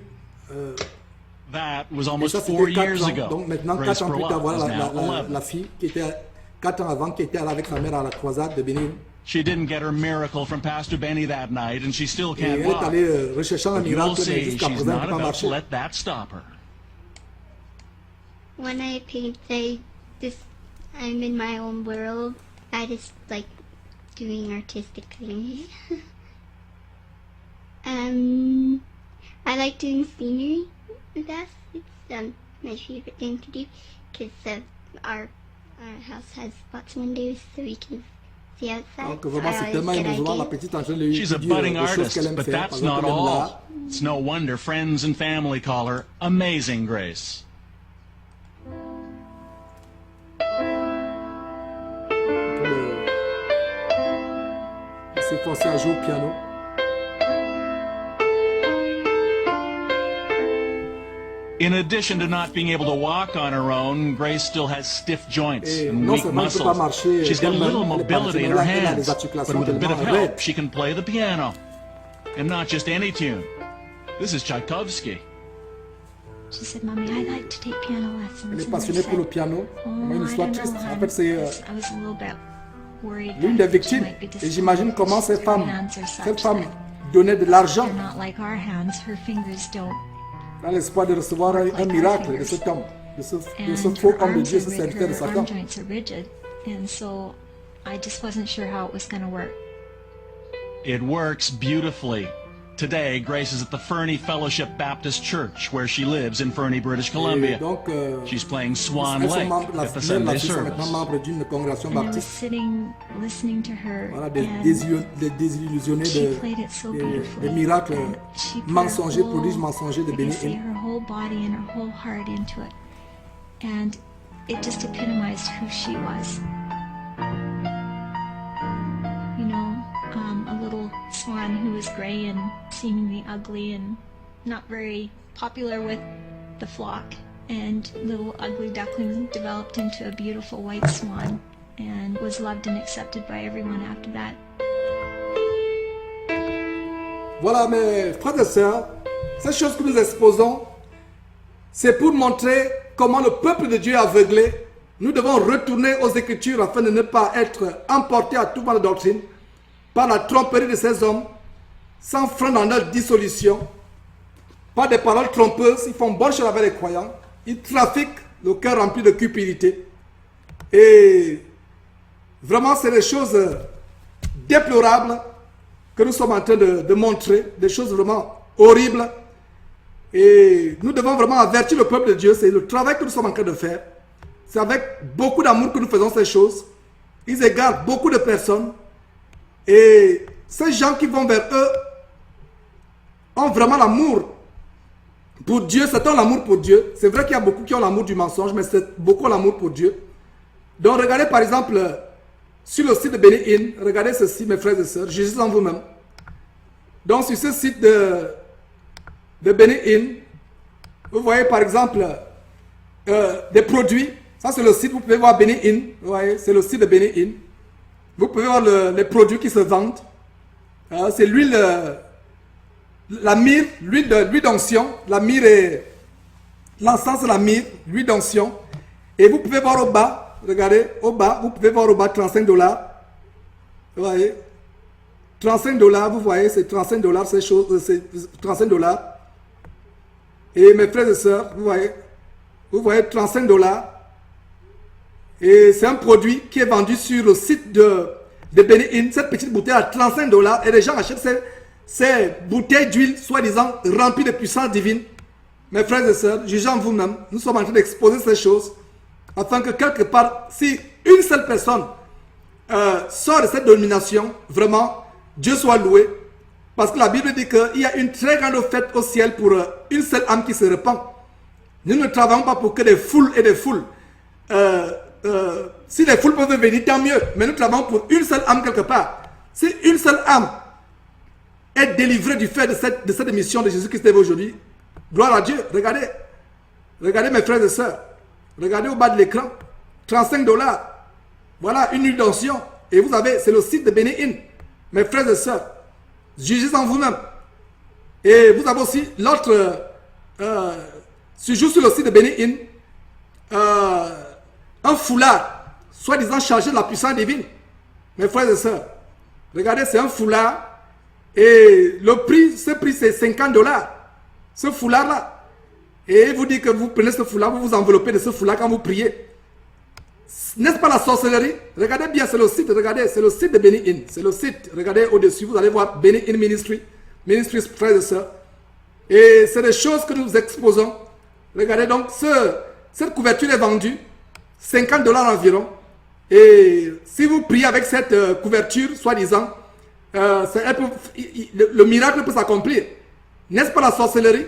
That was et almost ça, 4 c'était 4 years ans. ago. Donc maintenant, Grace 4 ans plus Brulotte tard, voilà is now 11. la fille qui était 4 ans avant, qui était allée avec sa mère à la croisade de Bénin. She didn't get her miracle from Pastor Benny that night, and she still Et can't elle est walk. allée rechercher un But you'll miracle, mais see jusqu'à she's présent, elle not ne peut pas about to marcher. let that stop her. When I paint, I'm in my own world. I just like doing artistic things. I like doing scenery. That's my favorite thing to do because our house has lots of windows, so we can see outside. Donc vraiment, c'est tellement émouvant, la petite en train de lui She's a dire budding des choses artist, qu'elle aime but faire. Par that's exemple, not elle aime all. l'art. It's no wonder friends and family call her Amazing Grace. Elle s'est forcée à jouer au piano. In addition to not being able to walk on her own, Grace still has stiff joints Et and non weak seulement elle ne peut pas muscles. marcher She's got elle-même, little elle est mobility in paralysée, her mais elle a hands, des but articulations with a bit of tellement help, raides. she can play the piano. And not just any tune. This is Tchaikovsky. She said, Mommy, I'd like to take piano lessons. Elle est And I passionnée pour le said, piano. oh, Mais une I histoire don't triste. know, En hon. fait, c'est I was a little bit worried l'une des that she victimes. might be Et j'imagine comment discouraged. cette Her femme, hands are such cette femme that donnait de l'argent they're not like our hands. Her fingers don't. dans l'espoir de recevoir un miracle de cet homme, de ce And faux her homme de arms Dieu, are ce rigid, serviteur de her Satan. arm joints are rigid, and so I just wasn't sure how it was going to work. It works beautifully. Today, Grace is at the Fernie Fellowship Baptist Church, where she lives in Fernie, British Columbia. Donc, She's playing Swan elles sont Lake membres, at the la Sunday fille sont service. maintenant membres d'une congrégation And I was baptiste. sitting, listening to her, Voilà, des and désillusionnés she played it so beautifully. des miracles And she put mensongers, her whole, prodiges mensongers de like I Benny say, Hinn. her whole body and her whole heart into it. And it just epitomized who she was. You know, a little swan who was gray and seemingly ugly and not very popular with the flock. And little ugly duckling developed into a beautiful white swan and was loved and accepted by everyone after that. Voilà, mes frères et sœurs, ces choses que nous exposons, c'est pour montrer comment le peuple de Dieu est aveuglé, nous devons retourner aux Écritures afin de ne pas être emportés à tout vent de doctrine par la tromperie de ces hommes, sans frein dans leur dissolution, par des paroles trompeuses. Ils font bonne chose avec les croyants, ils trafiquent le cœur rempli de cupidité. Et vraiment, c'est des choses déplorables que nous sommes en train de montrer, des choses vraiment horribles. Et nous devons vraiment avertir le peuple de Dieu. C'est le travail que nous sommes en train de faire. C'est avec beaucoup d'amour que nous faisons ces choses. Ils égarent beaucoup de personnes. Et ces gens qui vont vers eux ont vraiment l'amour pour Dieu. C'est un amour pour Dieu. C'est vrai qu'il y a beaucoup qui ont l'amour du mensonge, mais c'est beaucoup l'amour pour Dieu. Donc regardez par exemple sur le site de Benny Hinn, regardez ceci mes frères et sœurs, jugez en vous-même. Donc sur ce site de Benny Hinn, vous voyez par exemple des produits. Ça c'est le site, vous pouvez voir Benny Hinn, vous voyez, c'est le site de Benny Hinn. Vous pouvez voir les produits qui se vendent. C'est l'huile, la myrrhe, l'huile d'onction, la myrrhe et l'encens de la myrrhe, l'huile d'onction. Et vous pouvez voir au bas, regardez, au bas, vous pouvez voir au bas $35. Vous voyez, $35, vous voyez, c'est $35, ces choses, c'est $35. Et mes frères et sœurs, vous voyez $35. Et c'est un produit qui est vendu sur le site de Benny Hinn. Cette petite bouteille à $35. Et les gens achètent ces bouteilles d'huile, soi-disant remplies de puissance divine. Mes frères et sœurs, jugez en vous-même. Nous sommes en train d'exposer ces choses. Afin que quelque part, si une seule personne sort de cette domination, vraiment, Dieu soit loué. Parce que la Bible dit qu'il y a une très grande fête au ciel pour une seule âme qui se répand. Nous ne travaillons pas pour que des foules et des foules. Si les foules peuvent venir, tant mieux. Mais nous travaillons pour une seule âme quelque part. Si une seule âme est délivrée du fait de cette émission de Jésus-Christ aujourd'hui, gloire à Dieu. Regardez. Regardez mes frères et sœurs. Regardez au bas de l'écran. $35. Voilà une huile d'onction. Et vous avez, c'est le site de Benny Hinn. Mes frères et sœurs, jugez en vous-même. Et vous avez aussi l'autre, sur le site de Benny Hinn, un foulard, soi-disant chargé de la puissance divine. Mes frères et sœurs, regardez, c'est un foulard. Et le prix, ce prix c'est $50. Ce foulard-là. Et vous dites que vous prenez ce foulard, vous vous enveloppez de ce foulard quand vous priez. N'est-ce pas la sorcellerie? Regardez bien, c'est le site, regardez, c'est le site de Benny Hinn. C'est le site, regardez au-dessus, vous allez voir Benny Hinn Ministry, frères et sœurs. Et c'est des choses que nous exposons. Regardez donc, cette couverture est vendue, $50 environ. Et si vous priez avec cette couverture, soi-disant, le miracle peut s'accomplir. N'est-ce pas la sorcellerie?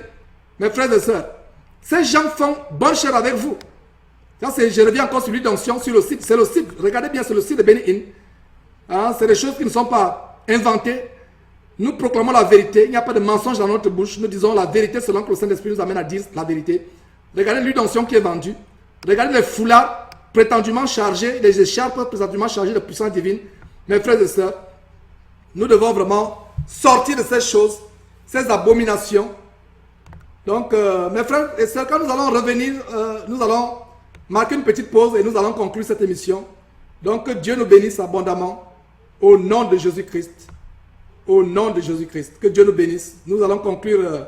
Mes frères et sœurs, ces gens font bonne chère avec vous. Je reviens encore sur l'huile d'onction, sur le site. C'est le site, regardez bien, c'est le site de Benny Hinn. C'est des choses qui ne sont pas inventées. Nous proclamons la vérité. Il n'y a pas de mensonge dans notre bouche. Nous disons la vérité selon que le Saint-Esprit nous amène à dire la vérité. Regardez l'huile d'onction qui est vendue. Regardez les foulards prétendument chargés, les écharpes prétendument chargées de puissance divine. Mes frères et sœurs, nous devons vraiment sortir de ces choses, ces abominations. Donc, mes frères et sœurs, quand nous allons revenir, nous allons marquer une petite pause et nous allons conclure cette émission. Donc, que Dieu nous bénisse abondamment au nom de Jésus-Christ. Au nom de Jésus-Christ. Que Dieu nous bénisse. Nous allons conclure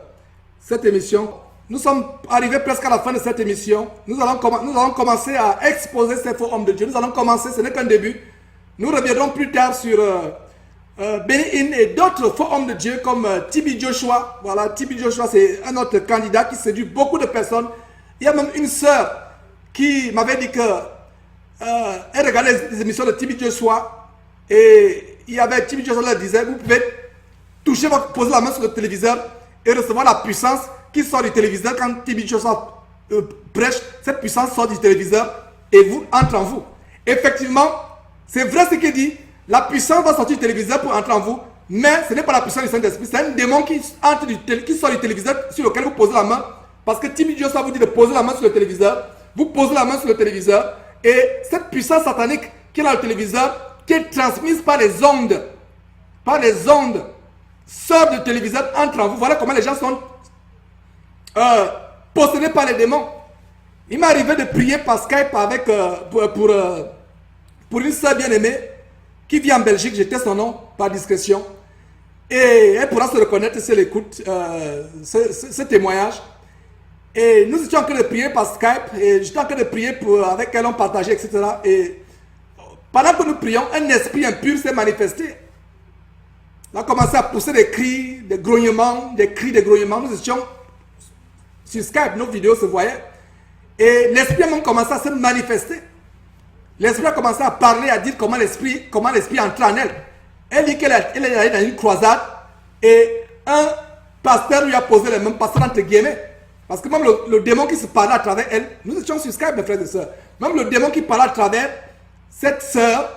cette émission. Nous sommes arrivés presque à la fin de cette émission. Nous allons commencer à exposer ces faux hommes de Dieu. Nous allons commencer, ce n'est qu'un début. Nous reviendrons plus tard sur Benny Hinn et d'autres faux hommes de Dieu comme TB Joshua. Voilà, TB Joshua, c'est un autre candidat qui séduit beaucoup de personnes. Il y a même une sœur qui m'avait dit que elle regardait les émissions de TB Joshua et il y avait TB Joshua qui disait vous pouvez toucher poser la main sur le téléviseur et recevoir la puissance qui sort du téléviseur quand TB Joshua prêche. Cette puissance sort du téléviseur et vous entre en vous. Effectivement, c'est vrai ce qu'il dit. La puissance va sortir du téléviseur pour entrer en vous, mais ce n'est pas la puissance du Saint-Esprit, c'est un démon qui sort du téléviseur sur lequel vous posez la main. Parce que TB Joshua vous dit de poser la main sur le téléviseur, vous posez la main sur le téléviseur, et cette puissance satanique qui est dans le téléviseur, qui est transmise par les ondes, sort du téléviseur, entre en vous. Voilà comment les gens sont possédés par les démons. Il m'est arrivé de prier par Skype avec, pour une soeur bien-aimée qui vit en Belgique. J'étais son nom par discrétion. Et elle pourra se reconnaître si elle écoute ce témoignage. Et nous étions en train de prier par Skype. Et j'étais en train de prier avec elle, on partageait, etc. Et pendant que nous prions, un esprit impur s'est manifesté. On a commencé à pousser des cris, des grognements, des cris, des grognements. Nous étions sur Skype, nos vidéos se voyaient. Et l'esprit a même commencé à se manifester. L'esprit a commencé à parler, à dire comment l'esprit entrait en elle. Elle dit qu'elle est allée dans une croisade et un pasteur lui a posé les mains, pasteur entre guillemets. Parce que même le démon qui se parlait à travers elle, nous étions sur Skype, mes frères et sœurs. Même le démon qui parlait à travers cette sœur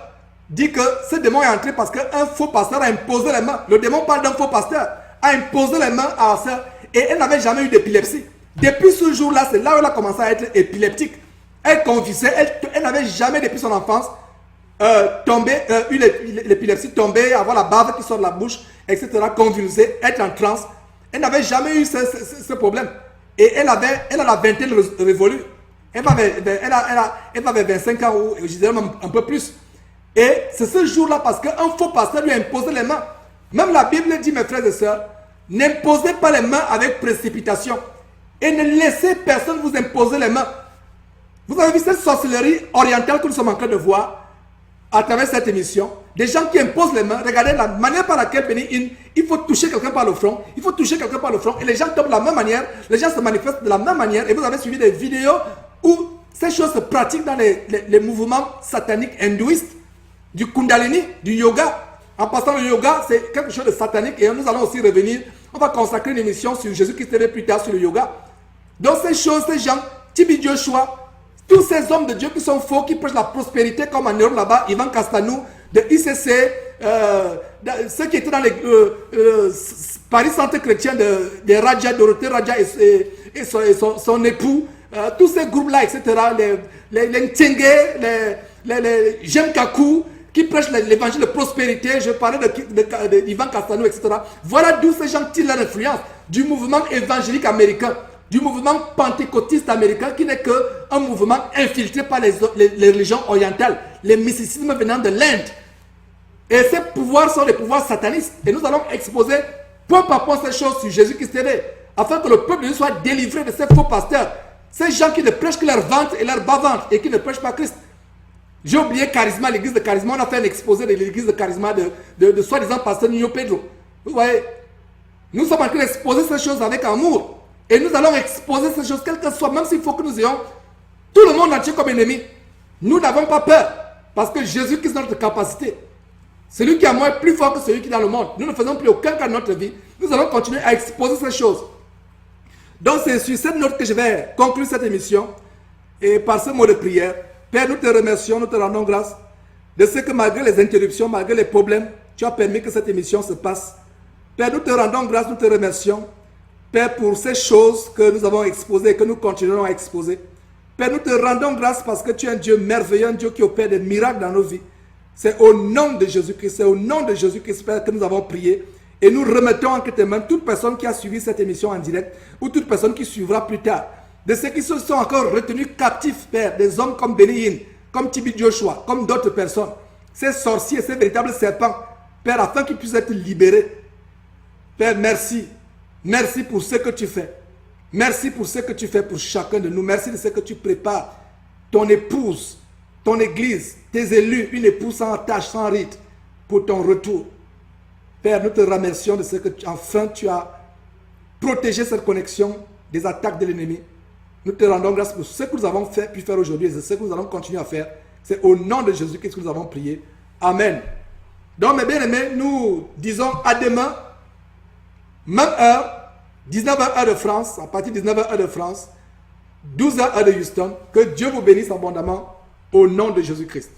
dit que ce démon est entré parce qu'un faux pasteur a imposé les mains. Le démon parle d'un faux pasteur, a imposé les mains à la sœur et elle n'avait jamais eu d'épilepsie. Depuis ce jour-là, c'est là où elle a commencé à être épileptique. Elle convulsait, elle n'avait jamais depuis son enfance eu l'épilepsie, tomber, avoir la bave qui sort de la bouche, etc., convulser, être en transe. Elle n'avait jamais eu ce problème. Et elle a la vingtaine révolue. Elle avait 25 ans, ou je dirais même un peu plus. Et c'est ce jour-là parce qu'un faux pasteur lui a imposé les mains. Même la Bible dit, mes frères et sœurs, n'imposez pas les mains avec précipitation. Et ne laissez personne vous imposer les mains. Vous avez vu cette sorcellerie orientale que nous sommes en train de voir à travers cette émission. Des gens qui imposent les mains. Regardez la manière par laquelle il faut toucher quelqu'un par le front. Il faut toucher quelqu'un par le front. Et les gens tombent de la même manière. Les gens se manifestent de la même manière. Et vous avez suivi des vidéos où ces choses se pratiquent dans les mouvements sataniques hindouistes, du kundalini, du yoga. En passant, le yoga, c'est quelque chose de satanique. Et nous allons aussi revenir. On va consacrer une émission sur Jésus-Christ TV plus tard sur le yoga. Donc ces choses, ces gens, Tibi Joshua, tous ces hommes de Dieu qui sont faux, qui prêchent la prospérité comme en Europe là-bas, Ivan Castanou, de ICC, ceux qui étaient dans les Paris Centre Chrétien de Raja, Dorothée Raja et son époux, tous ces groupes-là, etc., les Ntenge, les Jemkaku, qui prêchent l'évangile de prospérité, je parlais d'Ivan Castanou, etc. Voilà d'où ces gens tirent leur influence, du mouvement évangélique américain, du mouvement pentecôtiste américain qui n'est qu'un mouvement infiltré par les religions orientales, les mysticismes venant de l'Inde. Et ces pouvoirs sont des pouvoirs satanistes. Et nous allons exposer point par point ces choses sur Jésus-Christ TV, afin que le peuple de Dieu soit délivré de ces faux pasteurs, ces gens qui ne prêchent que leur ventre et leur bas-ventre et qui ne prêchent pas Christ. J'ai oublié Charisma, l'église de Charisma. On a fait un exposé de l'église de Charisma de soi-disant pasteur Nino Pedro. Vous voyez, nous sommes en train d'exposer ces choses avec amour. Et nous allons exposer ces choses, quel que soit, même s'il faut que nous ayons tout le monde entier comme ennemi. Nous n'avons pas peur, parce que Jésus-Christ est notre capacité. Celui qui a moi est plus fort que celui qui est dans le monde. Nous ne faisons plus aucun cas de notre vie. Nous allons continuer à exposer ces choses. Donc c'est sur cette note que je vais conclure cette émission. Et par ce mot de prière, Père, nous te remercions, nous te rendons grâce de ce que malgré les interruptions, malgré les problèmes, tu as permis que cette émission se passe. Père, nous te rendons grâce, nous te remercions. Père, pour ces choses que nous avons exposées et que nous continuerons à exposer. Père, nous te rendons grâce parce que tu es un Dieu merveilleux, un Dieu qui opère des miracles dans nos vies. C'est au nom de Jésus-Christ, c'est au nom de Jésus-Christ, Père, que nous avons prié. Et nous remettons en tes mains toute personne qui a suivi cette émission en direct ou toute personne qui suivra plus tard. De ceux qui se sont encore retenus captifs, Père, des hommes comme Benny Hinn, comme Tibi Joshua, comme d'autres personnes. Ces sorciers, ces véritables serpents, Père, afin qu'ils puissent être libérés. Père, merci. Merci pour ce que tu fais. Merci pour ce que tu fais pour chacun de nous. Merci de ce que tu prépares. Ton épouse, ton église, tes élus, une épouse sans tâche, sans ride, pour ton retour. Père, nous te remercions de ce que enfin tu as protégé cette connexion des attaques de l'ennemi. Nous te rendons grâce pour ce que nous avons fait, pu faire aujourd'hui et ce que nous allons continuer à faire. C'est au nom de Jésus-Christ que nous avons prié. Amen. Donc mes bien-aimés, nous disons à demain. Même heure, 19h heure de France, à partir de 19h heure de France, 12h heure de Houston. Que Dieu vous bénisse abondamment au nom de Jésus-Christ.